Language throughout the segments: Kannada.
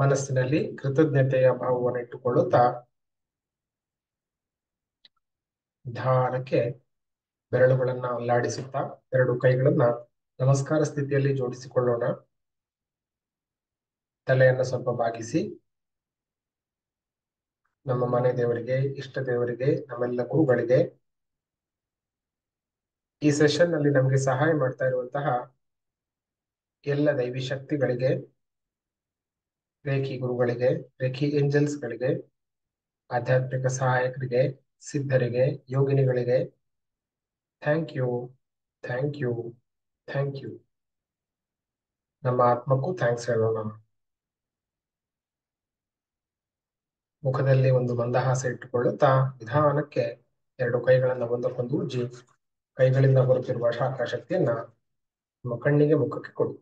ಮನಸ್ಸಿನಲ್ಲಿ ಕೃತಜ್ಞತೆಯ ಭಾವವನ್ನು ಇಟ್ಟುಕೊಳ್ಳುತ್ತಾ ನಿಧಾನಕ್ಕೆ ಬೆರಳುಗಳನ್ನ ಅಲ್ಲಾಡಿಸುತ್ತಾ ಎರಡು ಕೈಗಳನ್ನ ನಮಸ್ಕಾರ ಸ್ಥಿತಿಯಲ್ಲಿ ಜೋಡಿಸಿಕೊಳ್ಳೋಣ. ತಲೆಯನ್ನು ಸ್ವಲ್ಪ ಬಾಗಿಸಿ ನಮ್ಮ ಮನೆ ದೇವರಿಗೆ, ಇಷ್ಟ ದೇವರಿಗೆ, ನಮ್ಮೆಲ್ಲ ಗುರುಗಳಿಗೆ, ಈ ಸೆಷನ್ ನಲ್ಲಿ ನಮಗೆ ಸಹಾಯ ಮಾಡ್ತಾ ಇರುವಂತಹ ಎಲ್ಲ ದೈವಿ ಶಕ್ತಿಗಳಿಗೆ, ರೇಖಿ ಗುರುಗಳಿಗೆ, ರೇಖಿ ಏಂಜಲ್ಸ್ ಗಳಿಗೆ, ಆಧ್ಯಾತ್ಮಿಕ ಸಹಾಯಕರಿಗೆ, ಸಿದ್ಧರಿಗೆ, ಯೋಗಿನಿಗಳಿಗೆ thank you, thank you, thank you. ನಮ್ಮ ಆತ್ಮಕ್ಕೂ ಥ್ಯಾಂಕ್ಸ್ ಹೇಳೋಣ. ಮುಖದಲ್ಲಿ ಒಂದು ಮಂದಹಾಸ ಇಟ್ಟುಕೊಳ್ಳುತ್ತಾ ನಿಧಾನಕ್ಕೆ ಎರಡು ಕೈಗಳನ್ನ ಒಂದಕ್ಕೊಂದು ಉಜ್ಜಿ ಕೈಗಳಿಂದ ಬರುತ್ತಿರುವ ಶಾಖ ಶಕ್ತಿಯನ್ನ ನಮ್ಮ ಕಣ್ಣಿಗೆ, ಮುಖಕ್ಕೆ ಕೊಡಿ.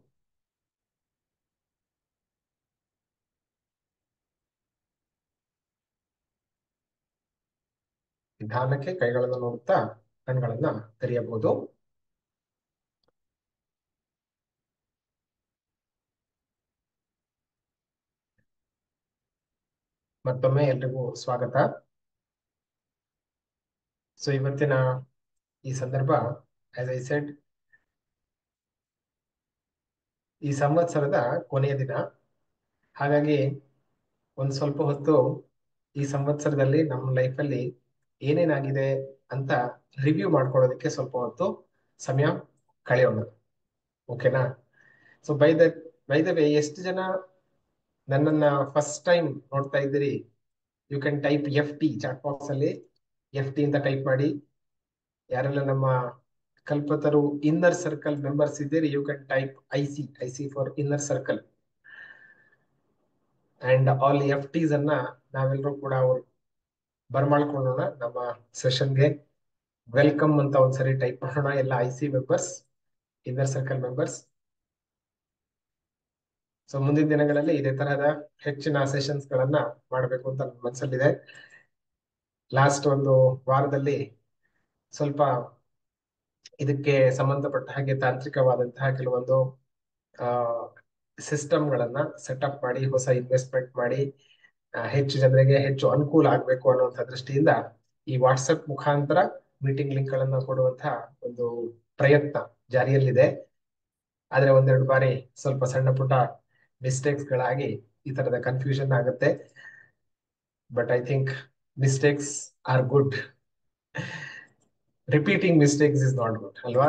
ನಿಧಾನಕ್ಕೆ ಕೈಗಳನ್ನು ನೋಡುತ್ತಾ ಕಣ್ಗಳನ್ನ ತೆರೆಯಬಹುದು. ಮತ್ತೊಮ್ಮೆ ಎಲ್ರಿಗೂ ಸ್ವಾಗತ. ಸೊ ಇವತ್ತಿನ ಈ ಸಂದರ್ಭ, ಆಸ್ ಐ ಸೆಡ್, ಈ ಸಂವತ್ಸರದ ಕೊನೆಯ ದಿನ. ಹಾಗಾಗಿ ಒಂದ್ ಸ್ವಲ್ಪ ಹೊತ್ತು ಈ ಸಂವತ್ಸರದಲ್ಲಿ ನಮ್ಮ ಲೈಫಲ್ಲಿ ಏನೇನಾಗಿದೆ ಅಂತ ರಿವ್ಯೂ ಮಾಡ್ಕೊಳ್ಳೋದಕ್ಕೆ ಸ್ವಲ್ಪ ಹೊತ್ತು ಸಮಯ ಕಳೆಯೋಣ. ಓಕೆನಾ? ಸೊ ಬೈ ದ ವೇ, ಎಷ್ಟು ಜನ ನನ್ನನ್ನ ಫಸ್ಟ್ ಟೈಮ್ ನೋಡ್ತಾ ಇದ್ದೀರಿ? You can type FT chat box ಅಲ್ಲಿ. FT ಅಂತ ಟೈಪ್ ಮಾಡಿ. ಯಾರೆಲ್ಲ ನಮ್ಮ ಕಲ್ಪತರು ಇನ್ನರ್ ಸರ್ಕಲ್ ಮೆಂಬರ್ಸ್ ಇದ್ದೀರಿ, you can type IC for inner circle. And all FTs ಅನ್ನ ನಾವೆಲ್ಲರೂ ಕೂಡ ಬರ್ಮಾಡ್ಕೊಳ್ಳೋಣ. ನಮ್ಮ ಸೆಷನ್ಗೆ ವೆಲ್ಕಮ್ ಅಂತ ಒಂದ್ಸರಿ ಟೈಪ್ ಮಾಡೋಣ, ಎಲ್ಲ IC members, inner circle members. So ಮುಂದಿನ ದಿನಗಳಲ್ಲಿ ಇದೇ ತರಹದ ಹೆಚ್ಚಿನ ಸೆಷನ್ಸ್ ಗಳನ್ನ ಮಾಡಬೇಕು ಅಂತ ನನ್ನ ಮನಸ್ಸಲ್ಲಿದೆ. ಲಾಸ್ಟ್ ಒಂದು ವಾರದಲ್ಲಿ ಸ್ವಲ್ಪ ಇದಕ್ಕೆ ಸಂಬಂಧಪಟ್ಟ ಹಾಗೆ ತಾಂತ್ರಿಕವಾದಂತಹ ಕೆಲವೊಂದು ಸಿಸ್ಟಮ್ಗಳನ್ನ ಸೆಟಪ್ ಮಾಡಿ, ಹೊಸ ಇನ್ವೆಸ್ಟ್ಮೆಂಟ್ ಮಾಡಿ, ಹೆಚ್ಚು ಜನರಿಗೆ ಹೆಚ್ಚು ಅನುಕೂಲ ಆಗ್ಬೇಕು ಅನ್ನುವಂಥ ದೃಷ್ಟಿಯಿಂದ ಈ ವಾಟ್ಸಪ್ ಮುಖಾಂತರ ಮೀಟಿಂಗ್ ಲಿಂಕ್ ಗಳನ್ನ ಕೊಡುವಂತಹ ಒಂದು ಪ್ರಯತ್ನ ಜಾರಿಯಲ್ಲಿದೆ. ಆದ್ರೆ ಒಂದೆರಡು ಬಾರಿ ಸ್ವಲ್ಪ ಸಣ್ಣ ಪುಟ್ಟ ಮಿಸ್ಟೇಕ್ಸ್ ಗಳಾಗಿ ಈ ತರದ ಕನ್ಫ್ಯೂಷನ್ ಆಗುತ್ತೆ. But I think mistakes are good. Repeating mistakes is not good ಅಲ್ವಾ?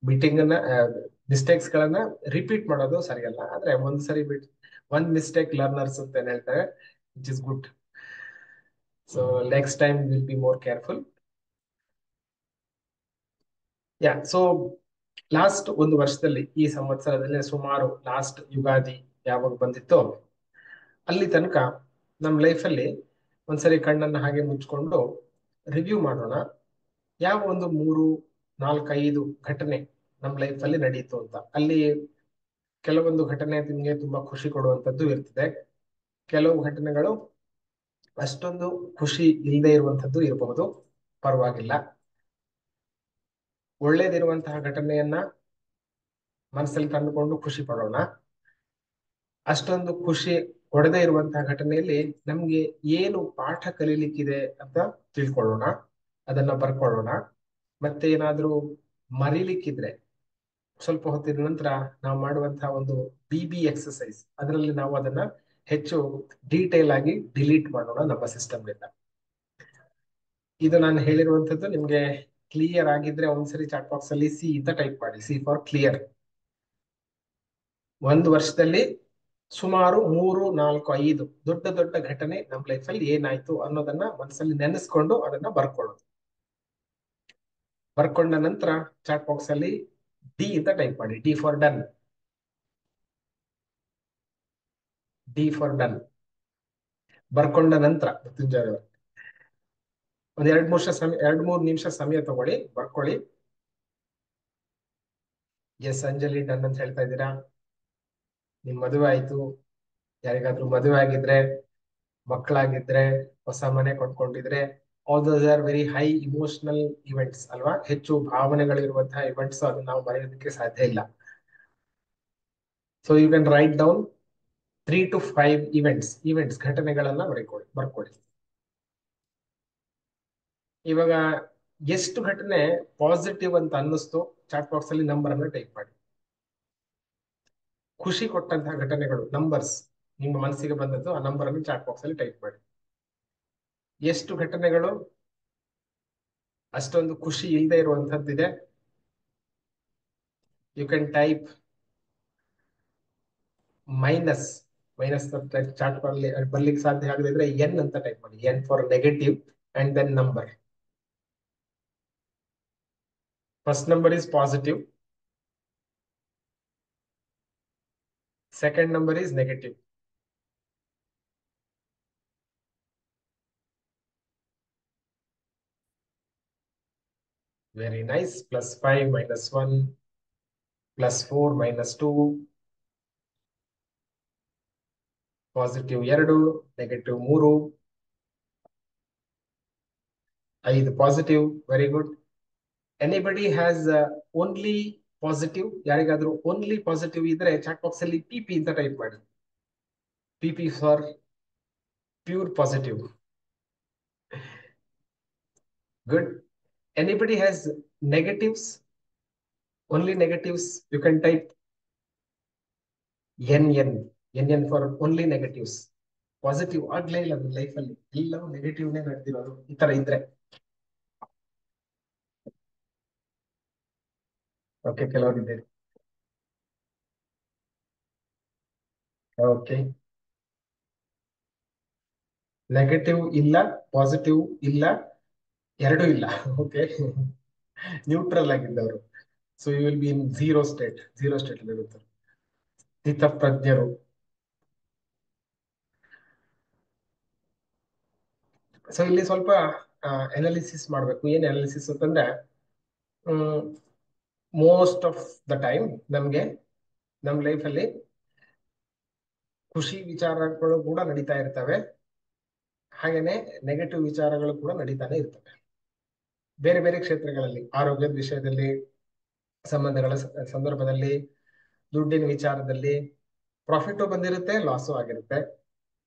ಮೀಟಿಂಗ್ ಅನ್ನ ಮಿಸ್ಟೇಕ್ಸ್ ಗಳನ್ನ ರಿಪೀಟ್ ಮಾಡೋದು ಸರಿಯಲ್ಲ. ಆದ್ರೆ ಒಂದ್ ಮಿಸ್ಟೇಕ್ ಲರ್ನರ್ಸ್ ಅಂತ ಏನ್ ಹೇಳ್ತಾರೆ, which is good. So next time will be more careful. So last ಒಂದು ವರ್ಷದಲ್ಲಿ, ಈ ಸಂವತ್ಸರದಲ್ಲಿ ಸುಮಾರು ಲಾಸ್ಟ್ ಯುಗಾದಿ ಯಾವಾಗ ಬಂದಿತ್ತೋ ಅಲ್ಲಿ ತನಕ ನಮ್ಮ ಲೈಫಲ್ಲಿ ಒಂದ್ಸರಿ ಕಣ್ಣನ್ನ ಹಾಗೆ ಮುಚ್ಕೊಂಡು ರಿವ್ಯೂ ಮಾಡೋಣ. ಯಾವ ಒಂದು 3-4-5 ಘಟನೆ ನಮ್ಮ ಲೈಫಲ್ಲಿ ನಡೀತು ಅಂತ. ಅಲ್ಲಿ ಕೆಲವೊಂದು ಘಟನೆ ನಿಮ್ಗೆ ತುಂಬಾ ಖುಷಿ ಕೊಡುವಂತದ್ದು ಇರ್ತದೆ, ಕೆಲವು ಘಟನೆಗಳು ಅಷ್ಟೊಂದು ಖುಷಿ ಇಲ್ಲದೆ ಇರುವಂತದ್ದು ಇರಬಹುದು. ಪರವಾಗಿಲ್ಲ. ಒಳ್ಳೇದಿರುವಂತಹ ಘಟನೆಯನ್ನ ಮನಸ್ಸಲ್ಲಿ ತಂದುಕೊಂಡು ಖುಷಿ ಪಡೋಣ. ಅಷ್ಟೊಂದು ಖುಷಿ ಕೊಡದೇ ಇರುವಂತಹ ಘಟನೆಯಲ್ಲಿ ನಮ್ಗೆ ಏನು ಪಾಠ ಕಲೀಲಿಕ್ಕಿದೆ ಅಂತ ತಿಳ್ಕೊಳ್ಳೋಣ, ಅದನ್ನ ಬರ್ಕೊಳ್ಳೋಣ. ಮತ್ತೆ ಏನಾದ್ರೂ ಮರಿಲಿಕ್ಕಿದ್ರೆ ಸ್ವಲ್ಪ ಹೊತ್ತಿನ ನಂತರ ನಾವು ಮಾಡುವಂತಹ ಒಂದು BB ಎಕ್ಸಸೈಸ್, ಅದರಲ್ಲಿ ನಾವು ಅದನ್ನ ಹೆಚ್ಚು ಡೀಟೇಲ್ ಆಗಿ ಡಿಲೀಟ್ ಮಾಡೋಣ ನಮ್ಮ ಸಿಸ್ಟಮ್ನಿಂದ. ಇದು ನಾನು ಹೇಳಿರುವಂತದ್ದು ನಿಮ್ಗೆ ಕ್ಲಿಯರ್ ಆಗಿದ್ರೆ ಒಂದ್ಸರಿ ಚಾಟ್ ಬಾಕ್ಸ್ ಅಲ್ಲಿ C ಅಂತ ಟೈಪ್ ಮಾಡಿ, C ಫಾರ್ ಕ್ಲಿಯರ್. ಒಂದು ವರ್ಷದಲ್ಲಿ ಸುಮಾರು 3-4-5 ದೊಡ್ಡ ದೊಡ್ಡ ಘಟನೆ ನಮ್ಮ ಲೈಫಲ್ಲಿ ಏನಾಯ್ತು ಅನ್ನೋದನ್ನ ಮನಸ್ಸಲ್ಲಿ ನೆನೆಸ್ಕೊಂಡು ಅದನ್ನ ಬರ್ಕೊಳ್ಳೋದು. ಬರ್ಕೊಂಡ ನಂತರ ಚಾಟ್ ಬಾಕ್ಸ್ ಅಲ್ಲಿ D ಅಂತ ಟೈಪ್ ಮಾಡಿ, D for done. D for done ಬರ್ಕೊಂಡ ನಂತರ ಮೃತ್ಯುಂಜಯ ಒಂದ್ 2-3 ನಿಮಿಷ ಸಮಯ ತಗೊಳ್ಳಿ, ಬರ್ಕೊಳ್ಳಿ. ಎಸ್ ಅಂಜಲಿ, ಡನ್ ಅಂತ ಹೇಳ್ತಾ ಇದ್ದೀರಾ. ನಿಮ್ ಮದುವೆ ಆಯ್ತು, ಯಾರಿಗಾದ್ರೂ ಮದುವೆ ಆಗಿದ್ರೆ, ಮಕ್ಕಳಾಗಿದ್ರೆ, ಹೊಸ ಮನೆ ಕೊಂಡ್ಕೊಂಡಿದ್ರೆ, all those are very high emotional events ಅಲ್ವಾ? ಹೆಚ್ಚು ಭಾವನೆಗಳಿರುವಂತಹ ಇವೆಂಟ್ಸ್, ಅದನ್ನ ನಾವು ಮರೆಯೋದಕ್ಕೆ ಸಾಧ್ಯ ಇಲ್ಲ. So you can write down 3 to 5 events ಘಟನೆಗಳನ್ನ ಬರ್ಕೊಳ್ಳಿ. ಇವಾಗ ಎಷ್ಟು ಘಟನೆ ಪಾಸಿಟಿವ್ ಅಂತ ಅನ್ನಿಸ್ತು ಚಾಟ್ ಬಾಕ್ಸ್ ಅಲ್ಲಿ ನಂಬರ್ ಅನ್ನ ಟೈಪ್ ಮಾಡಿ. ಖುಷಿ ಕೊಟ್ಟಂತಹ ಘಟನೆಗಳು ನಂಬರ್ಸ್ ನಿಮ್ಮ ಮನಸ್ಸಿಗೆ ಬಂದದ್ದು ಆ ನಂಬರ್ ಅನ್ನು ಚಾಟ್ ಬಾಕ್ಸ್ ಅಲ್ಲಿ ಟೈಪ್ ಮಾಡಿ. ಎಷ್ಟು ಘಟನೆಗಳು ಅಷ್ಟೊಂದು ಖುಷಿ ಇಲ್ಲದೆ ಇರುವಂತದ್ದಿದೆ, you can type minus. Chat ಬರ್ಲಿಕ್ಕೆ ಸಾಧ್ಯ ಆಗದಿದ್ರೆ ಇದ್ರೆ ಎನ್ ಅಂತ ಟೈಪ್ ಮಾಡಿ. N for negative and then number. First number is positive, second number is negative. Very nice. +5 -1 +4 -2 positive 2 negative 3 5 positive. Very good. Anybody has only positive? ಯಾರಿಗಾದ್ರೂ only positive ಇದ್ರೆ ಚಾಟ್ ಬಾಕ್ಸ್ ಅಲ್ಲಿ PP ಅಂತ ಟೈಪ್ ಮಾಡಿ. PP for pure positive. Good. Anybody has negatives? Only negatives? You can type NN for only negatives. Positive ಆಗ್ಲೇ ಇಲ್ಲ ನನ್ನ ಲೈಫ್ ಅಲ್ಲಿ, ಎಲ್ಲವೂ ನೆಗೆಟಿವ್ನೇ ನಡೆದಿರೋದು. ಈ ತರ ಇದ್ರೆ ಓಕೆ, ಕೆಲವರಿದ್ದಾರೆ. ಓಕೆ, ನೆಗೆಟಿವ್ ಇಲ್ಲ, ಪಾಸಿಟಿವ್ ಇಲ್ಲ, ಎರಡೂ ಇಲ್ಲ. ಓಕೆ, ನ್ಯೂಟ್ರಲ್ ಆಗಿದ್ದವರು. So you will be in zero state ಅಲ್ಲಿ ಇರುತ್ತೆ. ಸ್ಥಿತಪ್ರಜ್ಞರು. ಸೊ ಇಲ್ಲಿ ಸ್ವಲ್ಪ ಅನಾಲಿಸಿಸ್ ಮಾಡ್ಬೇಕು. ಏನ್ ಅನಾಲಿಸಿಸ್ ಅಂತಂದ್ರೆ, ಮೋಸ್ಟ್ ಆಫ್ ದ ಟೈಮ್ ನಮ್ಗೆ ನಮ್ ಲೈಫ್ ಅಲ್ಲಿ ಖುಷಿ ವಿಚಾರಗಳು ಕೂಡ ನಡೀತಾ ಇರ್ತವೆ, ಹಾಗೇನೆ ನೆಗೆಟಿವ್ ವಿಚಾರಗಳು ಕೂಡ ನಡೀತಾನೆ ಇರ್ತವೆ. ಬೇರೆ ಬೇರೆ ಕ್ಷೇತ್ರಗಳಲ್ಲಿ, ಆರೋಗ್ಯದ ವಿಷಯದಲ್ಲಿ, ಸಂಬಂಧಗಳ ಸಂದರ್ಭದಲ್ಲಿ, ದುಡ್ಡಿನ ವಿಚಾರದಲ್ಲಿ ಪ್ರಾಫಿಟ್ ಬಂದಿರುತ್ತೆ, ಲಾಸು ಆಗಿರುತ್ತೆ.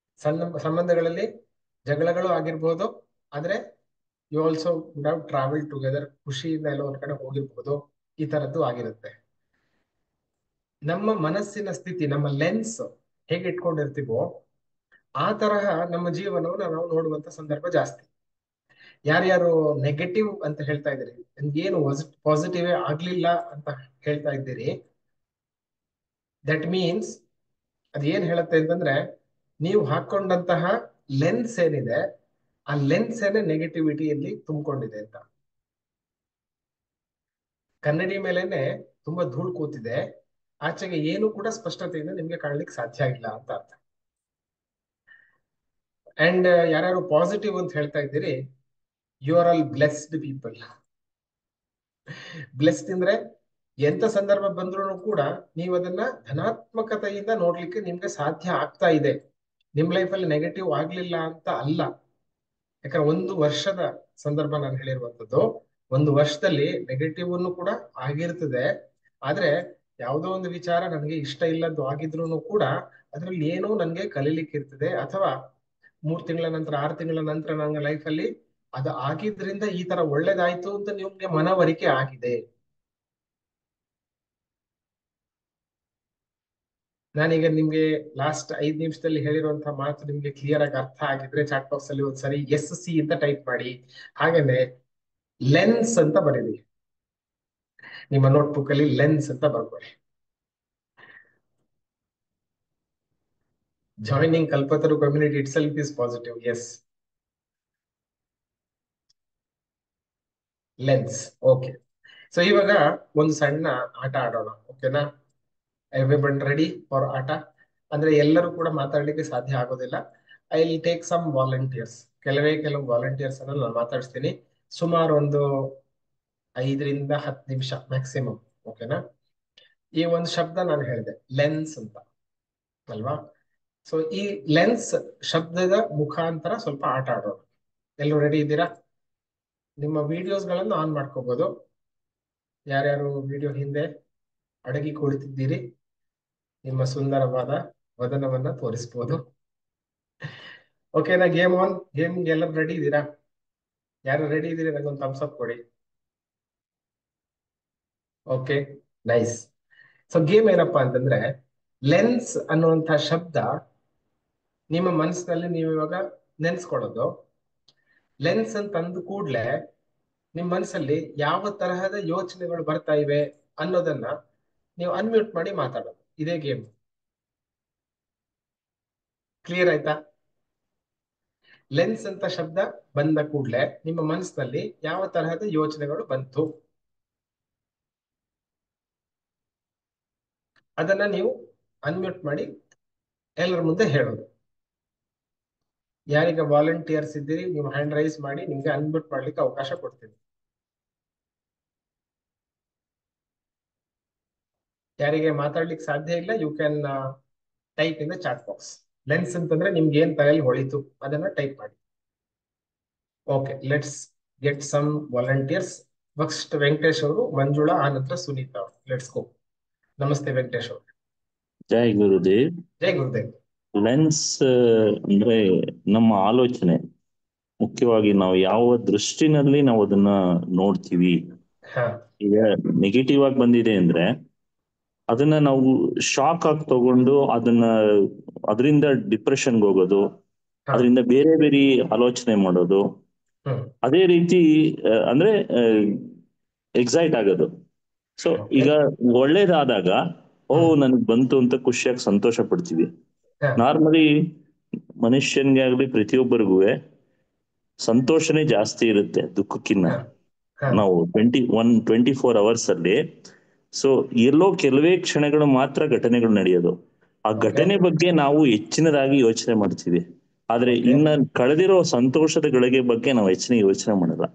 ಸಂಬಂಧಗಳಲ್ಲಿ ಜಗಳಗಳು ಆಗಿರ್ಬೋದು, ಆದ್ರೆ you also would have travel together, ಖುಷಿಯಿಂದ ಎಲ್ಲ ಒಂದ್ ಕಡೆ ಹೋಗಿರ್ಬೋದು, ಈ ತರದ್ದು ಆಗಿರುತ್ತೆ. ನಮ್ಮ ಮನಸ್ಸಿನ ಸ್ಥಿತಿ, ನಮ್ಮ ಲೆನ್ಸ್ ಹೇಗೆ ಇಟ್ಕೊಂಡಿರ್ತೀವೋ ಆ ತರಹ ನಮ್ಮ ಜೀವನವನ್ನು ನಾವು ನೋಡುವಂತ ಸಂದರ್ಭ ಜಾಸ್ತಿ. ಯಾರ್ಯಾರು ನೆಗೆಟಿವ್ ಅಂತ ಹೇಳ್ತಾ ಇದ್ದೀರಿ, ಏನು ಪಾಸಿಟಿವ್ ಆಗ್ಲಿಲ್ಲ ಅಂತ ಹೇಳ್ತಾ ಇದ್ದೀರಿ, ದಟ್ ಮೀನ್ಸ್ ಅದ್ ಏನ್ ಹೇಳುತ್ತೆ ಅಂತಂದ್ರೆ, ನೀವು ಹಾಕೊಂಡಂತಹ ಲೆನ್ಸ್ ಏನಿದೆ ಆ ಲೆನ್ಸ್ ಏನೇ ನೆಗೆಟಿವಿಟಿಯಲ್ಲಿ ತುಂಬಿಕೊಂಡಿದೆ ಅಂತ. ಕನ್ನಡಿ ಮೇಲೆನೆ ತುಂಬಾ ಧೂಳು ಕೂತಿದೆ, ಆಚೆಗೆ ಏನು ಕೂಡ ಸ್ಪಷ್ಟತೆಯಿಂದ ನಿಮ್ಗೆ ಕಾಣ್ಲಿಕ್ಕೆ ಸಾಧ್ಯ ಇಲ್ಲ ಅಂತ ಅರ್ಥ. ಅಂಡ್ ಯಾರ್ಯಾರು ಪಾಸಿಟಿವ್ ಅಂತ ಹೇಳ್ತಾ ಇದ್ದೀರಿ, you are all blessed people. Blessed ಅಂದ್ರೆ ಎಂತ ಸಂದರ್ಭ ಬಂದ್ರು ಕೂಡ ನೀವು ಅದನ್ನ ಧನಾತ್ಮಕತೆಯಿಂದ ನೋಡ್ಲಿಕ್ಕೆ ನಿಮ್ಗೆ ಸಾಧ್ಯ ಆಗ್ತಾ ಇದೆ. ನಿಮ್ ಲೈಫ್ ಅಲ್ಲಿ ನೆಗೆಟಿವ್ ಆಗ್ಲಿಲ್ಲ ಅಂತ ಅಲ್ಲ. ಯಾಕಂದ್ರೆ ಒಂದು ವರ್ಷದ ಸಂದರ್ಭ ನಾನು ಹೇಳಿರುವಂತದ್ದು, ಒಂದು ವರ್ಷದಲ್ಲಿ ನೆಗೆಟಿವ್ ಅನ್ನು ಕೂಡ ಆಗಿರ್ತದೆ. ಆದ್ರೆ ಯಾವುದೋ ಒಂದು ವಿಚಾರ ನನಗೆ ಇಷ್ಟ ಇಲ್ಲದ್ದು ಆಗಿದ್ರು ಕೂಡ ಅದ್ರಲ್ಲಿ ಏನೋ ನನ್ಗೆ ಕಲೀಲಿಕ್ಕೆ ಇರ್ತದೆ, ಅಥವಾ 3 ತಿಂಗಳ ನಂತರ 6 ತಿಂಗಳ ನಂತರ ನನ್ನ ಲೈಫ್ ಅಲ್ಲಿ ಅದು ಆಗಿದ್ರಿಂದ ಈ ತರ ಒಳ್ಳೇದಾಯ್ತು ಅಂತ ನಿಮ್ಗೆ ಮನವರಿಕೆ ಆಗಿದೆ. ನಾನೀಗ ನಿಮ್ಗೆ ಲಾಸ್ಟ್ 5 ನಿಮಿಷದಲ್ಲಿ ಹೇಳಿರುವಂತಹ ಮಾತು ನಿಮ್ಗೆ ಕ್ಲಿಯರ್ ಆಗಿ ಅರ್ಥ ಆಗಿದ್ರೆ ಚಾಟ್ ಬಾಕ್ಸ್ ಅಲ್ಲಿ ಒಂದ್ಸರಿ SC ಅಂತ ಟೈಪ್ ಮಾಡಿ. ಹಾಗೇನೆ ಲೆನ್ಸ್ ಅಂತ ಬರೀರಿ, ನಿಮ್ಮ ನೋಟ್ಬುಕ್ ಅಲ್ಲಿ ಲೆನ್ಸ್ ಅಂತ ಬರ್ಕೊಳ್ಳಿ. Joining Kalpataru community itself is positive. Yes, lens. Okay, so ಇವಾಗ ಒಂದು ಸಣ್ಣ ಆಟ ಆಡೋಣ. ಓಕೆನಾ? ಎವ್ರಿಬಡಿ ರೆಡಿ ಫಾರ್ ಆಟ? ಅಂದ್ರೆ ಎಲ್ಲರೂ ಕೂಡ ಮಾತಾಡ್ಲಿಕ್ಕೆ ಸಾಧ್ಯ ಆಗೋದಿಲ್ಲ. I will take some volunteers, ಕೆಲವು ವಾಲಂಟಿಯರ್ಸ್ ಅನ್ನ ನಾನು ಮಾತಾಡಿಸ್ತೀನಿ. ಸುಮಾರು ಒಂದು 5 ರಿಂದ 10 ನಿಮಿಷ ಮ್ಯಾಕ್ಸಿಮಮ್. ಓಕೆನಾ? ಈ ಒಂದು ಶಬ್ದ ನಾನು ಹೇಳಿದೆ, ಲೆನ್ಸ್ ಅಂತ ಅಲ್ವಾ? ಸೊ ಈ ಲೆನ್ಸ್ ಶಬ್ದದ ಮುಖಾಂತರ ಸ್ವಲ್ಪ ಆಟ ಆಡೋಣ. ಎಲ್ಲರೂ ರೆಡಿ ಇದ್ದೀರಾ? ನಿಮ್ಮ ವಿಡಿಯೋಸ್ ಗಳನ್ನು ಆನ್ ಮಾಡ್ಕೋಬಹುದು. ಯಾರ್ಯಾರು ವಿಡಿಯೋ ಹಿಂದೆ ಅಡಗಿ ಕುಳಿತಿದ್ದೀರಿ, ನಿಮ್ಮ ಸುಂದರವಾದ ವದನವನ್ನ ತೋರಿಸ್ಬೋದು. ಓಕೆನಾ? Game on. ಗೇಮ್ ಎಲ್ಲರೂ ರೆಡಿ ಇದ್ದೀರಾ? ಯಾರು ರೆಡಿ ಇದ್ದೀರಿ ನನಗೊಂದು ಥಮ್ಸ್ ಅಪ್ ಕೊಡಿ. Okay, nice. ಸೊ ಗೇಮ್ ಏನಪ್ಪಾ ಅಂತಂದ್ರೆ, ಲೆನ್ಸ್ ಅನ್ನುವಂತ ಶಬ್ದ ನಿಮ್ಮ ಮನಸ್ಸಿನಲ್ಲಿ ನೀವು ಇವಾಗ ನೆನ್ಸ್ಕೊಳ್ಳೋದು. ಲೆನ್ಸ್ ಅಂತ ಅಂದ ಕೂಡ್ಲೆ ನಿಮ್ ಮನಸ್ಸಲ್ಲಿ ಯಾವ ತರಹದ ಯೋಚನೆಗಳು ಬರ್ತಾ ಇವೆ ಅನ್ನೋದನ್ನ ನೀವು ಅನ್ಮ್ಯೂಟ್ ಮಾಡಿ ಮಾತಾಡೋದು. ಇದೇ ಗೇಮ್. ಕ್ಲಿಯರ್ ಆಯ್ತಾ? ಲೆನ್ಸ್ ಅಂತ ಶಬ್ದ ಬಂದ ಕೂಡ್ಲೆ ನಿಮ್ಮ ಮನಸ್ಸಿನಲ್ಲಿ ಯಾವ ತರಹದ ಯೋಚನೆಗಳು ಬಂತು ಅದನ್ನ ನೀವು ಅನ್ಮ್ಯೂಟ್ ಮಾಡಿ ಎಲ್ಲರ ಮುಂದೆ ಹೇಳೋದು. ಯಾರೀಗ ವಾಲಂಟಿಯರ್ಸ್ ಇದ್ದೀರಿ ನೀವು ಹ್ಯಾಂಡ್ ರೈಸ್ ಮಾಡಿ, ನಿಮ್ಗೆ ಅನ್ಮ್ಯೂಟ್ ಮಾಡ್ಲಿಕ್ಕೆ ಅವಕಾಶ ಕೊಡ್ತೀನಿ. ಯಾರಿಗೆ ಮಾತಾಡ್ಲಿಕ್ಕೆ ಸಾಧ್ಯ ಇಲ್ಲ, you can type in the chat box. Lens ಅಂತಂದ್ರೆ ನಿಮ್ಗೆ ಏನ್ ತಲೆಯಲ್ಲಿ ಹೊಳಿತು ಅದನ್ನ ಟೈಪ್ ಮಾಡಿ. Okay, let's get some volunteers. First Venkatesh ಅವರು, ಮಂಜುಳಾ, ಆನಂತರ ಸುನೀತಾ ಅವರು. Let's go. ನಮಸ್ತೆ ವೆಂಕಟೇಶ್ ಅವರು. ಜೈ ಗುರುದೇವ್. ಜೈ ಗುರುದೇವ್. ಲೆನ್ಸ್ ಅಂದ್ರೆ ನಮ್ಮ ಆಲೋಚನೆ, ಮುಖ್ಯವಾಗಿ ನಾವು ಯಾವ ದೃಷ್ಟಿನಲ್ಲಿ ನಾವು ಅದನ್ನ ನೋಡ್ತೀವಿ. ಹಾ ಈಗ ನೆಗೆಟಿವ್ ಆಗಿ ಬಂದಿದೆ ಅಂದ್ರೆ ಅದನ್ನ ನಾವು ಶಾಕ್ ಆಗಿ ತಗೊಂಡು ಅದರಿಂದ ಡಿಪ್ರೆಷನ್ಗೆ ಹೋಗೋದು, ಹಾ ಅದರಿಂದ ಬೇರೆ ಬೇರೆ ಆಲೋಚನೆ ಮಾಡೋದು, ಹ್ಮ್ ಅದೇ ರೀತಿ ಅಂದ್ರೆ ಎಕ್ಸೈಟ್ ಆಗೋದು. So okay. ಈಗ ಒಳ್ಳೇದಾದಾಗ ಓ ಹ್ಮ್ ನನಗ್ ಬಂತು ಅಂತ ಖುಷಿಯಾಗಿ ಸಂತೋಷ ಪಡ್ತೀವಿ. ಹಾ ನಾರ್ಮಲಿ ಮನುಷ್ಯನ್ಗೆ ಆಗ್ಲಿ ಪ್ರತಿಯೊಬ್ಬರಿಗೂ ಸಂತೋಷನೇ ಜಾಸ್ತಿ ಇರುತ್ತೆ ದುಃಖಕ್ಕಿನ್ನ. ಹಾ ಹಾ ನಾವು 24 hours ಅಲ್ಲಿ ಸೊ ಎಲ್ಲೋ ಕೆಲವೇ ಕ್ಷಣಗಳು ಮಾತ್ರ ಘಟನೆಗಳು ನಡೆಯೋದು. ಆ ಓಕೆ ಘಟನೆ ಬಗ್ಗೆ ನಾವು ಹೆಚ್ಚಿನದಾಗಿ ಯೋಚನೆ ಮಾಡ್ತೀವಿ, ಆದ್ರೆ ಓಕೆ ಇನ್ನ ಕಳೆದಿರೋ ಸಂತೋಷದ ಗಳಿಗೆ ಬಗ್ಗೆ ನಾವು ಹೆಚ್ಚಿನ ಯೋಚನೆ ಮಾಡಲ್ಲ.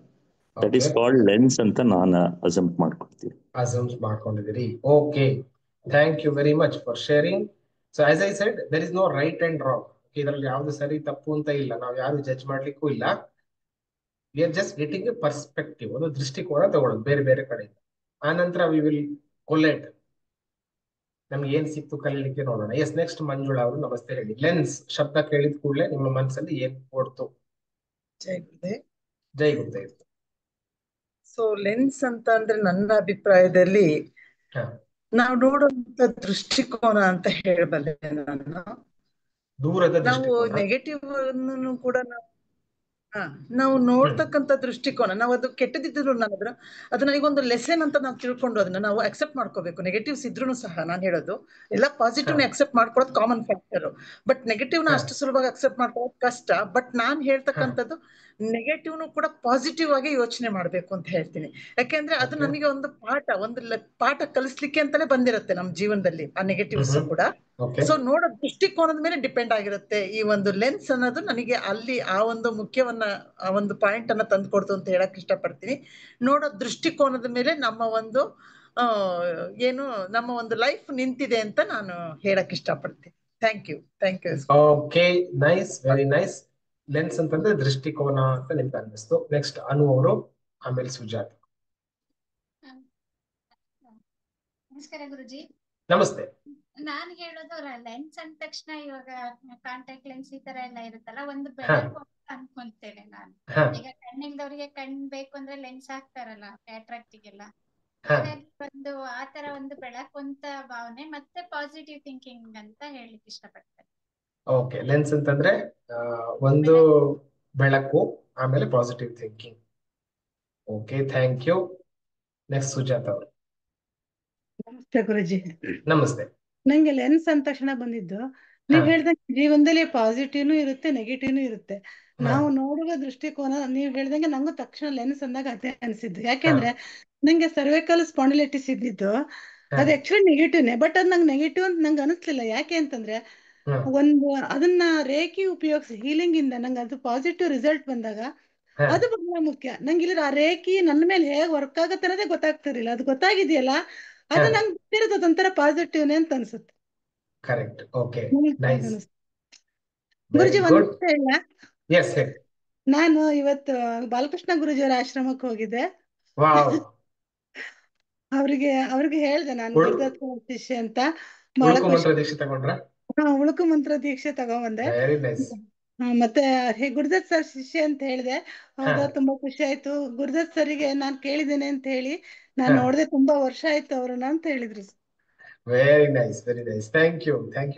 That okay. Is called lens ಅಂತ ನಾನು ಅಸಂಪ್ ಮಾಡ್ಕೊಡ್ತೀನಿ. ಅಸಮ್ಸ್ ಮಾಡ್ಕೊಂಡಿದ್ದೀರಿ. Okay, thank you very much for sharing. So as I said, there is no right and wrong. ಇದರಲ್ಲಿ ಯಾವ್ದು ಸರಿ ತಪ್ಪು ಅಂತ ಇಲ್ಲ, ನಾವು ಯಾರು ಜಡ್ಜ್ ಮಾಡ್ಲಿಕ್ಕೂ ಇಲ್ಲ. We are just getting A perspective, ಒಂದು ದೃಷ್ಟಿಕೋನ ತಗೊಳ್ಳೋದು ಬೇರೆ ಬೇರೆ ಕಡೆಯಿಂದ. ಆನಂತರ ವಿ ವಿಲ್ ಕೊಲೆಟ್, ನಮ್ಗೆ ಏನ್ ಸಿಕ್ತು ಕಲೀಲಿಕ್ಕೆ ನೋಡೋಣ. ಎಸ್, ನೆಕ್ಸ್ಟ್ ಮಂಜುಳಾ ಅವರು ನಮಸ್ತೆ ಹೇಳಿ. ಲೆನ್ಸ್ ಶಬ್ದ ಕೇಳಿದ ಕೂಡಲೇ ನಿಮ್ಮ ಮನಸ್ಸಲ್ಲಿ ಏನ್ ಓಡ್ತು? ಜೈ ಗುರುದೇವ್. ಜೈ ಗುರುದೇವ್. ಸೊ ಲೆನ್ಸ್ ಅಂತ ಅಂದ್ರೆ ನನ್ನ ಅಭಿಪ್ರಾಯದಲ್ಲಿ ಹಾ ನಾವು ನೋಡುವಂತ ದೃಷ್ಟಿಕೋನ ಅಂತ ಹೇಳಬಲ್ಲೆ ನಾನು. ದೂರದ ನಾವು ದೃಷ್ಟಿಕೋನ. ನೆಗೆಟಿವ್ ಅನ್ನು ಕೂಡ ನಾವು ನೋಡ್ತಕ್ಕಂಥ ದೃಷ್ಟಿಕೋನ, ನಾವು ಅದು ಕೆಟ್ಟದಿದ್ರು ಅದು ನನಗೊಂದು ಲೆಸನ್ ಅಂತ ನಾವು ತಿಳ್ಕೊಂಡು ಅದನ್ನ ನಾವು ಅಕ್ಸೆಪ್ಟ್ ಮಾಡ್ಕೋಬೇಕು. ನೆಗೆಟಿವ್ಸ್ ಇದ್ರೂ ಸಹ ನಾನು ಹೇಳೋದು ಎಲ್ಲ ಪಾಸಿಟಿವ್ ಅಕ್ಸೆಪ್ಟ್ ಮಾಡ್ಕೊಳ್ಳೋದು ಕಾಮನ್ ಫ್ಯಾಕ್ಟರ್. ಬಟ್ ನೆಗೆಟಿವ್ ನ ಅಷ್ಟು ಸುಲಭವಾಗಿ ಅಕ್ಸೆಪ್ಟ್ ಮಾಡ್ಕೊಳ್ಳೋದು ಕಷ್ಟ. ಬಟ್ ನಾನ್ ಹೇಳ್ತಕ್ಕಂಥದ್ದು ನೆಗೆಟಿವ್ನು ಕೂಡ ಪಾಸಿಟಿವ್ ಆಗಿ ಯೋಚನೆ ಮಾಡ್ಬೇಕು ಅಂತ ಹೇಳ್ತೀನಿ. ಯಾಕೆಂದ್ರೆ ಅದು ನಮಗೆ ಒಂದು ಪಾಠ ಕಲಿಸ್ಲಿಕ್ಕೆ ಅಂತಾನೆ ಬಂದಿರುತ್ತೆ ನಮ್ಮ ಜೀವನದಲ್ಲಿ ಆ ನೆಗೆಟಿವ್ಸ್ ಕೂಡ. ಸೊ ನೋಡೋ ದೃಷ್ಟಿಕೋನದ ಮೇಲೆ ಡಿಪೆಂಡ್ ಆಗಿರುತ್ತೆ. ಈ ಒಂದು ಲೆನ್ಸ್ ಅನ್ನೋದು ನನಗೆ ಅಲ್ಲಿ ಆ ಒಂದು ಮುಖ್ಯವನ್ನ, ಆ ಒಂದು ಪಾಯಿಂಟ್ ಅನ್ನ ತಂದ್ಕೊಡ್ತು ಅಂತ ಹೇಳಕ್ ಇಷ್ಟಪಡ್ತೀನಿ. ನೋಡೋ ದೃಷ್ಟಿಕೋನದ ಮೇಲೆ ನಮ್ಮ ಒಂದು ಏನು ನಮ್ಮ ಒಂದು ಲೈಫ್ ನಿಂತಿದೆ ಅಂತ ನಾನು ಹೇಳಕ್ ಇಷ್ಟಪಡ್ತೀನಿ. Thank you. Okay, nice, very nice. Lens ಅಂತಂದ್ರೆ ದೃಷ್ಟಿಕೋನ ಅಂತ ನಿಮ್ಗೆ ಅನ್ನಿಸ್ತು. ನೆಕ್ಸ್ಟ್ ಅನು ಅವರು, ಆಮೇಲೆ ಸುಜಾತ. ನಮಸ್ಕಾರ ಗುರುಜಿ. ನಮಸ್ತೆ. ನಾನ್ ಹೇಳೋದು ಲೆನ್ಸ್ ಅಂದ ತಕ್ಷಣ ಇವಾಗ ಕಾಂಟ್ಯಾಕ್ಟ್ ಲೆನ್ಸ್ ಈ ತರ ಎಲ್ಲ ಇರುತ್ತಲ್ಲ, ಒಂದು ಬೆಳಕು ಅನ್ಕೊಂತೇನೆ ನಾನು. ಈಗ ಕಣ್ಣಿಲ್ದವ್ರಿಗೆ ಕಣ್ ಬೇಕು ಅಂದ್ರೆ ಲೆನ್ಸ್ ಹಾಕ್ತಾರಲ್ಲ ಕ್ಯಾಟ್ರಾಕ್ಟಿಗೆಲ್ಲ, ಹಾಗಾಗಿ ಒಂದು ಆತರ ಒಂದು ಬೆಳಕು ಅಂತ ಭಾವನೆ, ಮತ್ತೆ ಪಾಸಿಟಿವ್ ಥಿಂಕಿಂಗ್ ಅಂತ ಹೇಳಲಿಕ್ಕೆ ಇಷ್ಟಪಡ್ತೇನೆ. ಓಕೆ, ಲೆನ್ಸ್ ಅಂತಂದ್ರೆ ಒಂದು ಬೆಳಕು, ಆಮೇಲೆ positive thinking. Okay, thank you. Next Sujata ಅವರು. ನಮಸ್ತೆ ಗುರುಜಿ. ನಮಸ್ತೆ. ನಂಗೆ ಲೆನ್ಸ್ ಅಂದ ತಕ್ಷಣ ಬಂದಿದ್ದು, ನೀವ್ ಹೇಳ್ದಂಗೆ ಜೀವನದಲ್ಲಿ ಪಾಸಿಟಿವ್ನು ಇರುತ್ತೆ, ನೆಗೆಟಿವ್ನು ಇರುತ್ತೆ. ನಾವು ನೋಡುವ ದೃಷ್ಟಿಕೋನ, ನೀವ್ ಹೇಳ್ದಂಗೆ ನಂಗೂ ತಕ್ಷಣ ಲೆನ್ಸ್ ಅಂದಾಗ ಅದೇ ಅನ್ಸಿದ್ದು. ಯಾಕೆಂದ್ರೆ ನಂಗೆ ಸರ್ವೈಕಲ್ ಸ್ಪಾಂಡಿಲೈಟಿಸ್ ಇದ್ದಿದ್ದು, ಅದು ಆಕ್ಚುಲಿ ನೆಗೆಟಿವ್ನೇ. ಬಟ್ ಅದ್ ನಂಗೆ ನೆಗೆಟಿವ್ ಅಂತ ನಂಗೆ ಅನಿಸ್ಲಿಲ್ಲ. ಯಾಕೆ ಅಂತಂದ್ರೆ ಅದನ್ನ ರೇಖಿ ಉಪಯೋಗಿಸಿ ಹೀಲಿಂಗ್ ಇಂದ ನಂಗೆ ಅದು ಪಾಸಿಟಿವ್ ರಿಸಲ್ಟ್ ಬಂದಾಗ ಅದು ಬಹಳ ಮುಖ್ಯ. ನಂಗೆ ಇಲ್ಲಿ ಆ ರೇಖಿ ನನ್ನ ಮೇಲೆ ಹೇಗೆ ವರ್ಕ್ ಆಗತ್ತೆ ಅನ್ನೋದೇ ಗೊತ್ತಾಗ್ತಿರ್ಲಿಲ್ಲ. ಅದು ಗೊತ್ತಾಗಿದೆಯಲ್ಲ, ಅದು ನಂಗೆ ಗೊತ್ತಿರೋದು ಅದೊಂಥರ ಪಾಸಿಟಿವ್ನೇ ಅಂತ ಅನ್ಸುತ್ತೆ. ಕರೆಕ್ಟ್. Okay, nice. ಗುರುಜಿ ಒಂದ್ ನಿಮಿಷ ಇಲ್ಲ, ನಾನು ಇವತ್ತು ಬಾಲಕೃಷ್ಣ ಗುರುಜಿಯವರ ಆಶ್ರಮಕ್ಕೆ ಹೋಗಿದ್ದೆ. ಅವ್ರಿಗೆ ಹೇಳ್ದೆ ನಾನು ಗುರುದತ್ತ ಶಿಷ್ಯ ಅಂತ. ಮಂತ್ರ ದೀಕ್ಷೆ ತಗೊಂಡ್ರ? ಉಳುಕು ಮಂತ್ರ ದೀಕ್ಷೆ ತಗೊಂಬಂದೆ. Very nice. ಮತ್ತೆ ಗುರುದತ್ ಸರ್ ಶಿಷ್ಯ ಅಂತ ಹೇಳಿದೆ. ಹಾ ಹೌದಾ, ತುಂಬಾ ಖುಷಿ ಆಯ್ತು. ಗುರುದತ್ ಸರಿಗೆ ನಾನ್ ಕೇಳಿದ್ದೇನೆ ಅಂತ ಹೇಳಿ, ನಾನ್ ಹಾ ನೋಡ್ದೆ ತುಂಬಾ ವರ್ಷ ಆಯ್ತು ಅವ್ರನ್ನ ಅಂತ ಹೇಳಿದ್ರು. Very nice, very nice. Thank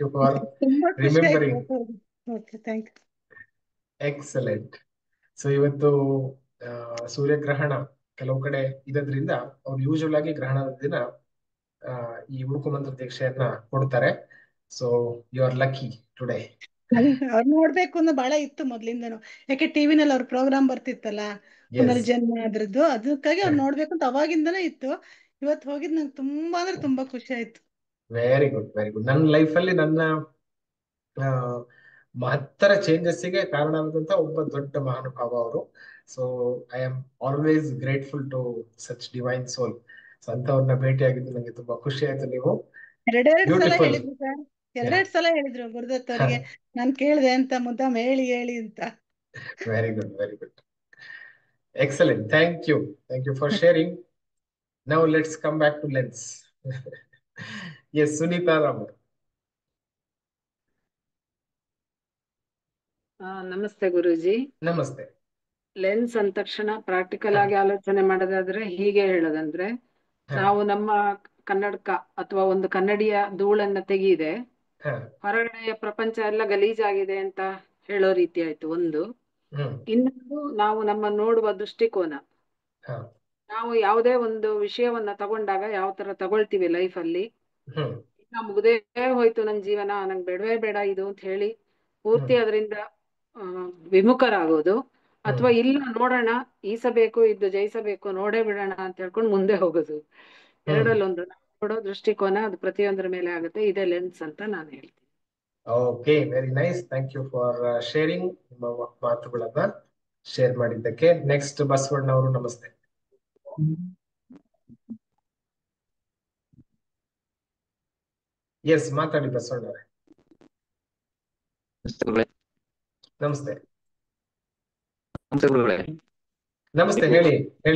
you for ತುಂಬಾ ಖುಷಿ ಆಯ್ತು. Remembering. Okay, thank you. Excellent. So ಇವತ್ತು ಸೂರ್ಯಗ್ರಹಣ ಕೆಲವು ಕಡೆ ಇರೋದ್ರಿಂದ ಅವ್ರು ಯೂಶುವಲ್ ಆಗಿ ಗ್ರಹಣದ ದಿನ ಈ ಉಳುಕು ಮಂತ್ರ ದೀಕ್ಷೆಯನ್ನ ಕೊಡ್ತಾರೆ. So you are lucky today. ಅವ್ರು ನೋಡ್ಬೇಕು ಅನ್ನೋ ಬಹಳ ಇತ್ತು ಮೊದ್ಲಿಂದನು. ಯಾಕೆ ಟಿವಿನಲ್ಲಿ ಅವ್ರ ಪ್ರೋಗ್ರಾಮ್ ಬರ್ತಿತ್ತಲ್ಲ, ಪುನರ್ಜನ್ಮ ಅದ್ರದ್ದು, ಅದಕ್ಕಾಗಿ ಅವ್ರು ನೋಡ್ಬೇಕು ಅಂತ ಅವಾಗಿಂದನೇ ಇತ್ತು. ಇವತ್ತು ಹೋಗಿದ್ ನಂಗೆ ತುಂಬಾ ಅಂದ್ರೆ ತುಂಬಾ ಖುಷಿ ಆಯ್ತು. Very good, very good. ನನ್ನ ಲೈಫಲ್ಲಿ ನನ್ನ ಮಹತ್ತರ ಚೇಂಜಸ್ ಗೆ ಕಾರಣವಾದಂತ ಒಬ್ಬ ದೊಡ್ಡ ಮಹಾನುಭಾವ ಅವರು. So I am always grateful to such divine soul. So ಅಂತವ್ರನ್ನ ಭೇಟಿಯಾಗಿದ್ದು ನಂಗೆ ತುಂಬಾ ಖುಷಿ ಆಯ್ತು. ನೀವು ಎರಡೆರಡು ಸಲ ಬ್ಯೂಟಿಫುಲ್. ಹೇಳಿದ್ರು ಸರ್, ಎರಡೆರಡು ಸಲ ಹೇಳಿದ್ರು ಗುರುದತ್ ಅವರಿಗೆ ನಾನ್ ಕೇಳಿದೆ ಅಂತ, ಮುದ್ದಾಮ್ ಹೇಳಿ ಹೇಳಿ ಅಂತ. Very good, very good. Excellent. Thank you for sharing. Now let's come back to lens. Yes, Sunita Ram. ನಮಸ್ತೆ ಗುರೂಜಿ. ನಮಸ್ತೆ. ಲೆನ್ಸ್ ಅಂದ ತಕ್ಷಣ ಪ್ರಾಕ್ಟಿಕಲ್ ಆಗಿ ಆಲೋಚನೆ ಮಾಡೋದಾದ್ರೆ ಹೀಗೆ ಹೇಳೋದಂದ್ರೆ, ನಾವು ನಮ್ಮ ಕನ್ನಡಕ ಅಥವಾ ಒಂದು ಕನ್ನಡಿಯ ಧೂಳನ್ನ ತೆಗೆಯದೆ ಹೊರಗಡೆಯ ಪ್ರಪಂಚ ಎಲ್ಲ ಗಲೀಜಾಗಿದೆ ಅಂತ ಹೇಳೋ ರೀತಿ ಆಯ್ತು ಒಂದು. ಇನ್ನೊಂದು, ನಾವು ನಮ್ಮ ನೋಡುವ ದೃಷ್ಟಿಕೋನ. ನಾವು ಯಾವುದೇ ಒಂದು ವಿಷಯವನ್ನ ತಗೊಂಡಾಗ ಯಾವ ತರ ತಗೊಳ್ತೀವಿ ಲೈಫಲ್ಲಿ, ಮುಗ್ದೇ ಹೋಯ್ತು ನನ್ ಜೀವನ, ನಂಗೆ ಬೇಡವೇ ಬೇಡ ಇದು ಅಂತ ಹೇಳಿ ಪೂರ್ತಿ ಅದರಿಂದ ವಿಮುಖರಾಗೋದು, ಅಥವಾ ಇಲ್ಲ ನೋಡೋಣ, ಈಸಬೇಕು ಇದ್ದು ಜಯಿಸಬೇಕು, ನೋಡೇ ಬಿಡೋಣ ಅಂತ ಹೇಳ್ಕೊಂಡು ಮುಂದೆ ಹೋಗೋದು. ಎರಡಲ್ಲೊಂದು ನೋಡೋ ದೃಷ್ಟಿಕೋನ, ಅದು ಪ್ರತಿಯೊಂದರ ಮೇಲೆ ಆಗುತ್ತೆ. ಇದೇ ಲೆನ್ಸ್ ಅಂತ ನಾನು ಹೇಳ್ತೀನಿ. Okay, very nice. Thank you for sharing. ನಿಮ್ಮ ಮಾತುಗಳನ್ನ ಶೇರ್ ಮಾಡಿದ್ದಕ್ಕೆ. ನೆಕ್ಸ್ಟ್ ಬಸವಣ್ಣ ಅವರು, ನಮಸ್ತೆ. ಎಸ್, ಮಾತಾಡಿ ಬಸವಣ್ಣ ಅವರೇ. ನಮಸ್ತೆ. ನಮಸ್ತೆ, ಹೇಳಿ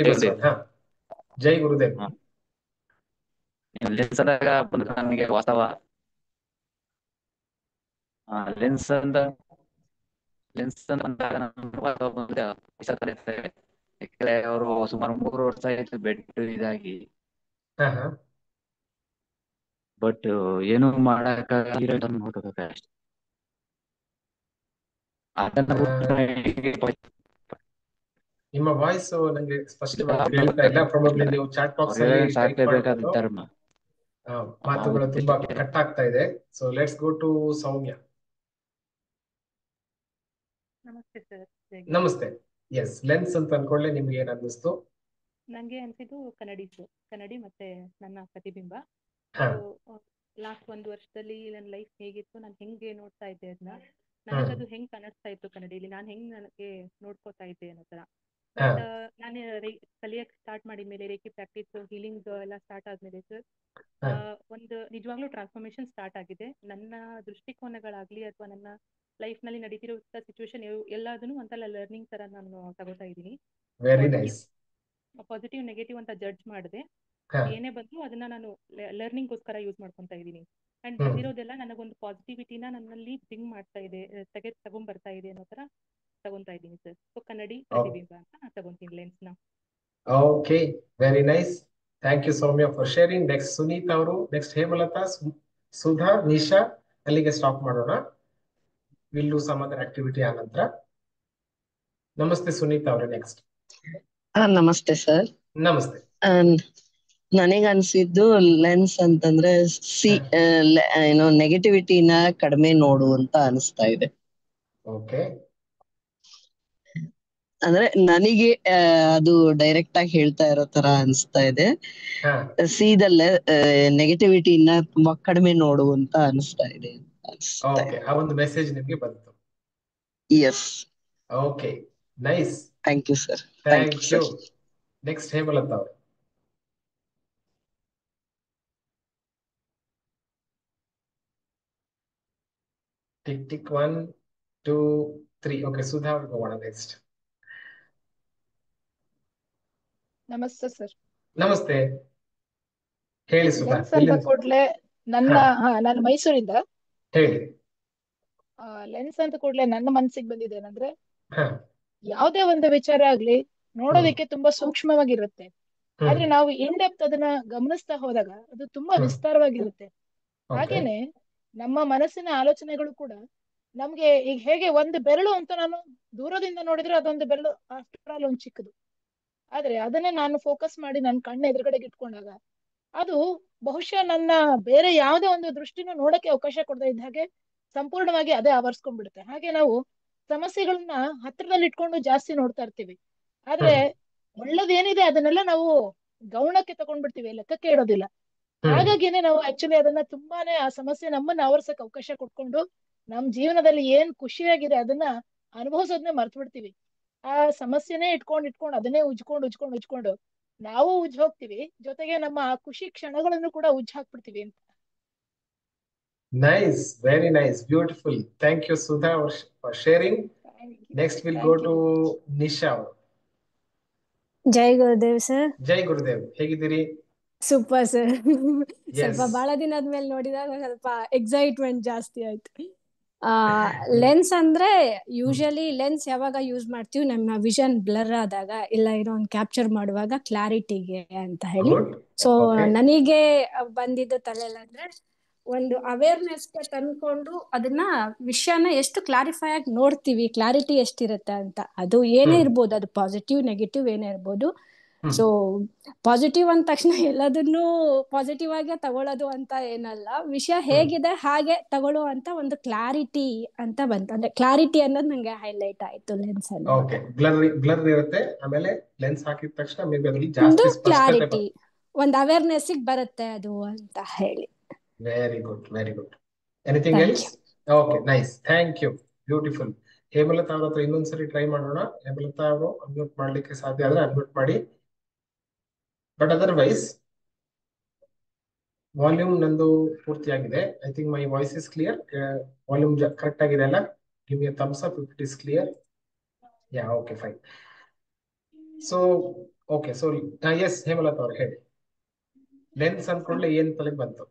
ಬಸವಣ್ಣ. ಜೈ ಗುರುದೇವ್. ಲೆನ್ಸ್ ಅಂದಾಗ ನನಗೆ ವಾಸ್ತವ ಲೆನ್ಸ್ ಅಂತ ಬಂದಾಗ ಯಾಕಂದ್ರೆ ಅವರು ಸುಮಾರು 3 ವರ್ಷ ಆಯ್ತು ಬೆಡ್ ಇದಾಗಿ. ಬಟ್ ಏನು ಮಾಡಕ್ಕ ಅಷ್ಟೇ. ನಿಮ್ಮ ವಾಯ್ಸ್ ನಂಗೆ ಸ್ಪಷ್ಟವಾಗಿ ಕೇಳ್ತಾ ಇಲ್ಲ. ಪ್ರಾಬಬ್ಲಿ ನೀವು ಚಾಟ್ ಬಾಕ್ಸ್ ಅಲ್ಲಿ ಟೈಪ್ ಮಾಡಬಹುದು. ಮಾತುಗಳು ತುಂಬಾ ಕಟ್ ಆಗ್ತಾ ಇದೆ. ಸೊ ಲೆಟ್ಸ್ ಗೋ ಟು ಸೌಮ್ಯ. ನಮಸ್ತೆ ಸರ್. ನಮಸ್ತೆ. ಎಸ್, ಲೆನ್ಸ್ ಅಂತ ಅನ್ಕೊಳ್ಳೆ ನಿಮ್ಗೆ ಏನ್ ಅನ್ನಿಸ್ತು? ನಂಗೆ ಅನ್ಸಿದ್ದು ಕನ್ನಡಿ ಮತ್ತೆ ನನ್ನ ಪ್ರತಿಬಿಂಬ. ಲಾಸ್ಟ್ 1 ವರ್ಷದಲ್ಲಿ ನನ್ನ ಲೈಫ್ ಹೇಗಿತ್ತು, ನಾನು ಹೆಂಗೆ ನೋಡ್ತಾ ಇದ್ದೆ ಅದನ್ನ, ನನಗದು ಹೆಂಗ್ ಕಾಣಿಸ್ತಾ ಇತ್ತು ಕನ್ನಡಿಲಿ, ನಾನು ಹೆಂಗ್ ನನಗೆ ನೋಡ್ಕೋತಾ ಇದ್ದೆ ಅನ್ನೋ ತರ. ಬಟ್ ನಾನು ಕಲಿಯಕ್ ಸ್ಟಾರ್ಟ್ ಮಾಡಿದ್ಮೇಲೆ, ರೇಖಿ ಪ್ರಾಕ್ಟೀಸ್, ಹೀಲಿಂಗ್ ಎಲ್ಲ ಸ್ಟಾರ್ಟ್ ಆದ್ಮೇಲೆ ಸರ್, ಒಂದು ನಿಜವಾಗ್ಲೂ ಟ್ರಾನ್ಸ್ಫಾರ್ಮೇಶನ್ ಸ್ಟಾರ್ಟ್ ಆಗಿದೆ. ನನ್ನ ದೃಷ್ಟಿಕೋನಗಳಾಗ್ಲಿ ಅಥವಾ ನನ್ನ ಲೈಫ್ ನಲ್ಲಿ ನಡೀತಿರೋ ಸಿಚುವೇಶನ್ ಎಲ್ಲದನ್ನು ಒಂಥರ ಲರ್ನಿಂಗ್ ತರ ನಾನು ತಗೋತಾ ಇದ್ದೀನಿ. ಪಾಸಿಟಿವ್ ನೆಗೆಟಿವ್ ಅಂತ ಜಡ್ಜ್ ಮಾಡದೆ ಏನೇ ಬಂದ್ರು ಅದನ್ನ ನಾನು ಲರ್ನಿಂಗ್ ಗೋಸ್ಕರ ಯೂಸ್ ಮಾಡ್ಕೊಂತಾ ಇದ್ದೀನಿ. ಅಂಡ್ ಬಂದಿರೋದೆಲ್ಲ ನನಗೊಂದು ಪಾಸಿಟಿವಿಟಿನ ನನ್ನಲ್ಲಿ ಥಿಂಕ್ ಮಾಡ್ತಾ ಇದೆ, ತಗೊಂಡ್ಬರ್ತಾ ಇದೆ ಅನ್ನೋ ತರ ತಗೊಂತಾ ಇದ್ದೀನಿ ಸರ್. ಸೊ ಕನ್ನಡಿ ಪ್ರತಿಬಿಂಬ ಅಂತ ತಗೊಂತೀನಿ ಲೆನ್ಸ್ ನ. Okay, very nice. Thank you Soumya for sharing. Next Sunita ಅವರು, ನೆಕ್ಸ್ಟ್ ಹೇಮಲತಾ, ಸುಧಾ, ನಿಶಾ. ಅಲ್ಲಿಗೆ ಸ್ಟಾಪ್ ಮಾಡೋಣ. Will do some other activity ಆನಂತರ. ನಮಸ್ತೆ ಸುನೀತಾ ಅವರೇ, ನೆಕ್ಸ್ಟ್. ನಮಸ್ತೆ ಸರ್. ನಮಸ್ತೆ. ನನಗೆ ಅನ್ಸಿದ್ದು ಲೆನ್ಸ್ ಅಂತಂದ್ರೆ ಏನೋ ನೆಗೆಟಿವಿಟಿನ ಕಡಿಮೆ ನೋಡು ಅಂತ ಅನಿಸ್ತಾ ಇದೆ. ಓಕೆ, ಅಂದ್ರೆ ನನಗೆ ಅದು ಡೈರೆಕ್ಟ್ ಆಗಿ ಹೇಳ್ತಾ ಇರೋ ತರ ಅನಿಸ್ತಾ ಇದೆ. ಸೀದಲ್ಲೇ ನೆಗೆಟಿವಿಟಿನ ತುಂಬಾ ಕಡಿಮೆ ನೋಡು ಅಂತ ಅನಿಸ್ತಾ ಇದೆ. ಓಕೆ, ಆ ಒಂದು ಮೆಸೇಜ್ ನಿಮಗೆ ಬಂತು. Yes. Okay, nice. Thank you sir. Thank you. Next Hemalatha ಅವರು. Tick tick 1 2 3. ಓಕೆ, ಸುಧಾ ಅವ್ರಿಗೆ ಹೋಗೋಣ ನೆಕ್ಸ್ಟ್. ನಮಸ್ತೆ ಸರ್. ನಮಸ್ತೆ, ಹೇಳಿ ಸುಧಾ. ಕೂಡ್ಲೆ ನನ್ನ ನಾನು ಮೈಸೂರಿಂದ. ಹೇಳಿ. ಲೆನ್ಸ್ ಅಂತ ಕೂಡಲೇ ನನ್ನ ಮನಸ್ಸಿಗೆ ಬಂದಿದ್ದೇನೆಂದ್ರೆ, ಹ ಯಾವುದೇ ಒಂದು ವಿಚಾರ ಆಗ್ಲಿ ನೋಡೋದಕ್ಕೆ ತುಂಬಾ ಸೂಕ್ಷ್ಮವಾಗಿರುತ್ತೆ. ಆದ್ರೆ ನಾವು ಇನ್ ಡೆಪ್ತ್ ಅದನ್ನ ಗಮನಿಸ್ತಾ ಹೋದಾಗ ಅದು ತುಂಬಾ ವಿಸ್ತಾರವಾಗಿರುತ್ತೆ. ಹಾಗೇನೆ ನಮ್ಮ ಮನಸ್ಸಿನ ಆಲೋಚನೆಗಳು ಕೂಡ ನಮ್ಗೆ ಈಗ ಹೇಗೆ ಒಂದು ಬೆರಳು ಅಂತ ನಾನು ದೂರದಿಂದ ನೋಡಿದ್ರೆ ಅದೊಂದು ಬೆರಳು ಆಫ್ಟರ್ ಆಲ್ ಒಂದು ಚಿಕ್ಕದು. ಆದ್ರೆ ಅದನ್ನೇ ನಾನು ಫೋಕಸ್ ಮಾಡಿ ನನ್ನ ಕಣ್ಣು ಎದುರುಗಡೆಗೆ ಇಟ್ಕೊಂಡಾಗ ಅದು ಬಹುಶಃ ನನ್ನ ಬೇರೆ ಯಾವುದೇ ಒಂದು ದೃಷ್ಟಿನೂ ನೋಡಕ್ಕೆ ಅವಕಾಶ ಕೊಡದೇ ಇದ್ದ ಹಾಗೆ ಸಂಪೂರ್ಣವಾಗಿ ಅದೇ ಆವರಿಸ್ಕೊಂಡ್ಬಿಡುತ್ತೆ. ಹಾಗೆ ನಾವು ಸಮಸ್ಯೆಗಳನ್ನ ಹತ್ರದಲ್ಲಿ ಇಟ್ಕೊಂಡು ಜಾಸ್ತಿ ನೋಡ್ತಾ ಇರ್ತೀವಿ. ಆದ್ರೆ ಒಳ್ಳೇದೇನಿದೆ ಅದನ್ನೆಲ್ಲ ನಾವು ಗೌಣಕ್ಕೆ ತಗೊಂಡ್ಬಿಡ್ತೀವಿ, ಲೆಕ್ಕಕ್ಕೆ ಇಡೋದಿಲ್ಲ. ಹಾಗಾಗಿನೇ ನಾವು ಆಕ್ಚುಲಿ ಅದನ್ನ ತುಂಬಾನೇ ಆ ಸಮಸ್ಯೆ ನಮ್ಮನ್ನ ಆವರ್ಸಕ್ ಅವಕಾಶ ಕೊಟ್ಕೊಂಡು ನಮ್ ಜೀವನದಲ್ಲಿ ಏನ್ ಖುಷಿಯಾಗಿದೆ ಅದನ್ನ ಅನುಭವಿಸೋದನ್ನೇ ಮರ್ತು ಬಿಡ್ತೀವಿ. ಆ ಸಮಸ್ಯೆನೇ ಇಟ್ಕೊಂಡು ಅದನ್ನೇ ಉಜ್ಕೊಂಡು ನಾವು ಉಜ್ಜ್ ಹೋಗ್ತೀವಿ, ಜೊತೆಗೆ ನಮ್ಮ ಆ ಖುಷಿ ಕ್ಷಣಗಳನ್ನು ಕೂಡ ಉಜ್ಜ್ ಹಾಕ್ಬಿಡ್ತೀವಿ ಅಂತ. Nice, very nice, beautiful. Thank you, Sudha, for sharing. Next, we'll go to Nisha. ಜೈ ಗುರುದೇವ್ ಸರ್. ಜೈ ಗುರುದೇವ್, ಹೇಗಿದ್ದೀರಿ? Super sir. ಸ್ವಲ್ಪ ಬಹಳ ದಿನದ ನೋಡಿದಾಗ ಸ್ವಲ್ಪ ಎಕ್ಸೈಟ್ಮೆಂಟ್ ಜಾಸ್ತಿ ಆಯ್ತು. ಲೆನ್ಸ್ ಅಂದ್ರೆ ಯೂಶಲಿ ಲೆನ್ಸ್ ಯಾವಾಗ ಯೂಸ್ ಮಾಡ್ತೀವಿ, ನಮ್ಮ ವಿಷನ್ ಬ್ಲರ್ ಆದಾಗ ಇಲ್ಲ ಏನೋ ಒಂದು ಕ್ಯಾಪ್ಚರ್ ಮಾಡುವಾಗ ಕ್ಲಾರಿಟಿಗೆ ಅಂತ ಹೇಳಿ. ಸೊ ನನಗೆ ಬಂದಿದ್ದು ತಲೆಯಲ್ಲಿ ಅಂದ್ರೆ ಒಂದು ಅವೇರ್ನೆಸ್ ತಂದ್ಕೊಂಡು ಅದನ್ನ ವಿಷಯನ ಎಷ್ಟು ಕ್ಲಾರಿಫೈ ಆಗಿ ನೋಡ್ತೀವಿ, ಕ್ಲಾರಿಟಿ ಎಷ್ಟಿರುತ್ತೆ ಅಂತ. ಅದು ಏನೇ ಇರ್ಬೋದು, ಅದು ಪಾಸಿಟಿವ್ ನೆಗೆಟಿವ್ ಏನೇ ಇರ್ಬೋದು. ಸೊ ಪಾಸಿಟಿವ್ ಅಂದ ತಕ್ಷಣ ಎಲ್ಲದನ್ನು ಪಾಸಿಟಿವ್ ಆಗೇ ತಗೊಳ್ಳೋದು ಅಂತ ಏನಲ್ಲ, ವಿಷಯ ಹೇಗಿದೆ ಹಾಗೆ ತಗೊಳ್ಳೋ ಅಂತ ಒಂದು ಕ್ಲಾರಿಟಿ ಅಂತ ಬಂತು. ಅಂದ್ರೆ ಕ್ಲಾರಿಟಿ ಅನ್ನೋದು ನಂಗೆ ಹೈಲೈಟ್ ಆಯ್ತು ಲೆನ್ಸ್ ಅಲ್ಲಿ. ಓಕೆ, ಬ್ಲರ್ ಇರುತ್ತೆ, ಆಮೇಲೆ ಲೆನ್ಸ್ ಹಾಕಿದ ತಕ್ಷಣ ಮೇಬಿ ಅದರಲ್ಲಿ ಜಾಸ್ತಿ ಕ್ಲಾರಿಟಿ, ಒಂದು ಅವೇರ್ನೆಸ್ ಬರುತ್ತೆ ಅದು ಅಂತ ಹೇಳಿ. Very good, very good. Anything else? Okay, nice, thank you, beautiful. Hemalatha ಅವ್ರ ಹತ್ರ ಇನ್ನೊಂದ್ಸರಿ ಟ್ರೈ ಮಾಡೋಣ. ಹೇಮಲತಾ ಅವರು ಅನ್ಮ್ಯೂಟ್ ಮಾಡ್ಲಿಕ್ಕೆ ಸಾಧ್ಯ ಆದ್ರೆ ಅನ್ಮ್ಯೂಟ್ ಮಾಡಿ. ಬಟ್ ಅದರ್ವೈಸ್ ವಾಲ್ಯೂಮ್ ನಂದು ಪೂರ್ತಿಯಾಗಿದೆ. I think my voice is clear. Volume correct ಆಗಿದೆ ಅಲ್ಲ? Give me a thumbs up if it is clear. Yeah, okay, fine. So okay, so yes Hemalatha ಅವ್ರು ಹೇಳಿ. ಲೆನ್ಸ್ ಅನ್ಕೊಂಡ್ಲೆ ಏನ್ ತಲೆಗೆ ಬಂತು?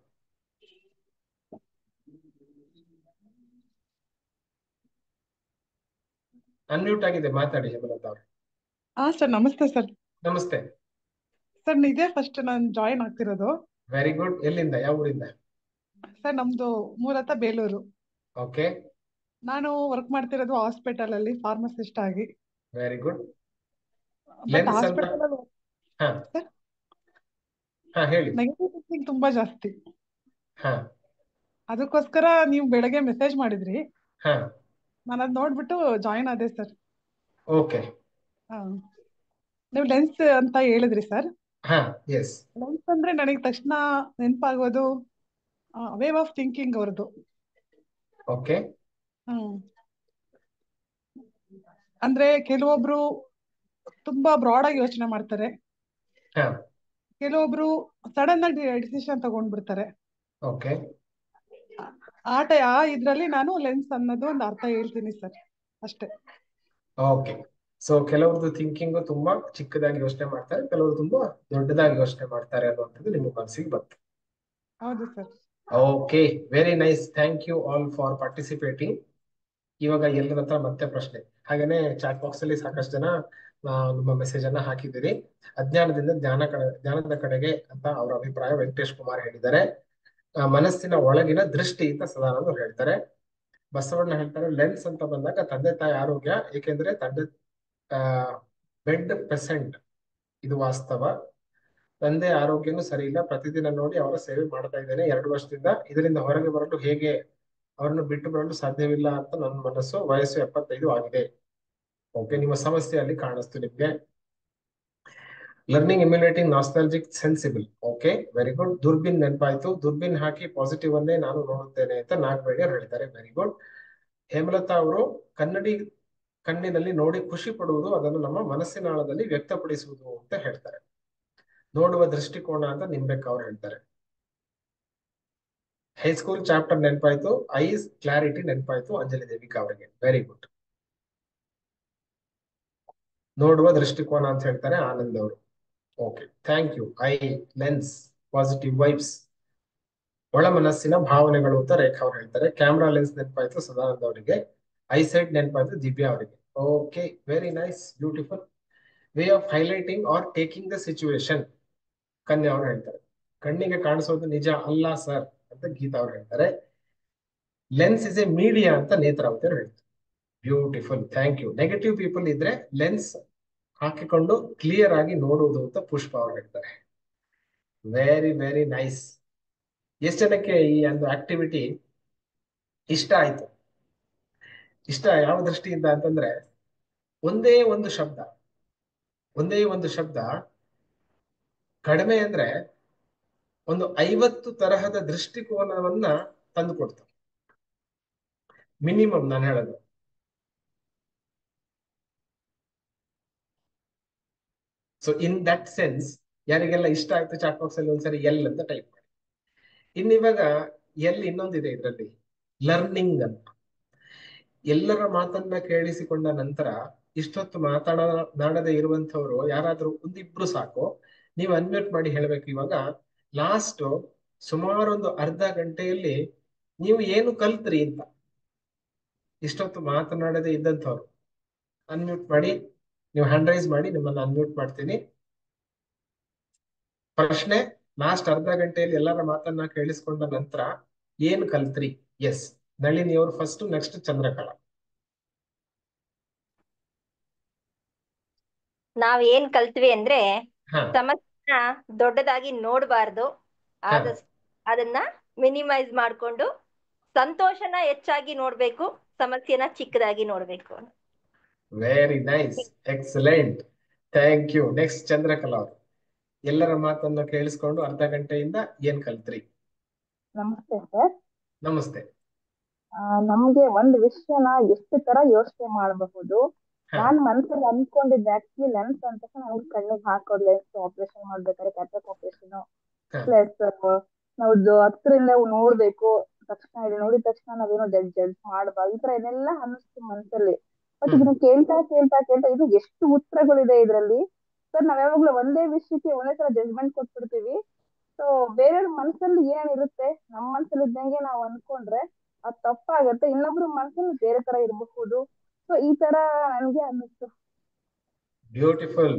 ಅನ್ಮ್ಯೂಟ್ ಆಗಿದೆ, ಮಾತಾಡಿ ಹೇಮಲತಾ ಅವ್ರು. ಸರ್ ನಮಸ್ತೆ ಸರ್. ನಮಸ್ತೆ ಸರ್, ಇದೇ ಫಸ್ಟ್ ನಾನು ಜಾಯಿನ್ ಆಗ್ತಿರೋದು. Very good. ಎಲ್ಲಿಂದ, ಯಾವ ಊರಿಂದ? ಸರ್ ನಮ್ದು ಮೂಲತಃ ಬೇಲೂರು. ಓಕೆ. ನಾನು ವರ್ಕ್ ಮಾಡ್ತಿರೋದು ಹಾಸ್ಪಿಟಲ್ ಅಲ್ಲಿ ಫಾರ್ಮಸಿಸ್ಟ್ ಆಗಿ. Very good. ಬಟ್ ಹಾಸ್ಪಿಟಲ್ ಹೇಳಿ. ನೆಗೆಟಿವ್ ಥಿಂಕಿಂಗ್ ತುಂಬಾ ಜಾಸ್ತಿ. ಅದಕ್ಕೋಸ್ಕರ ನೀವು ಬೆಳಗ್ಗೆ ಮೆಸೇಜ್ ಮಾಡಿದ್ರಿ, ನಾನು ಅದ್ ನೋಡ್ಬಿಟ್ಟು ಜಾಯಿನ್ ಆದೆ ಸರ್. ಓಕೆ. ನೀವು ಲೆನ್ಸ್ ಅಂತ ಹೇಳಿದ್ರಿ ಸರ್. ಎಸ್. ಲೆನ್ಸ್ ಅಂದ್ರೆ ನನಗೆ ತಕ್ಷಣ ನೆನಪಾಗೋದು ವೇ ಆಫ್ ಥಿಂಕಿಂಗ್ ಅವ್ರದ್ದು. ಓಕೆ. ಅಂದ್ರೆ ಕೆಲವೊಬ್ರು ತುಂಬಾ ಬ್ರಾಡ್ ಆಗಿ ಯೋಚನೆ ಮಾಡ್ತಾರೆ, ಕೆಲವೊಬ್ರು ಸಡನ್ ಆಗಿ ಡಿಸಿಷನ್ ತಗೊಂಡ್ಬಿಡ್ತಾರೆ. ಓಕೆ. ಆ ಇದ್ರಲ್ಲಿ ನಾನು ಲೆನ್ಸ್ ಅನ್ನೋದು ಒಂದು ಅರ್ಥ ಹೇಳ್ತೀನಿ ಸರ್, ಅಷ್ಟೇ. ಓಕೆ. ಸೊ ಕೆಲವ್ರದ್ದು ಥಿಂಕಿಂಗ್ ತುಂಬಾ ಚಿಕ್ಕದಾಗಿ ಯೋಚನೆ ಮಾಡ್ತಾರೆ, ಕೆಲವರು ತುಂಬಾ ದೊಡ್ಡದಾಗಿ ಯೋಚನೆ ಮಾಡ್ತಾರೆ ಅನ್ನುವಂಥದ್ದು ನಿಮ್ಮ ಮನಸ್ಸಿಗೆ ಬಂತು. ಹೌದು sir. Okay, very nice. Thank you all for participating. ಇವಾಗ ಎಲ್ಲರ ಹತ್ರ ಮತ್ತೆ ಪ್ರಶ್ನೆ. ಹಾಗೇನೆ ಚಾಟ್ ಬಾಕ್ಸ್ ಅಲ್ಲಿ ಸಾಕಷ್ಟು ಜನ ನಿಮ್ಮ ಮೆಸೇಜ್ ಅನ್ನ ಹಾಕಿದ್ದೀರಿ. ಅಜ್ಞಾನದಿಂದ ಜ್ಞಾನದ ಕಡೆಗೆ ಅಂತ ಅವರ ಅಭಿಪ್ರಾಯ ವೆಂಕಟೇಶ್ ಕುಮಾರ್ ಹೇಳಿದ್ದಾರೆ. ಮನಸ್ಸಿನ ಒಳಗಿನ ದೃಷ್ಟಿ ಅಂತ ಸದಾನಂದ ಅವ್ರು ಹೇಳ್ತಾರೆ. ಬಸವಣ್ಣ ಹೇಳ್ತಾರೆ, ಲೆನ್ಸ್ ಅಂತ ಬಂದಾಗ ತಂದೆ ತಾಯಿ ಆರೋಗ್ಯ, ಏಕೆಂದ್ರೆ ಬೆಡ್ ಪೆಸೆಂಟ್ ಇದು ವಾಸ್ತವ. ತಂದೆ ಆರೋಗ್ಯನೂ ಸರಿ ಇಲ್ಲ, ಪ್ರತಿದಿನ ನೋಡಿ ಅವರ ಸೇವೆ ಮಾಡ್ತಾ ಇದ್ದೇನೆ 2 ವರ್ಷದಿಂದ. ಇದರಿಂದ ಹೊರಗೆ ಬರಲು ಹೇಗೆ, ಅವರನ್ನು ಬಿಟ್ಟು ಬರಲು ಸಾಧ್ಯವಿಲ್ಲ ಅಂತ ನನ್ನ ಮನಸ್ಸು. ವಯಸ್ಸು 75 ಆಗಿದೆ. ಓಕೆ, ನಿಮ್ಮ ಸಮಸ್ಯೆ ಅಲ್ಲಿ ಕಾಣಿಸ್ತು ನಿಮ್ಗೆ. Learning emulating nostalgic sensible. Okay, very good. ದುರ್ಬಿನ್ ನೆನಪಾಯ್ತು. ದುರ್ಬಿನ್ ಹಾಕಿ ಪಾಸಿಟಿವ್ ಅನ್ನೇ ನಾನು ನೋಡುತ್ತೇನೆ ಅಂತ ನಾಗಬೇಡಿಯರ್ ಹೇಳ್ತಾರೆ. Very good. ಹೇಮಲತಾ ಅವರು ಕಣ್ಣಿನಲ್ಲಿ ನೋಡಿ ಖುಷಿ ಪಡುವುದು, ಅದನ್ನು ನಮ್ಮ ಮನಸ್ಸಿನಾಳದಲ್ಲಿ ವ್ಯಕ್ತಪಡಿಸುವುದು ಅಂತ ಹೇಳ್ತಾರೆ. ನೋಡುವ ದೃಷ್ಟಿಕೋನ ಅಂತ ನಿಂಬೆಕ್ ಅವ್ರು ಹೇಳ್ತಾರೆ. ಹೈಸ್ಕೂಲ್ ಚಾಪ್ಟರ್ ನೆನಪಾಯ್ತು. ಐಸ್ ಕ್ಲಾರಿಟಿ ನೆನಪಾಯ್ತು ಅಂಜಲಿ ದೇವಿಕಾ ಅವರಿಗೆ. Very good. ನೋಡುವ ದೃಷ್ಟಿಕೋನ ಅಂತ ಹೇಳ್ತಾರೆ ಆನಂದ್ ಅವರು. Okay, thank you. Eye, lens, positive vibes. ಒಳ ಮನಸ್ಸಿನ ಭಾವನೆಗಳು ಅಂತ ರೇಖಾ ಅವ್ರು ಹೇಳ್ತಾರೆ. ಕ್ಯಾಮ್ರಾ ಲೆನ್ಸ್ ನೆನಪಾಯ್ತು ಸದಾನಂದ ಅವರಿಗೆ, ಐಸೈಟ್ ನೆನಪಾಯ್ತು ದಿವ್ಯಾ ಅವರಿಗೆ. Okay, very nice, beautiful. Way of highlighting are taking the situation ಕನ್ಯಾ ಅವ್ರು ಹೇಳ್ತಾರೆ. ಕಣ್ಣಿಗೆ ಕಾಣಿಸೋದು ನಿಜ ಅಲ್ಲ ಸರ್ ಅಂತ ಗೀತಾ ಅವ್ರು ಹೇಳ್ತಾರೆ. ಲೆನ್ಸ್ ಇಸ್ ಎ ಮೀಡಿಯಾ ಅಂತ ನೇತ್ರಾವತಿ ಅವ್ರು ಹೇಳ್ತಾರೆ. Beautiful, thank you. Negative people ಇದ್ರೆ ಲೆನ್ಸ್ ಹಾಕಿಕೊಂಡು ಕ್ಲಿಯರ್ ಆಗಿ ನೋಡುವುದು ಅಂತ ಪುಷ್ಪ ಅವ್ರು ಹೇಳ್ತಾರೆ. Very very nice. ಎಷ್ಟು ಜನಕ್ಕೆ ಈ ಒಂದು ಆಕ್ಟಿವಿಟಿ ಇಷ್ಟ ಆಯ್ತು? ಇಷ್ಟ ಯಾವ ದೃಷ್ಟಿಯಿಂದ ಅಂತಂದ್ರೆ, ಒಂದೇ ಒಂದು ಶಬ್ದ ಕಡಿಮೆ ಅಂದ್ರೆ ಒಂದು 50 ತರಹದ ದೃಷ್ಟಿಕೋನವನ್ನ ತಂದು ಕೊಡ್ತಾರೆ ಮಿನಿಮಮ್, ನಾನು ಹೇಳೋದು. ಸೊ ಇನ್ ದಟ್ ಸೆನ್ಸ್ ಯಾರಿಗೆಲ್ಲ ಇಷ್ಟ ಆಯ್ತು ಚಾಟ್ ಬಾಕ್ಸ್ ಅಲ್ಲಿ ಒಂದ್ಸರಿ ಎಲ್ ಅಂತ ಟೈಪ್ ಮಾಡಿ. ಇನ್ನಿವಾಗ ಇನ್ನೊಂದಿದೆ ಇದರಲ್ಲಿ, ಲರ್ನಿಂಗ್ ಅಂತ. ಎಲ್ಲರ ಮಾತನ್ನ ಕೇಳಿಸಿಕೊಂಡ ನಂತರ ಇಷ್ಟೊತ್ತು ಮಾತನಾಡದೆ ಇರುವಂತವ್ರು ಯಾರಾದ್ರೂ ಒಂದಿಬ್ರು ಸಾಕು, ನೀವು ಅನ್ಮ್ಯೂಟ್ ಮಾಡಿ ಹೇಳ್ಬೇಕು. ಇವಾಗ ಲಾಸ್ಟ್ ಸುಮಾರು ಒಂದು ಅರ್ಧ ಗಂಟೆಯಲ್ಲಿ ನೀವು ಏನು ಕಲ್ತ್ರಿ ಅಂತ. ಇಷ್ಟೊತ್ತು ಮಾತನಾಡದೆ ಇದ್ದಂಥವ್ರು ಅನ್ಮ್ಯೂಟ್ ಮಾಡಿ, ನೀವು ಹ್ಯಾಂಡ್ ರೈಸ್ ಮಾಡಿ, ನಿಮ್ಮನ್ನ ಅನ್ಮ್ಯೂಟ್ ಮಾಡ್ತೀನಿ. ಪ್ರಶ್ನೆ, ಲಾಸ್ಟ್ ಅರ್ಧ ಗಂಟೆಯಲ್ಲಿ ಎಲ್ಲರ ಮಾತನ್ನ ಕೇಳಿಸ್ಕೊಂಡ ನಂತರ ಏನು ಕಲ್ತ್ರಿ? ಎಸ್, ನಳಿನಿ ಅವರು ಫಸ್ಟ್, ನೆಕ್ಸ್ಟ್ ಚಂದ್ರಕಲಾ. ನಾವ್ ಏನ್ ಕಲ್ತ್ವಿ ಅಂದ್ರೆ, ಸಮಸ್ಯೆನ ದೊಡ್ಡದಾಗಿ ನೋಡ್ಬಾರ್ದು, ಆದಷ್ಟು ಅದನ್ನ ಮಿನಿಮೈಸ್ ಮಾಡ್ಕೊಂಡು ಸಂತೋಷನ ಹೆಚ್ಚಾಗಿ ನೋಡ್ಬೇಕು, ಸಮಸ್ಯೆನ ಚಿಕ್ಕದಾಗಿ ನೋಡ್ಬೇಕು. Very nice, excellent, thank you. Next Chandrakala ಅವರು, ಎಲ್ಲರ ಮಾತನ್ನ ಕೇಳಿಸ್ಕೊಂಡು ಅರ್ಧ ಗಂಟೆಯಿಂದ ಏನ್ ಕಲ್ತ್ರಿ? ನಮಸ್ತೆ ಸರ್. ನಮಸ್ತೆ. ನಮ್ಗೆ ಒಂದು ವಿಷಯನ ಎಷ್ಟು ತರ ಯೋಚನೆ ಮಾಡಬಹುದು. ನಾನ್ ಮನ್ಸಲ್ಲಿ ಅನ್ಕೊಂಡಿದ್ದೆ, ಆಕ್ಚುಲಿ ಲೆನ್ಸ್ ಅಂತ ನಮ್ಗೆ ಕಣ್ಣಿಗೆ ಹಾಕೋದು, ಲೆನ್ಸ್ ಆಪರೇಷನ್ ಮಾಡ್ಬೇಕಾದ್ರೆ ಕ್ಯಾಟ್ರಾಕ್ಟ್ ಆಪರೇಷನ್ ಪ್ಲಸ್ ನಾವು ಹತ್ರದಿಂದ ನೋಡ್ಬೇಕು, ತಕ್ಷಣ ಇಲ್ಲಿ ನೋಡಿದ ತಕ್ಷಣ ನಾವೇನೋ ಜಡ್ಜ್ ಮಾಡಬಾರ್ದು, ಈ ತರ ಇದೆಲ್ಲ ಅನ್ನಿಸ್ತು ಮನ್ಸಲ್ಲಿ. ಬಟ್ ಇದನ್ನ ಕೇಳ್ತಾ ಕೇಳ್ತಾ ಕೇಳ್ತಾ ಇದು ಎಷ್ಟು ಉತ್ತರಗಳಿದೆ ಇದ್ರಲ್ಲಿ ಸರ್. ನಾವ್ ಯಾವಾಗ್ಲೂ ಒಂದೇ ವಿಷಯಕ್ಕೆ ಒಂದೇ ತರ ಜಡ್ಜ್ಮೆಂಟ್ ಕೊಟ್ಬಿಡ್ತೀವಿ. ಸೊ ಬೇರೆಯವ್ರ ಮನ್ಸಲ್ಲಿ ಏನಿರುತ್ತೆ, ನಮ್ಮ ಮನ್ಸಲ್ಲಿ ಇದ್ದಂಗೆ ನಾವು ಅನ್ಕೊಂಡ್ರೆ ಅದು ತಪ್ಪಾಗತ್ತೆ. ಇನ್ನೊಬ್ರು ಮನ್ಸಲ್ಲಿ ಬೇರೆ ತರ ಇರಬಹುದು. ಸೊ ಈ ತರ ನನ್ಗೆ ಅನ್ನಿಸ್ತು. Beautiful,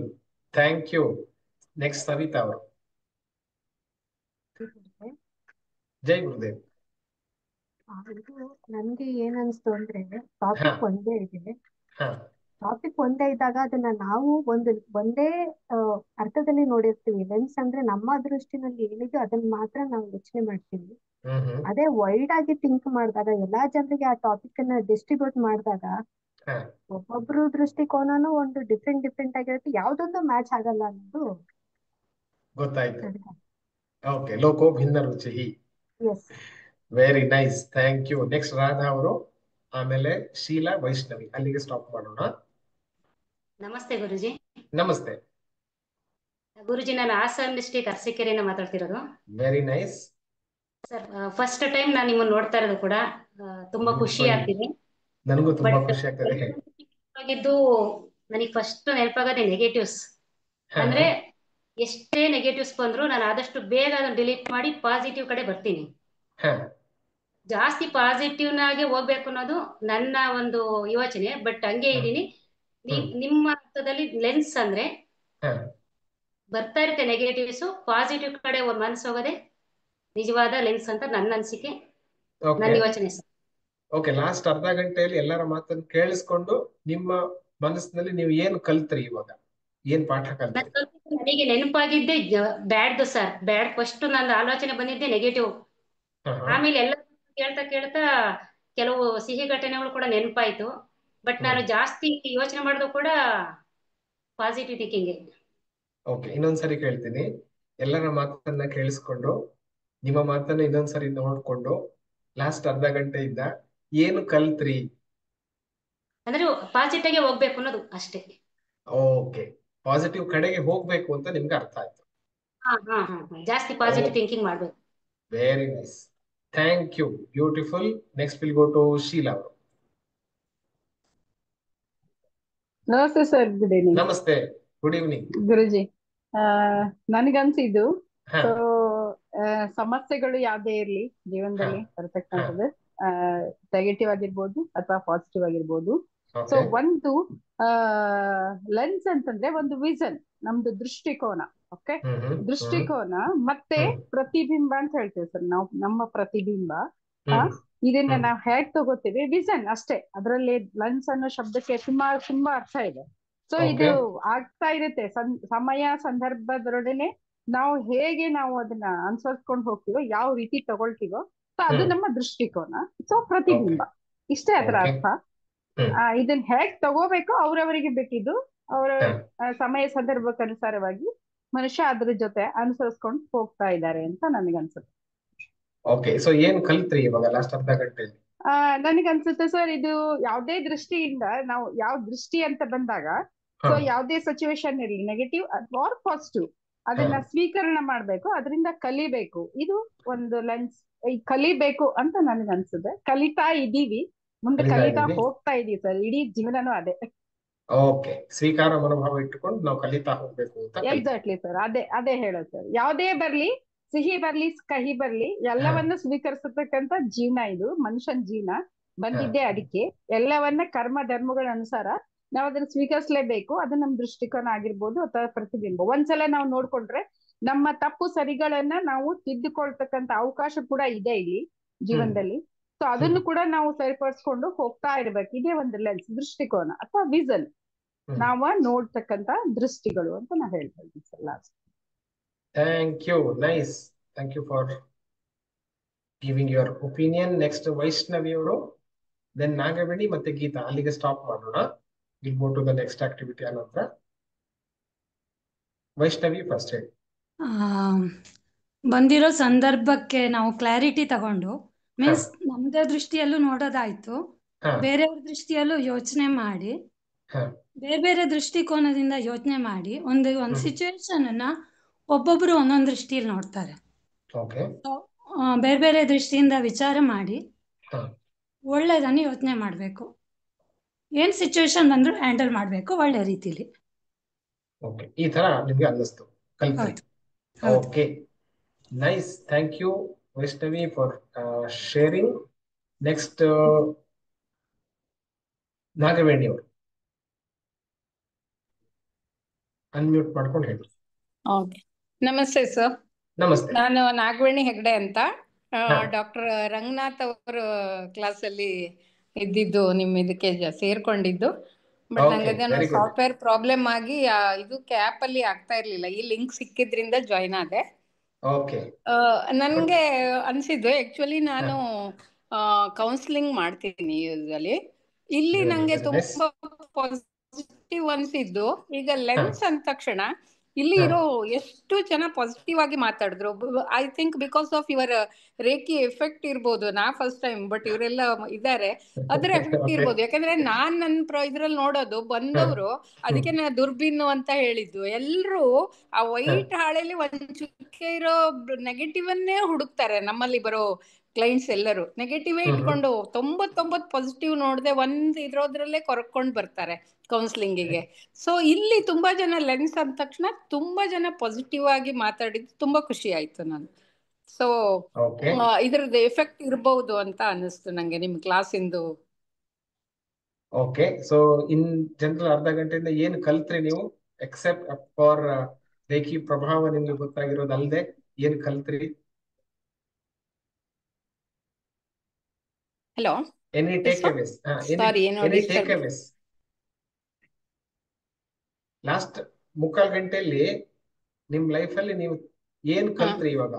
thank you. Next Savita ಅವರು. ಜೈ ಗುರುದೇವ್. ನನ್ಗೆ ಏನ್ ಅನ್ಸ್ತು ಅಂದ್ರೆ, ಟಾಪಿಕ್ ಒಂದೇ ಇದೆ. ಟಾಪಿಕ್ ಒಂದೇ ಇದ್ದಾಗ ಅದನ್ನ ನಾವು ಒಂದೇ ಅರ್ಥದಲ್ಲಿ ನೋಡಿರ್ತೀವಿ. ಲೆನ್ಸ್ ಅಂದ್ರೆ ನಮ್ಮ ದೃಷ್ಟಿನಲ್ಲಿ ಏನಿದೆ ಅದನ್ನ ಮಾತ್ರ ನಾವು ಯೋಚನೆ ಮಾಡ್ತೀವಿ. ಅದೇ ವೈಡ್ ಆಗಿ ಥಿಂಕ್ ಮಾಡಿದಾಗ, ಎಲ್ಲಾ ಜನರಿಗೆ ಆ ಟಾಪಿಕ್ ಅನ್ನ ಡಿಸ್ಟ್ರಿಬ್ಯೂಟ್ ಮಾಡಿದಾಗ ಒಬ್ಬೊಬ್ರು ದೃಷ್ಟಿಕೋನನು ಒಂದು ಡಿಫ್ರೆಂಟ್ ಆಗಿರುತ್ತೆ. ಯಾವ್ದೊಂದು ಮ್ಯಾಚ್ ಆಗಲ್ಲ ಅನ್ನೋದು ಗೊತ್ತಾಯ್ತು. ಓಕೆ, ಲೋಕೋ ಭಿನ್ನ ರುಚಿ. Yes, very nice, thank you. Next Radha ಅವರು, ಆಮೇಲೆ ಶೀಲಾ, ವೈಷ್ಣವಿ. ಅಲ್ಲಿಗೆ ಸ್ಟಾಪ್ ಮಾಡೋಣ. ನಮಸ್ತೆ ಗುರುಜಿ. ನಮಸ್ತೆ ಗುರುಜಿ, ನಾನು ಹಾಸನ್ ಡಿಸ್ಟ್ರಿಕ್ಟ್ ಅರಸೀಕೆರೆಯಿಂದ ಮಾತಾಡ್ತಿರೋದು. Very nice sir. First time ನಾನು ನಿಮ್ಮನ್ನು ನೋಡ್ತಾ ಇರೋದು ಕೂಡ ತುಂಬಾ ಖುಷಿ ಆಗ್ತಿದೆ. ನನಗೂ ತುಂಬಾ ಖುಷಿ ಆಗ್ತದೆ. ನನಗೆ ಫಸ್ಟ್ ನೆನಪಾಗದೆ ನೆಗೆಟಿವ್ಸ್. ಅಂದ್ರೆ ಎಷ್ಟೇ ನೆಗೆಟಿವ್ಸ್ ಬಂದ್ರು ನಾನು ಆದಷ್ಟು ಬೇಗ ಅದನ್ನು ಡಿಲೀಟ್ ಮಾಡಿ ಪಾಸಿಟಿವ್ ಕಡೆ ಬರ್ತೀನಿ. ಜಾಸ್ತಿ ಪಾಸಿಟಿವ್ ನಾಗೆ ಹೋಗ್ಬೇಕು ಅನ್ನೋದು ನನ್ನ ಒಂದು ಯೋಚನೆ. ಬಟ್ ಹಂಗೆ ಇದೀನಿ. ನಿಮ್ಮ ಅರ್ಥದಲ್ಲಿ ಲೆನ್ಸ್ ಅಂದ್ರೆ ಬರ್ತಾ ಇರುತ್ತೆ ನೆಗೆಟಿವ್ಸ್, ಪಾಸಿಟಿವ್ ಕಡೆ ಮನಸ್ಸು ಹೋಗೋದೆ ನಿಜವಾದ ಲೆನ್ಸ್ ಅಂತ ನನ್ನ ಅನಿಸಿಕೆ, ನನ್ನ ಯೋಚನೆ. ಓಕೆ, ಲಾಸ್ಟ್ ಅರ್ಧ ಗಂಟೆಯಲ್ಲಿ ಎಲ್ಲರ ಮಾತನ್ನು ಕೇಳಿಸ್ಕೊಂಡು ನಿಮ್ಮ ಮನಸ್ಸಿನಲ್ಲಿ ನೀವು ಏನು ಕಲ್ತ್ರಿ? ಇವಾಗ ಏನ್ ಪಾಠ ಕಲ್ತ್ರಿ? ನನಗೆ ನೆನಪಾಗಿದ್ದೆ ಬ್ಯಾಡ್ದು ಸರ್. ಬ್ಯಾಡ್ ಫಸ್ಟ್ ನನ್ನ ಆಲೋಚನೆ ಬಂದಿದ್ದೆ ನೆಗೆಟಿವ್. ಆಮೇಲೆ ಎಲ್ಲ ಕೇಳ್ತಾ ಕೇಳ್ತಾ ಕೆಲವು ಸಿಹಿ ಘಟನೆಗಳು ಕೂಡ ನೆನಪಾಯ್ತು. ಬಟ್ ನಾನು ಜಾಸ್ತಿ ಯೋಚನೆ ಮಾಡೋದು ಕೂಡ ಪಾಸಿಟಿವ್ ಥಿಂಕಿಂಗ್. ಓಕೆ, ಇನ್ನೊಂದ್ಸರಿ ಕೇಳ್ತೀನಿ. ಎಲ್ಲರ ಮಾತನ್ನ ಕೇಳಿಸ್ಕೊಂಡು ನಿಮ್ಮ ಮಾತನ್ನ ಇನ್ನೊಂದ್ಸರಿ ನೋಡ್ಕೊಂಡು ಲಾಸ್ಟ್ ಅರ್ಧ ಗಂಟೆಯಿಂದ ಏನು ಕಲ್ತ್ರಿ? ಅಂದ್ರೆ ಪಾಸಿಟಿವ್ ಆಗಿ ಹೋಗ್ಬೇಕು ಅನ್ನೋದು ಅಷ್ಟೇ. ಓಕೆ, ಪಾಸಿಟಿವ್ ಕಡೆಗೆ ಹೋಗ್ಬೇಕು ಅಂತ ನಿಮ್ಗೆ ಅರ್ಥ ಆಯ್ತು. ಜಾಸ್ತಿ ಪಾಸಿಟಿವ್ ಥಿಂಕಿಂಗ್ ಮಾಡ್ಬೇಕು. Very nice, thank you, beautiful. Next will go to Sheela ಅವರು. ನಮಸ್ತೆ ಸರ್. Good evening. ನಮಸ್ತೆ, ಗುಡ್ ಈವ್ನಿಂಗ್ ಗುರುಜಿ. ನನಗನ್ಸಿದ್ದು, ಸಮಸ್ಯೆಗಳು ಯಾವ್ದೇ ಇರ್ಲಿ ಜೀವನದಲ್ಲಿ ಬರ್ತಕ್ಕಂಥದ್ದು ನೆಗೆಟಿವ್ ಆಗಿರ್ಬೋದು ಅಥವಾ ಪಾಸಿಟಿವ್ ಆಗಿರ್ಬೋದು. ಸೊ ಒಂದು ಲೆನ್ಸ್ ಅಂತಂದ್ರೆ ಒಂದು ವಿಷನ್, ನಮ್ದು ದೃಷ್ಟಿಕೋನ. ಓಕೆ, ದೃಷ್ಟಿಕೋನ ಮತ್ತೆ ಪ್ರತಿಬಿಂಬ ಅಂತ ಹೇಳ್ತೇವೆ ಸರ್ ನಾವು. ನಮ್ಮ ಪ್ರತಿಬಿಂಬ ಇದನ್ನ ನಾವು ಹೇಗ್ ತಗೋತೀವಿ, ವಿಷನ್ ಅಷ್ಟೇ. ಅದರಲ್ಲಿ ಲೆನ್ಸ್ ಅನ್ನೋ ಶಬ್ದಕ್ಕೆ ತುಂಬಾ ಅರ್ಥ ಇದೆ. ಸೊ ಇದು ಆಗ್ತಾ ಇರುತ್ತೆ ಸಮಯ ಸಂದರ್ಭದೊಡನೆ ನಾವು ಹೇಗೆ ನಾವು ಅದನ್ನ ಅನುಸರಿಸ್ಕೊಂಡು ಹೋಗ್ತೀವೋ, ಯಾವ ರೀತಿ ತಗೊಳ್ತೀವೋ, ಸೊ ಅದು ನಮ್ಮ ದೃಷ್ಟಿಕೋನ. ಸೊ ಪ್ರತಿಬಿಂಬ ಇಷ್ಟೇ ಅದರ ಅರ್ಥ. ಇದನ್ನ ಹೇಗ್ ತಗೋಬೇಕೋ ಅವ್ರವರಿಗೆ ಬಿಟ್ಟಿದ್ದು, ಅವರ ಸಮಯ ಸಂದರ್ಭಕ್ಕೆ ಅನುಸಾರವಾಗಿ ಮನುಷ್ಯ ಅದ್ರ ಜೊತೆ ಅನುಸರಿಸ್ಕೊಂಡು ಹೋಗ್ತಾ ಇದ್ದಾರೆ ಅಂತ ನನಗನ್ಸುತ್ತೆ. ಓಕೆ, ಸೊ ಏನ್ ಕಲ್ತ್ರಿ ಇವಾಗ ಲಾಸ್ಟ್ ಅರ್ಧ ಗಂಟೆಯಲ್ಲಿ? ನನಗನ್ಸುತ್ತೆ ಸರ್, ಇದು ಯಾವುದೇ ದೃಷ್ಟಿಯಿಂದ ನಾವು ಯಾವ ದೃಷ್ಟಿ ಅಂತ ಬಂದಾಗ, ಸೊ ಯಾವುದೇ ಸಿಚುವೇಶನ್ ಇರಲಿ, ನೆಗೆಟಿವ್ ಅಥವಾ ಪಾಸಿಟಿವ್, ಅದನ್ನ ಸ್ವೀಕರಣೆ ಮಾಡ್ಬೇಕು, ಅದರಿಂದ ಕಲಿಬೇಕು. ಇದು ಒಂದು ಲೆನ್ಸ್. ಕಲಿಬೇಕು ಅಂತ ನನಗನ್ಸುತ್ತೆ. ಕಲಿತಾ ಇದೀವಿ, ಮುಂದೆ ಕಲಿತಾ ಹೋಗ್ತಾ ಇದೀವಿ ಸರ್. ಇಡೀ ಜೀವನನೂ ಅದೇ. ಓಕೆ, ಸ್ವೀಕಾರ ಮನೋಭಾವ ಇಟ್ಟುಕೊಂಡು ನಾವು ಕಲಿತಾ ಹೋಗ್ಬೇಕು ಅಂತ. ಎಕ್ಸಾಕ್ಟ್ಲಿ ಸರ್, ಅದೇ ಹೇಳೋದು ಸರ್. ಯಾವುದೇ ಬರ್ಲಿ, ಸಿಹಿ ಬರ್ಲಿ ಕಹಿ ಬರ್ಲಿ, ಎಲ್ಲವನ್ನ ಸ್ವೀಕರಿಸತಕ್ಕಂತ ಜೀವನ ಇದು. ಮನುಷ್ಯನ ಜೀವನ ಬಂದಿದ್ದೆ ಅದಕ್ಕೆ. ಎಲ್ಲವನ್ನ ಕರ್ಮ ಧರ್ಮಗಳ ಅನುಸಾರ ನಾವು ಅದನ್ನ ಸ್ವೀಕರಿಸಲೇಬೇಕು. ಅದು ನಮ್ ದೃಷ್ಟಿಕೋನ ಆಗಿರ್ಬೋದು ಅಥವಾ ಪ್ರತಿಬಿಂಬ. ಒಂದ್ಸಲ ನಾವು ನೋಡ್ಕೊಂಡ್ರೆ ನಮ್ಮ ತಪ್ಪು ಸರಿಗಳನ್ನ ನಾವು ತಿದ್ದುಕೊಳ್ತಕ್ಕಂತ ಅವಕಾಶ ಕೂಡ ಇದೆ ಇಲ್ಲಿ ಜೀವನದಲ್ಲಿ. ಸೊ ಅದನ್ನು ಕೂಡ ನಾವು ಸರಿಪಡಿಸ್ಕೊಂಡು ಹೋಗ್ತಾ ಇರ್ಬೇಕು. ಇದೇ ಒಂದು ಲೆನ್ಸ್, ದೃಷ್ಟಿಕೋನ ಅಥವಾ ವಿಷನ್, ನಾವ ನೋಡ್ತಕ್ಕಂತ ದೃಷ್ಟಿಗಳು ಅಂತ ನಾ ಹೇಳ್ತಾ ಇದ್ದೀನಿ sir last. Thank you, nice. Thank you for giving your opinion. Next Vaishnavi ಅವರು, ದೆನ್ ನಾಗವೇಣಿ, ಮತ್ತೆ ಗೀತಾ. ಅಲ್ಲಿಗೆ ಸ್ಟಾಪ್ ಮಾಡೋಣ. Will go to the next activity ಅನಂತರ. ವೈಷ್ಣವಿ ಫಸ್ಟ್ ಹೇಳಿ. ಬಂದಿರೋ ಸಂದರ್ಭಕ್ಕೆ ನಾವು ಕ್ಲಾರಿಟಿ ತಗೊಂಡು, ಮೀನ್ಸ್ ನಮ್ದೇ ದೃಷ್ಟಿಯಲ್ಲೂ ನೋಡೋದಾಯ್ತು, ಬೇರೆಯವ್ರ ದೃಷ್ಟಿಯಲ್ಲೂ ಯೋಚನೆ ಮಾಡಿ, ಬೇರೆ ಬೇರೆ ದೃಷ್ಟಿಕೋನದಿಂದ ಯೋಚನೆ ಮಾಡಿ ಒಂದು ಸಿಚುವೇಶನ್ ಅನ್ನ ಒಬ್ಬೊಬ್ರು ಒಂದೊಂದು ದೃಷ್ಟಿಯಲ್ಲಿ ನೋಡ್ತಾರೆ. ಬೇರೆ ಬೇರೆ ದೃಷ್ಟಿಯಿಂದ ವಿಚಾರ ಮಾಡಿ ಒಳ್ಳೇದನ್ನು ಯೋಚನೆ ಮಾಡ್ಬೇಕು. ಏನ್ ಸಿಚುವೇಶನ್ ಬಂದ್ರು ಹ್ಯಾಂಡಲ್ ಮಾಡ್ಬೇಕು ಒಳ್ಳೆ ರೀತಿಲಿ. ಈ ತರ ನಿಮ್ಗೆ ಅನ್ನಿಸ್ತು, ಕಲ್ತ್ರಿ? Okay, nice. Thank you Vaishnavi for sharing. Next Nagaveni ಅವರು, ಅನ್ಮ್ಯೂಟ್ ಮಾಡ್ಕೊಂಡು ಹೇಳಿ. ಓಕೆ, ನಮಸ್ತೆ ಸರ್. ನಮಸ್ತೆ. ನಾನು ನಾಗವೇಣಿ ಹೆಗ್ಡೆ ಅಂತ, ಡಾಕ್ಟರ್ ರಂಗನಾಥ್ ಅವರ ಕ್ಲಾಸಲ್ಲಿ ಇದ್ದಿದ್ದು, ನಿಮ್ಮ ಇದಕ್ಕೆ ಸೇರ್ಕೊಂಡಿದ್ದು. ಬಟ್ ನಂಗೆ ಅದೇನೋ ಸಾಫ್ಟ್ವೇರ್ ಪ್ರಾಬ್ಲಮ್ ಆಗಿ ಇದಕ್ಕೆ ಆ್ಯಪ್ ಅಲ್ಲಿ ಆಗ್ತಾ ಇರ್ಲಿಲ್ಲ. ಈ ಲಿಂಕ್ ಸಿಕ್ಕಿದ್ರಿಂದ ಜಾಯ್ನ್ ಆದೆ. ನನ್ಗೆ ಅನ್ಸಿದ್ದು, ಆಕ್ಚುಲಿ ನಾನು ಕೌನ್ಸಿಲಿಂಗ್ ಮಾಡ್ತೀನಿ ಯೂಶಲಿ. ಇಲ್ಲಿ ನಂಗೆ ತುಂಬಾ ಪಾಸಿಟಿವ್ ಅನ್ಸಿದ್ದು, ಈಗ ಲೆನ್ಸ್ ಅಂದ ತಕ್ಷಣ ಇಲ್ಲಿ ಇರೋ ಎಷ್ಟು ಜನ ಪಾಸಿಟಿವ್ ಆಗಿ ಮಾತಾಡಿದ್ರು. I think because of your reiki effect ಇರ್ಬೋದು. ನಾ ಫಸ್ಟ್ ಟೈಮ್, ಬಟ್ ಇವರೆಲ್ಲ ಇದ್ದಾರೆ, ಅದ್ರ ಎಫೆಕ್ಟ್ ಇರ್ಬೋದು. ಯಾಕಂದ್ರೆ ನಾನ್ ನನ್ನ ಇದ್ರಲ್ಲಿ ನೋಡೋದು ಬಂದವರು, ಅದಕ್ಕೆ ನಾ ದುರ್ಬಿನ್ನು ಅಂತ ಹೇಳಿದ್ದು. ಎಲ್ರು ಆ ವೈಟ್ ಹಾಳೆಯಲ್ಲಿ ಒಂದ್ ಚುಕ್ಕೆ ಇರೋ ನೆಗೆಟಿವ್ ಅನ್ನೇ ಹುಡುಕ್ತಾರೆ. ನಮ್ಮಲ್ಲಿ ಬರೋ ಕ್ಲೈಂಟ್ಸ್ ಎಲ್ಲರೂ ನೆಗೆಟಿವ್ ಇಟ್ಕೊಂಡು 99 ಪಾಸಿಟಿವ್ ನೋಡದೆ ಒಂದ್ ಇರೋದ್ರಲ್ಲೇ ಕೊರಕೊಂಡು ಬರ್ತಾರೆ ಕೌನ್ಸಿಲಿಂಗಿಗೆ. ಸೊ ಇಲ್ಲಿ ತುಂಬಾ ಜನ ಲೆನ್ಸ್ ಅಂದ ತಕ್ಷಣ ತುಂಬಾ ಜನ ಪಾಸಿಟಿವ್ ಆಗಿ ಮಾತಾಡಿದ್ದು ತುಂಬಾ ಖುಷಿ ಆಯ್ತು ನಾನು. ಸೊ ಇದ್ರದ್ದು ಎಫೆಕ್ಟ್ ಇರಬಹುದು ಅಂತ ಅನಿಸ್ತು ನಂಗೆ ನಿಮ್ ಕ್ಲಾಸಿಂದು. ಓಕೆ, ಸೊ ಇನ್ ಜನರಲ್ ಅರ್ಧ ಗಂಟೆಯಿಂದ ಏನ್ ಕಲ್ತ್ರಿ ನೀವು? ಎಕ್ಸೆಪ್ಟ್ ಫಾರ್ ರೇಖಿ ಪ್ರಭಾವ ನಿಮ್ಗೆ ಗೊತ್ತಾಗಿರೋದಲ್ದೆ ಏನ್ ಕಲ್ತ್ರಿ? Hello, any takeaways? Any takeaways last ಮುಕ್ಕಾಲ್ ಗಂಟೆಯಲ್ಲಿ ನಿಮ್ ಲೈಫ್ ಅಲ್ಲಿ ನೀವು ಏನ್ ಕಲ್ತ್ರಿ ಇವಾಗ?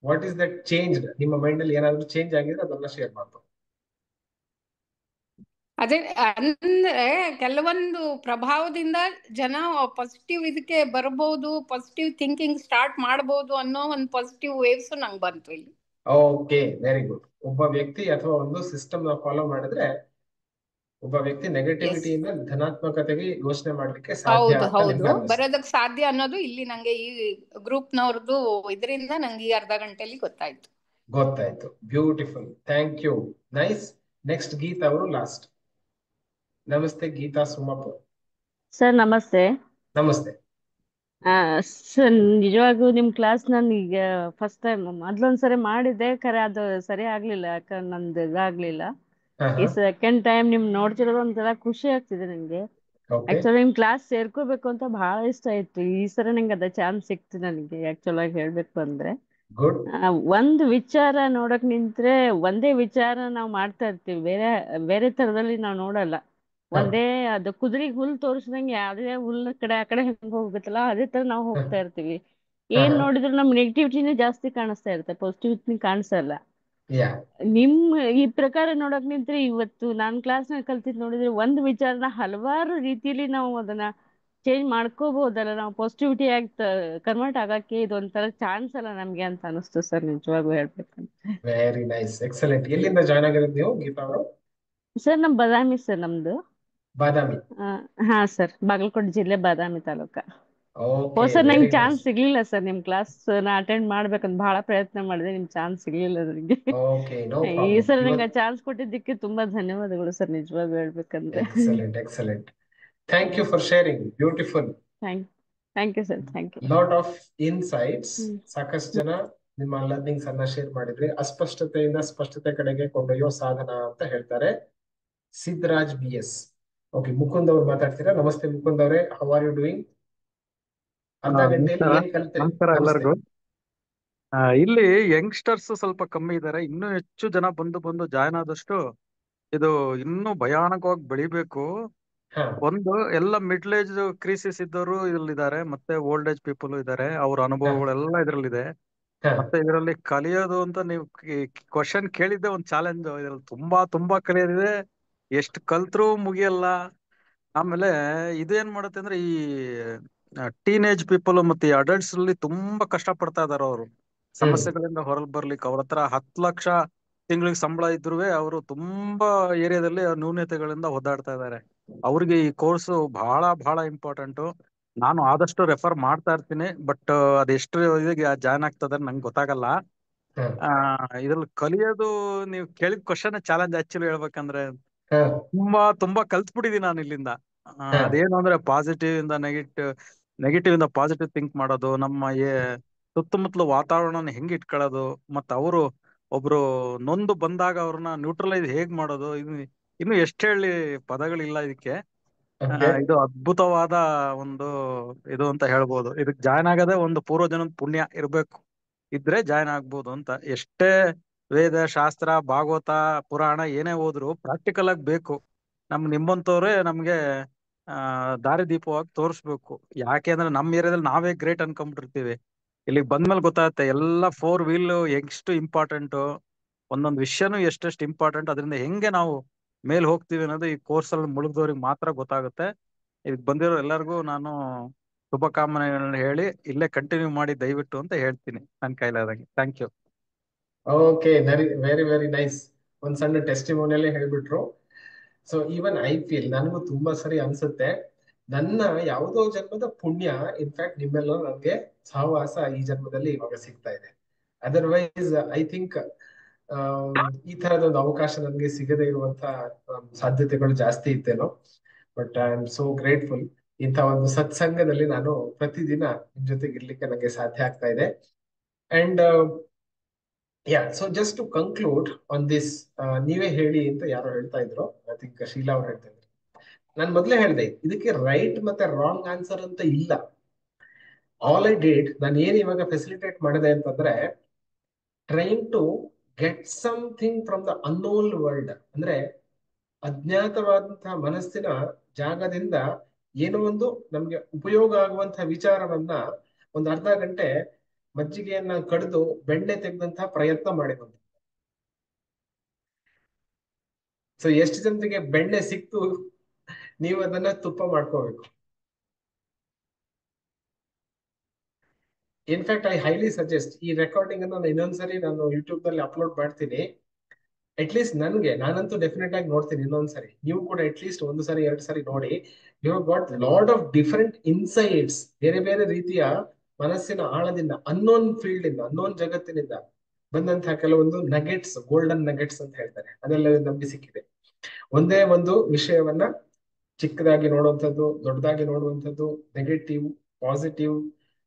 What is that change? ನಿಮ್ಮ ಮೈಂಡ್ ಅಲ್ಲಿ ಏನಾದ್ರು ಚೇಂಜ್ ಆಗಿದ್ರೆ ಅದನ್ನ ಶೇರ್ ಮಾಡ್ಬೋದು. ಅದೇ ಅಂದ್ರೆ ಕೆಲವೊಂದು ಪ್ರಭಾವದಿಂದ ಜನ ಪಾಸಿಟಿವ್ ಇದಕ್ಕೆ ಬರಬಹುದು, ಪಾಸಿಟಿವ್ ಥಿಂಕಿಂಗ್ ಸ್ಟಾರ್ಟ್ ಮಾಡಬಹುದು ಅನ್ನೋ ಒಂದು ಪಾಸಿಟಿವ್ ವೇವ್ಸ್ ನಂಗೆ ಬಂತು ಇಲ್ಲಿ. Okay, very good. ಒಬ್ಬ ವ್ಯಕ್ತಿ ಅಥವಾ ಒಂದು ಸಿಸ್ಟಮ್ ನ ಫಾಲೋ ಮಾಡಿದ್ರೆ ಒಬ್ಬ ವ್ಯಕ್ತಿ ನೆಗೆಟಿವಿಟಿಯಿಂದ ಧನಾತ್ಮಕತೆಗೆ ಯೋಚನೆ ಮಾಡ್ಲಿಕ್ಕೆ ಸಾಧ್ಯ. ಹೌದು, ಬರೋದಕ್ಕೆ ಸಾಧ್ಯ ಅನ್ನೋದು ಇಲ್ಲಿ ನಂಗೆ ಈ ಗ್ರೂಪ್ ನವ್ರದ್ದು ಇದರಿಂದ ನಂಗೆ ಈ ಅರ್ಧ ಗಂಟೆಯಲ್ಲಿ ಗೊತ್ತಾಯ್ತು. Beautiful, thank you, nice. Next Geeta ಅವರು ಲಾಸ್ಟ್. ನಮಸ್ತೆ ಗೀತಾ ಸುಮಪ್ಪ. ಸರ್ ನಮಸ್ತೆ. ನಮಸ್ತೆ. ಸರ್ ನಿಜವಾಗೂ ನಿಮ್ ಕ್ಲಾಸ್ ನಾನು ಈಗ ಫಸ್ಟ್ ಟೈಮ್ ಮೊದ್ಲೊಂದ್ಸರಿ ಮಾಡಿದ್ದೆ, ಖರೆ ಅದು ಸರಿ ಆಗ್ಲಿಲ್ಲ, ಯಾಕಂದ್ರೆ ನಂದು ಇದಾಗ್ಲಿಲ್ಲ. ಈ ಸೆಕೆಂಡ್ ಟೈಮ್ ನಿಮ್ ನೋಡ್ತಿರೋದು ಒಂಥರ ಖುಷಿ ಆಗ್ತಿದೆ ನಂಗೆ. ಓಕೆ ಆಕ್ಚುಲಿ ನಿಮ್ ಕ್ಲಾಸ್ ಸೇರ್ಕೋಬೇಕು ಅಂತ ಬಹಳ ಇಷ್ಟ ಇತ್ತು. ಈ ಸರಿ ನಂಗೆ ಅದ ಚಾನ್ಸ್ ಸಿಕ್ತು ನನಗೆ, ಆಕ್ಚುಲ್ ಆಗಿ ಹೇಳ್ಬೇಕು ಅಂದ್ರೆ. ಗುಡ್. ಒಂದು ವಿಚಾರ ನೋಡಕ್ ನಿಂತ್ರೆ ಒಂದೇ ವಿಚಾರ ನಾವು ಮಾಡ್ತಾ ಇರ್ತೀವಿ, ಬೇರೆ ಬೇರೆ ತರದಲ್ಲಿ ನಾವು ನೋಡಲ್ಲ. ಒಂದೇ ಅದು ಕುದುರೆಗೆ ಹುಲ್ ತೋರಿಸ್ದಂಗೆ ಯಾವ್ದೇ ಹುಲ್ ಕಡೆ ಆ ಕಡೆ ಹೆಂಗ್ ಹೋಗುತ್ತಲ್ಲ ಅದೇ ತರ ನಾವು ಹೋಗ್ತಾ ಇರ್ತೀವಿ. ಏನ್ ನೋಡಿದ್ರು ನಮ್ ನೆಗೆಟಿವಿಟಿನೇ ಜಾಸ್ತಿ ಕಾಣಿಸ್ತಾ ಇರುತ್ತೆ, ಪಾಸಿಟಿವಿಟಿ ಕಾಣಿಸಲ್ಲ. ಯಾ ನಿಮ್ ಈ ಪ್ರಕಾರ ನೋಡಕ್ ನಿಂತ್ರೆ ಇವತ್ತು ನಾನ್ ಕ್ಲಾಸ್ ನಲ್ಲಿ ಕಲ್ತಿದ್ ನೋಡಿದ್ರೆ ಒಂದು ವಿಚಾರನ ಹಲವಾರು ರೀತಿಯಲ್ಲಿ ನಾವು ಅದನ್ನ ಚೇಂಜ್ ಮಾಡ್ಕೋಬಹುದಲ್ಲ, ನಾವು ಪಾಸಿಟಿವಿಟಿ ಆಗಿ ಕನ್ವರ್ಟ್ ಆಗಕ್ಕೆ ಇದೊಂಥರ ಚಾನ್ಸ್ ಅಲ್ಲ ನಮ್ಗೆ ಅಂತ ಅನಿಸ್ತು ಸರ್, ನಿಜವಾಗ್ಲೂ ಹೇಳ್ಬೇಕಂತ. Very nice, excellent. ಎಲ್ಲಿಂದ ಜಾಯ್ನ್ ಆಗಿರೋದು ನೀವು ಗೀತಾ ಅವರು? ಸರ್ ನಮ್ ಬಾದಾಮಿ ಸರ್ ನಮ್ದು. ಬಾದಾಮಿ. ಹಾ ಸರ್, ಬಾಗಲಕೋಟೆ ಜಿಲ್ಲೆ ಬಾದಾಮಿ ತಾಲೂಕ. ಓಕೆ, ಸರ್ ನಂಗೆ ವೆರಿ ಚಾನ್ಸ್ ನೈಸ್. ಸಿಗ್ಲಿಲ್ಲ ಸರ್ ನಿಮ್ ಕ್ಲಾಸ್ ನಾ ಅಟೆಂಡ್ ಮಾಡ್ಬೇಕಂತ ಬಹಳ ಪ್ರಯತ್ನ ಮಾಡಿದೆ, ನಿಮ್ ಚಾನ್ಸ್ ಸಿಗ್ಲಿಲ್ಲ ನನಗೆ. ಓಕೆ, ನೋ ಈ ಪ್ರಾಬ್ಲಮ್. ಸರ್ ನಂಗೆ ಇವತ್ತು ಚಾನ್ಸ್ ಕೊಟ್ಟಿದ್ದಕ್ಕೆ ತುಂಬಾ ಧನ್ಯವಾದಗಳು ಸರ್, ನಿಜವಾಗ್ಲೂ ಹೇಳ್ಬೇಕಂದ್ರೆ. Excellent, excellent. Thank you for sharing. Beautiful. Thank you sir, thank you. Lot of insights. ಸಾಕಷ್ಟು ಜನ ನಿಮ್ಮ ಲರ್ನಿಂಗ್ಸ್ ಅನ್ನ ಶೇರ್ ಮಾಡಿದ್ರಿ. ಅಸ್ಪಷ್ಟತೆಯಿಂದ ಸ್ಪಷ್ಟತೆ ಕಡೆಗೆ ಕೊಂಡೊಯ್ಯೋ ಸಾಧನ ಅಂತ ಹೇಳ್ತಾರೆ ಸಿದ್ದರಾಜ್ BS. ಓಕೆ, ಮುಕುಂದ್ ಅವ್ರು ಮಾತಾಡ್ತೀರಾ? ನಮಸ್ತೆ ಮುಕುಂದ್ ಅವರೇ, ಹೌ ಆರ್ ಯು ಡೂಯಿಂಗ್? ಅರ್ಧ ಗಂಟೆಯಲ್ಲಿ ನಮಸ್ಕಾರ. ಏನ್ ಕಲ್ತ್ರಿ? ನಮಸ್ಕಾರ ನಮಸ್ತೆ. ಎಲ್ಲರಿಗೂ. ಇಲ್ಲಿ ಯಂಗ್ಸ್ಟರ್ಸ್ ಸ್ವಲ್ಪ ಕಮ್ಮಿ ಇದ್ದಾರೆ, ಇನ್ನೂ ಹೆಚ್ಚು ಜನ ಬಂದು ಜಾಯ್ನ್ ಆದಷ್ಟು ಇದು ಇನ್ನೂ ಭಯಾನಕವಾಗಿ ಬೆಳಿಬೇಕು. ಒಂದು ಎಲ್ಲ ಮಿಡ್ಲ್ ಏಜ್ ಕ್ರೀಸಿಸ್ ಇದ್ದವರು ಇದ್ರಲ್ಲಿದ್ದಾರೆ, ಮತ್ತೆ ಓಲ್ಡ್ ಏಜ್ ಪೀಪಲ್ ಇದ್ದಾರೆ, ಅವ್ರ ಅನುಭವಗಳೆಲ್ಲ ಇದ್ರಲ್ಲಿದೆ. ಮತ್ತೆ ಇದರಲ್ಲಿ ಕಲಿಯೋದು ಅಂತ ನೀವು ಕ್ವಶನ್ ಕೇಳಿದ್ದೆ ಒಂದು ಚಾಲೆಂಜ್. ಇದ್ರಲ್ಲಿ ತುಂಬಾ ಕಲಿಯೋದಿದೆ, ಎಷ್ಟು ಕಲ್ತ್ರೂ ಮುಗಿಯಲ್ಲ. ಆಮೇಲೆ ಇದೇನ್ ಮಾಡುತ್ತೆ ಅಂದ್ರೆ ಈ ಟೀನೇಜ್ ಪೀಪಲ್ ಮತ್ತೆ ಈ ಅಡಲ್ಟ್ಸ್ ಅಲ್ಲಿ ತುಂಬಾ ಕಷ್ಟ ಪಡ್ತಾ ಇದಾರೆ. ಅವರು ಸಮಸ್ಯೆಗಳಿಂದ ಹೊರಗೆ ಬರ್ಲಿಕ್ಕೆ ಅವ್ರ ಹತ್ರ 10 ಲಕ್ಷ ತಿಂಗಳಿಗೆ ಸಂಬಳ ಇದ್ರೂ ಅವರು ತುಂಬಾ ಏರಿಯಾದಲ್ಲಿ ನ್ಯೂನತೆಗಳಿಂದ ಒದ್ದಾಡ್ತಾ ಇದ್ದಾರೆ. ಅವ್ರಿಗೆ ಈ ಕೋರ್ಸ್ ಬಹಳ ಇಂಪಾರ್ಟೆಂಟ್. ನಾನು ಆದಷ್ಟು ರೆಫರ್ ಮಾಡ್ತಾ ಇರ್ತೀನಿ, ಬಟ್ ಅದೆಷ್ಟು ಇದಕ್ಕೆ ಜಾಯ್ನ್ ಆಗ್ತದೆ ನಂಗೆ ಗೊತ್ತಾಗಲ್ಲ. ಇದ್ರಲ್ಲಿ ಕಲಿಯೋದು ನೀವು ಕೇಳಿದ ಕ್ವಶನ್ ಚಾಲೆಂಜ್ ಆಕ್ಚುಲಿ ಹೇಳ್ಬೇಕಂದ್ರೆ ತುಂಬಾ ಕಲ್ತ್ಬಿಟ್ಟಿದೀನಿ ನಾನು ಇಲ್ಲಿಂದ. ಅದೇನು ಅಂದ್ರೆ ಪಾಸಿಟಿವ್ ಇಂದ ನೆಗೆಟಿವ್ ಇಂದ ಪಾಸಿಟಿವ್ ಥಿಂಕ್ ಮಾಡೋದು, ನಮ್ಮ ಸುತ್ತಮುತ್ತಲ ವಾತಾವರಣ ಹೆಂಗ್ ಇಟ್ಕೊಳ್ಳೋದು, ಮತ್ತ ಅವರು ಒಬ್ರು ನೊಂದು ಬಂದಾಗ ಅವ್ರನ್ನ ನ್ಯೂಟ್ರಲೈಸ್ ಹೇಗ್ ಮಾಡೋದು, ಇನ್ನು ಎಷ್ಟು ಹೇಳಿ ಪದಗಳಿಲ್ಲ ಇದಕ್ಕೆ. ಇದು ಅದ್ಭುತವಾದ ಒಂದು ಇದು ಅಂತ ಹೇಳ್ಬೋದು. ಇದಕ್ ಜಾಯ್ನ್ ಆಗದೆ ಒಂದು ಪೂರ್ವಜನ್ಮದ ಪುಣ್ಯ ಇರ್ಬೇಕು, ಇದ್ರೆ ಜಾಯ್ನ್ ಆಗ್ಬೋದು ಅಂತ. ಎಷ್ಟೇ ವೇದ ಶಾಸ್ತ್ರ ಭಾಗವತ ಪುರಾಣ ಏನೇ ಹೋದ್ರು ಪ್ರಾಕ್ಟಿಕಲ್ ಆಗಿ ಬೇಕು. ನಿಮ್ಮಂತವ್ರೆ ನಮ್ಗೆ ದಾರಿದೀಪವಾಗಿ ತೋರಿಸ್ಬೇಕು. ಯಾಕೆಂದ್ರೆ ನಮ್ಮ ಏರಿಯಾದಲ್ಲಿ ನಾವೇ ಗ್ರೇಟ್ ಅನ್ಕೊಂಡ್ಬಿಟ್ಟಿರ್ತೀವಿ. ಇಲ್ಲಿಗೆ ಬಂದ್ಮೇಲೆ ಗೊತ್ತಾಗುತ್ತೆ ಎಲ್ಲ 4 ವೀಲ್ ಎಷ್ಟು ಇಂಪಾರ್ಟೆಂಟ್, ಒಂದೊಂದು ವಿಷಯನೂ ಎಷ್ಟೆಷ್ಟು ಇಂಪಾರ್ಟೆಂಟ್, ಅದರಿಂದ ಹೆಂಗೆ ನಾವು ಮೇಲ್ ಹೋಗ್ತೀವಿ ಅನ್ನೋದು ಈ ಕೋರ್ಸ್ ಅಲ್ಲಿ ಮುಳುಗ್ದವ್ರಿಗೆ ಮಾತ್ರ ಗೊತ್ತಾಗುತ್ತೆ. ಇದಕ್ ಬಂದಿರೋ ಎಲ್ಲರಿಗೂ ನಾನು ಶುಭಕಾಮನೆಗಳನ್ನ ಹೇಳಿ ಇಲ್ಲೇ ಕಂಟಿನ್ಯೂ ಮಾಡಿ ದಯವಿಟ್ಟು ಅಂತ ಹೇಳ್ತೀನಿ ನನ್ನ ಕೈಲಾದಂಗೆ. Thank you. Okay, very nice. ಒಂದ್ ಸಣ್ಣ ಟೆಸ್ಟಿಮೋನಿಯಲ್ಲೇ ಹೇಳ್ಬಿಟ್ರು. ಸೊ ಈವನ್ ಐ ಫೀಲ್, ನನಗೂ ತುಂಬಾ ಸರಿ ಅನ್ಸುತ್ತೆ, ನನ್ನ ಯಾವುದೋ ಜನ್ಮದ ಪುಣ್ಯ ಇನ್ಫ್ಯಾಕ್ಟ್ ನಿಮ್ಮೆಲ್ಲ ನನಗೆ ಸಹವಾಸ ಈ ಜನ್ಮದಲ್ಲಿ ಇವಾಗ ಸಿಗ್ತಾ ಇದೆ. ಅದರ್ವೈಸ್ ಐ ಥಿಂಕ್ ಈ ತರದೊಂದು ಅವಕಾಶ ನನಗೆ ಸಿಗದೇ ಇರುವಂತ ಸಾಧ್ಯತೆಗಳು ಜಾಸ್ತಿ ಇತ್ತೇನೋ. But I am so grateful. ಇಂಥ ಒಂದು ಸತ್ಸಂಗದಲ್ಲಿ ನಾನು ಪ್ರತಿದಿನ ನಿಮ್ ಜೊತೆಗೆ ಇರ್ಲಿಕ್ಕೆ ನನಗೆ ಸಾಧ್ಯ ಆಗ್ತಾ ಇದೆ. And so just to conclude on this, ನೀವೇ ಹೇಳಿ ಅಂತ ಯಾರೋ ಹೇಳ್ತಾ ಇದ್ರು, ಐ ಥಿಂಕ್ ಶೀಲಾ ಅವ್ರು ಹೇಳ್ತಾ ಇದ್ರು. ನಾನು ಮೊದಲೇ ಹೇಳಿದೆ, ಇದಕ್ಕೆ ರೈಟ್ ಮತ್ತೆ ರಾಂಗ್ ಆನ್ಸರ್ ಅಂತ ಇಲ್ಲ. ಆಲ್ ಐ ಡಿಡ್, ನಾನು ಏನ್ ಇವಾಗ ಫೆಸಿಲಿಟೇಟ್ ಮಾಡಿದೆ ಅಂತಂದ್ರೆ, trying to get something from the unknown world. ಅಂದ್ರೆ ಅಜ್ಞಾತವಾದಂತಹ ಮನಸ್ಸಿನ ಜಾಗದಿಂದ ಏನೋ ಒಂದು ನಮ್ಗೆ ಉಪಯೋಗ ಆಗುವಂತಹ ವಿಚಾರವನ್ನ ಒಂದು ಅರ್ಧ ಗಂಟೆ ಮಜ್ಜಿಗೆಯನ್ನ ಕಡಿದು ಬೆಣ್ಣೆ ತೆಗೆದಂತಹ ಪ್ರಯತ್ನ ಮಾಡಿದಂತ. ಸೊ ಎಷ್ಟು ಜನರಿಗೆ ಬೆಣ್ಣೆ ಸಿಕ್ತು, ನೀವು ಅದನ್ನ ತುಪ್ಪ ಮಾಡ್ಕೋಬೇಕು. ಇನ್ಫ್ಯಾಕ್ಟ್ ಐ ಹೈಲಿ ಸಜೆಸ್ಟ್, ಈ ರೆಕಾರ್ಡಿಂಗ್ ಅನ್ನ ಇನ್ನೊಂದ್ಸರಿ ನಾನು ಯೂಟ್ಯೂಬ್ ನಲ್ಲಿ ಅಪ್ಲೋಡ್ ಮಾಡ್ತೀನಿ. ಅಟ್ಲೀಸ್ಟ್ ನಾನಂತೂ ಡೆಫಿನೆಟ್ ಆಗಿ ನೋಡ್ತೀನಿ ಇನ್ನೊಂದ್ಸರಿ. ನೀವು ಕೂಡ ಅಟ್ಲೀಸ್ಟ್ 1 ಸರಿ 2 ಸರಿ ನೋಡಿ. You have got lot of different insights, ಬೇರೆ ಬೇರೆ ರೀತಿಯ ಮನಸ್ಸಿನ ಆಳದಿಂದ, ಅನ್ನೋನ್ ಫೀಲ್ಡ್ ಇಂದ, ಅನ್ನೋನ್ ಜಗತ್ತಿನಿಂದ ಬಂದಂತಹ ಕೆಲವೊಂದು ನಗೆಟ್ಸ್, ಗೋಲ್ಡನ್ ನಗೆಟ್ಸ್ ಅಂತ ಹೇಳ್ತಾರೆ, ಅದೆಲ್ಲ ನಮ್ಗೆ ಸಿಕ್ಕಿದೆ. ಒಂದೇ ಒಂದು ವಿಷಯವನ್ನ ಚಿಕ್ಕದಾಗಿ ನೋಡುವಂಥದ್ದು, ದೊಡ್ಡದಾಗಿ ನೋಡುವಂಥದ್ದು, ನೆಗೆಟಿವ್ ಪಾಸಿಟಿವ್,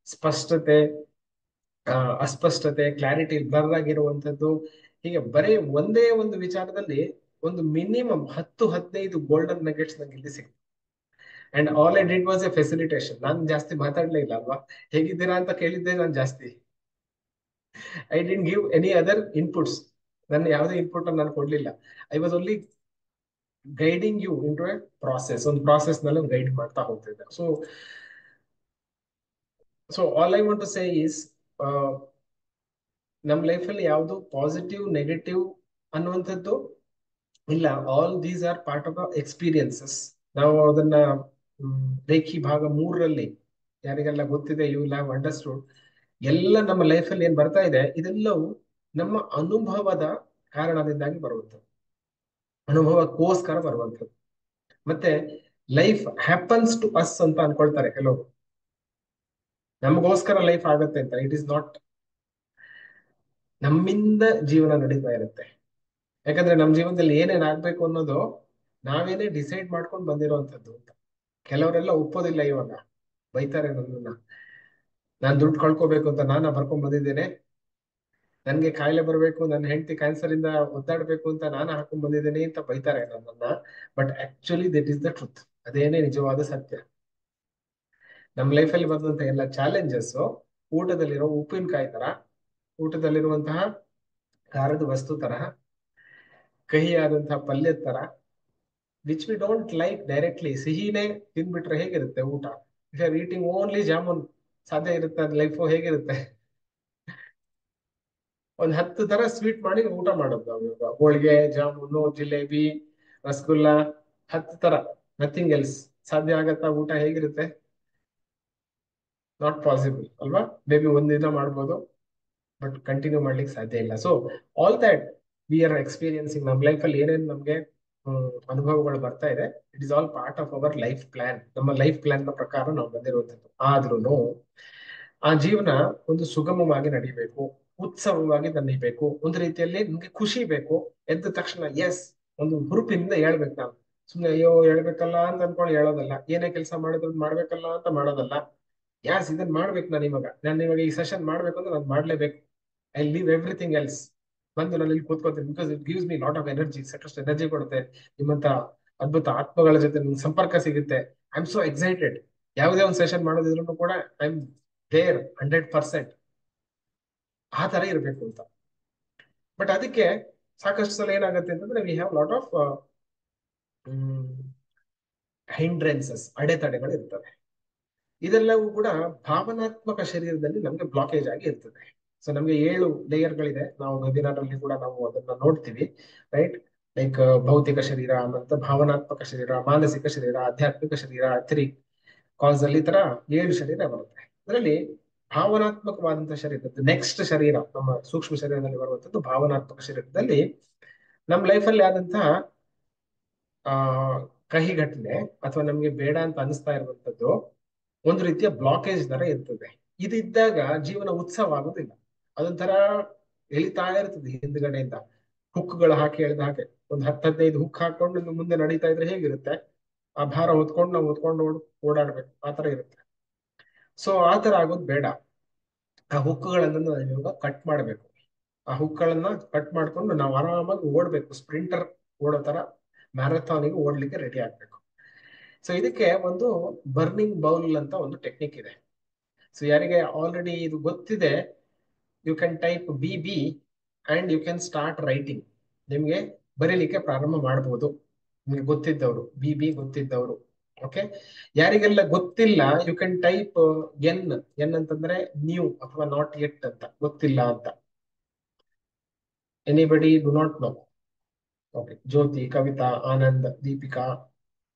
ಸ್ಪಷ್ಟತೆ, ಅಸ್ಪಷ್ಟತೆ, ಕ್ಲಾರಿಟಿ, ಬ್ಲರ್ ಆಗಿರುವಂತದ್ದು, ಹೀಗೆ ಬರೀ ಒಂದೇ ಒಂದು ವಿಚಾರದಲ್ಲಿ ಒಂದು ಮಿನಿಮಮ್ 10-15 ಗೋಲ್ಡನ್ ನಗೆಟ್ಸ್ ನಂಗೆ ಇಲ್ಲಿ ಸಿಕ್ತು. And all I did was A facilitation. ನಾನು ಜಾಸ್ತಿ ಮಾತಾಡ್ಲೇ ಇಲ್ಲ ಅಲ್ವಾ, ಹೇಗಿದ್ದೀರಾ ಅಂತ ಕೇಳಿದ್ದೆ ನಾನು ಜಾಸ್ತಿ. I didn't give any other inputs. ನನ್ನ ಯಾವುದೇ ಇನ್ಪುಟ್ ನಾನು ಕೊಡ್ಲಿಲ್ಲ. I was only guiding you in to a process. ಒಂದು ಪ್ರಾಸೆಸ್ ನಲ್ಲಿ ಗೈಡ್ ಮಾಡ್ತಾ ಹೋಗ್ತಿದ್ದೆ. So all I want to say is, ನಮ್ಮ ಲೈಫಲ್ಲಿ ಯಾವುದು ಪಾಸಿಟಿವ್ ನೆಗೆಟಿವ್ ಅನ್ನುವಂಥದ್ದು ಇಲ್ಲ. All these are part of experiences. ನಾವು ಅದನ್ನ ರೇಖಿ ಭಾಗ 3ರಲ್ಲಿ ಯಾರಿಗೆಲ್ಲ ಗೊತ್ತಿದೆ, ಯು ವಿಲ್ ಹ್ಯಾವ್ ಅಂಡರ್ಸ್ಟುಡ್. ಎಲ್ಲ ನಮ್ಮ ಲೈಫಲ್ಲಿ ಏನ್ ಬರ್ತಾ ಇದೆ ಇದೆಲ್ಲವೂ ನಮ್ಮ ಅನುಭವದ ಕಾರಣದಿಂದಾಗಿ ಬರುವಂಥದ್ದು, ಅನುಭವಕ್ಕೋಸ್ಕರ ಬರುವಂಥದ್ದು. ಮತ್ತೆ ಲೈಫ್ ಹ್ಯಾಪನ್ಸ್ ಟು ಅಸ್ ಅಂತ ಅನ್ಕೊಳ್ತಾರೆ ಕೆಲವರು, ನಮಗೋಸ್ಕರ ಲೈಫ್ ಆಗತ್ತೆ ಅಂತ. It is not. ನಮ್ಮಿಂದ ಜೀವನ ನಡೀತಾ ಇರುತ್ತೆ. ಯಾಕಂದ್ರೆ ನಮ್ಮ ಜೀವನದಲ್ಲಿ ಏನೇನ್ ಆಗ್ಬೇಕು ಅನ್ನೋದು ನಾವೇನೇ ಡಿಸೈಡ್ ಮಾಡ್ಕೊಂಡು ಬಂದಿರೋಂಥದ್ದು ಅಂತ. ಕೆಲವರೆಲ್ಲ ಒಪ್ಪೋದಿಲ್ಲ, ಇವಾಗ ಬೈತಾರೆ ನನ್ನನ್ನ. ನಾನ್ ದುಡ್ಡು ಕಳ್ಕೋಬೇಕು ಅಂತ ನಾನ ಬರ್ಕೊಂಡ್ ಬಂದಿದ್ದೇನೆ, ನನ್ಗೆ ಕಾಯಿಲೆ ಬರಬೇಕು, ನನ್ನ ಹೆಂಡತಿ ಕ್ಯಾನ್ಸರ್ ಇಂದ ಒದ್ದಾಡ್ಬೇಕು ಅಂತ ನಾನು ಹಾಕೊಂಡ್ ಬಂದಿದ್ದೇನೆ ಅಂತ ಬೈತಾರೆ ನನ್ನನ್ನ. But actually that is the truth. ಅದೇನೇ ನಿಜವಾದ ಸತ್ಯ. ನಮ್ಮ ಲೈಫಲ್ಲಿ ಬಂದಂತ ಎಲ್ಲ ಚಾಲೆಂಜಸ್ ಊಟದಲ್ಲಿರೋ ಉಪ್ಪಿನಕಾಯಿ ತರ, ಊಟದಲ್ಲಿರುವಂತಹ ಖಾರದ ವಸ್ತು ತರಹ, ಕಹಿಯಾದಂತಹ ಪಲ್ಯದ ತರ, which we don't like directly. ಸಿಹಿನೇ ತಿನ್ಬಿಟ್ರೆ ಹೇಗಿರುತ್ತೆ ಊಟ? If are eating only jamun ಸಾಧ್ಯ ಇರುತ್ತೆ ಅದ್ ಲೈಫ್ ಹೇಗಿರುತ್ತೆ? ಒಂದ್ 10 ತರ ಸ್ವೀಟ್ ಮಾಡಿ ಊಟ ಮಾಡೋದು ನಾವು ಇವಾಗ. ಹೋಳಿಗೆ, ಜಾಮೂನು, ಜಿಲೇಬಿ, ರಸಗುಲ್ಲ, 10 ತರ, ನಥಿಂಗ್ ಎಲ್ಸ್. ಸಾಧ್ಯ ಆಗತ್ತಾ? ಊಟ ಹೇಗಿರುತ್ತೆ? ನಾಟ್ ಪಾಸಿಬಲ್ ಅಲ್ವಾ? ಮೇ ಬಿ ಒಂದಿನ ಮಾಡ್ಬೋದು, ಬಟ್ ಕಂಟಿನ್ಯೂ ಮಾಡ್ಲಿಕ್ಕೆ ಸಾಧ್ಯ ಇಲ್ಲ. So all that we are experiencing, ನಮ್ಮ ಲೈಫ್ ಅಲ್ಲಿ ಏನೇನು ನಮ್ಗೆ ಅನುಭವಗಳು ಬರ್ತಾ ಇದೆ, it is all part of our life plan. ನಮ್ಮ ಲೈಫ್ ಪ್ಲಾನ್ ನ ಪ್ರಕಾರ ನಾವು ಬಂದಿರುವಂತದ್ದು. ಆದ್ರೂ ಆ ಜೀವನ ಒಂದು ಸುಗಮವಾಗಿ ನಡೀಬೇಕು, ಉತ್ಸವವಾಗಿ ನಡೀಬೇಕು. ಒಂದು ರೀತಿಯಲ್ಲಿ ನಮ್ಗೆ ಖುಷಿ ಬೇಕು. ಎದ್ದ ತಕ್ಷಣ ಎಸ್ ಒಂದು ಹುರುಪಿನಿಂದ ಹೇಳ್ಬೇಕು. ನಾವು ಸುಮ್ನೆ ಅಯ್ಯೋ ಹೇಳ್ಬೇಕಲ್ಲ ಅಂತ ಅನ್ಕೊಂಡು ಹೇಳೋದಲ್ಲ, ಏನೇ ಕೆಲಸ ಮಾಡಿದ್ರು ಮಾಡ್ಬೇಕಲ್ಲ ಅಂತ ಮಾಡೋದಲ್ಲ. ಯಾಸ್ ಇದನ್ನ ಮಾಡ್ಬೇಕು, ನಾನು ಇವಾಗ ಈ ಸೆಷನ್ ಮಾಡ್ಬೇಕು ಅಂದ್ರೆ ನಾನು ಮಾಡ್ಲೇಬೇಕು. I leave everything else. ಬಂದು ನಾನು ಇಲ್ಲಿ ಕೂತ್ಕೋತೀನಿ, because it gives me lot of energy. ಸಾಕಷ್ಟು ಎನರ್ಜಿ ಕೊಡುತ್ತೆ. ನಿಮ್ಮಂತ ಅದ್ಭುತ ಆತ್ಮಗಳ ಜೊತೆ ನಿಮ್ಗೆ ಸಂಪರ್ಕ ಸಿಗುತ್ತೆ. I am so excited. ಯಾವುದೇ ಒಂದು ಸೆಷನ್ ಮಾಡೋದಿದ್ರು ಕೂಡ ಐ ಆಮ್ ದೇರ್ 100%. ಆ ತರ ಇರ್ಬೇಕು ಅಂತ. ಬಟ್ ಅದಕ್ಕೆ ಸಾಕಷ್ಟು ಸಲ ಏನಾಗುತ್ತೆ ಅಂತಂದ್ರೆ ವಿ ಹ್ಯಾವ್ ಲಾಟ್ ಆಫ್ ಹಿಂಡ್ರೆನ್ಸಸ್, ಅಡೆತಡೆಗಳು ಇರ್ತವೆ. ಇದೆಲ್ಲವೂ ಕೂಡ ಭಾವನಾತ್ಮಕ ಶರೀರದಲ್ಲಿ ನಮ್ಗೆ ಬ್ಲಾಕೇಜ್ ಆಗಿ ಇರ್ತದೆ. ಸೊ ನಮ್ಗೆ 7 ಲೇಯರ್ಗಳಿದೆ. ನಾವು ವೆಬಿನಾರ್ ಅಲ್ಲಿ ಕೂಡ ನಾವು ಅದನ್ನ ನೋಡ್ತೀವಿ, ರೈಟ್? ಲೈಕ್ ಭೌತಿಕ ಶರೀರ, ಮತ್ತೆ ಭಾವನಾತ್ಮಕ ಶರೀರ, ಮಾನಸಿಕ ಶರೀರ, ಆಧ್ಯಾತ್ಮಿಕ ಶರೀರ, ಎಥರಿಕ್, ಕಾಸಲ್, ಈ ತರ 7 ಶರೀರ ಬರುತ್ತೆ. ಅದರಲ್ಲಿ ಭಾವನಾತ್ಮಕವಾದಂತಹ ಶರೀರದ್ದು ನೆಕ್ಸ್ಟ್ ಶರೀರ, ನಮ್ಮ ಸೂಕ್ಷ್ಮ ಶರೀರದಲ್ಲಿ ಬರುವಂತದ್ದು ಭಾವನಾತ್ಮಕ ಶರೀರದಲ್ಲಿ ನಮ್ಮ ಲೈಫಲ್ಲಿ ಆದಂತಹ ಕಹಿ ಘಟನೆ ಅಥವಾ ನಮ್ಗೆ ಬೇಡ ಅಂತ ಅನಿಸ್ತಾ ಇರುವಂತದ್ದು ಒಂದು ರೀತಿಯ ಬ್ಲಾಕೇಜ್ ತರ ಇರ್ತದೆ. ಇದಿದ್ದಾಗ ಜೀವನ ಉತ್ಸವ ಆಗೋದಿಲ್ಲ. ಅದೊಂಥರ ಎಳಿತಾ ಇರ್ತದೆ ಹಿಂದ್ಗಡೆಯಿಂದ. ಹುಕ್ಗಳು ಹಾಕಿ ಎಳೆದ ಹಾಗೆ ಒಂದು 10-15 ಹುಕ್ ಹಾಕೊಂಡು ಮುಂದೆ ನಡೀತಾ ಇದ್ರೆ ಹೇಗಿರುತ್ತೆ? ಆ ಭಾರ ಹೊತ್ಕೊಂಡು ನಾವು ಹೊತ್ಕೊಂಡು ಓಡಾಡ್ಬೇಕು, ಆತರ ಇರುತ್ತೆ. ಸೊ ಆತರ ಆಗೋದು ಬೇಡ. ಆ ಹುಕ್ಕುಗಳನ್ನ ನಾವು ಇವಾಗ ಕಟ್ ಮಾಡ್ಬೇಕು. ಆ ಹುಕ್ಕುಗಳನ್ನ ಕಟ್ ಮಾಡ್ಕೊಂಡು ನಾವು ಆರಾಮಾಗಿ ಓಡ್ಬೇಕು. ಸ್ಪ್ರಿಂಟರ್ ಓಡೋ ತರ ಮ್ಯಾರಥಾನಿಗೆ ಓಡ್ಲಿಕ್ಕೆ ರೆಡಿ ಆಗ್ಬೇಕು. ಸೊ ಇದಕ್ಕೆ ಒಂದು ಬರ್ನಿಂಗ್ ಬೌಲ್ ಅಂತ ಒಂದು ಟೆಕ್ನಿಕ್ ಇದೆ. ಸೊ ಯಾರಿಗೆ ಆಲ್ರೆಡಿ ಇದು ಗೊತ್ತಿದೆ, you can type BB and you can start writing. ನಿಮ್ಗೆ ಬರೀಲಿಕ್ಕೆ ಪ್ರಾರಂಭ ಮಾಡಬಹುದು, ನಿಮ್ಗೆ ಗೊತ್ತಿದ್ದವರು, BB ಗೊತ್ತಿದ್ದವರು. ಓಕೆ, ಯಾರಿಗೆಲ್ಲ ಗೊತ್ತಿಲ್ಲ ಯು ಕ್ಯಾನ್ ಟೈಪ್ ಎನ್ ಅಂತಂದ್ರೆ ನ್ಯೂ ಅಥವಾ ನಾಟ್ ಯೆಟ್ ಅಂತ, ಗೊತ್ತಿಲ್ಲ ಅಂತ. Anybody do not know? Okay, Jyothi, Kavitha, Anand, Deepika,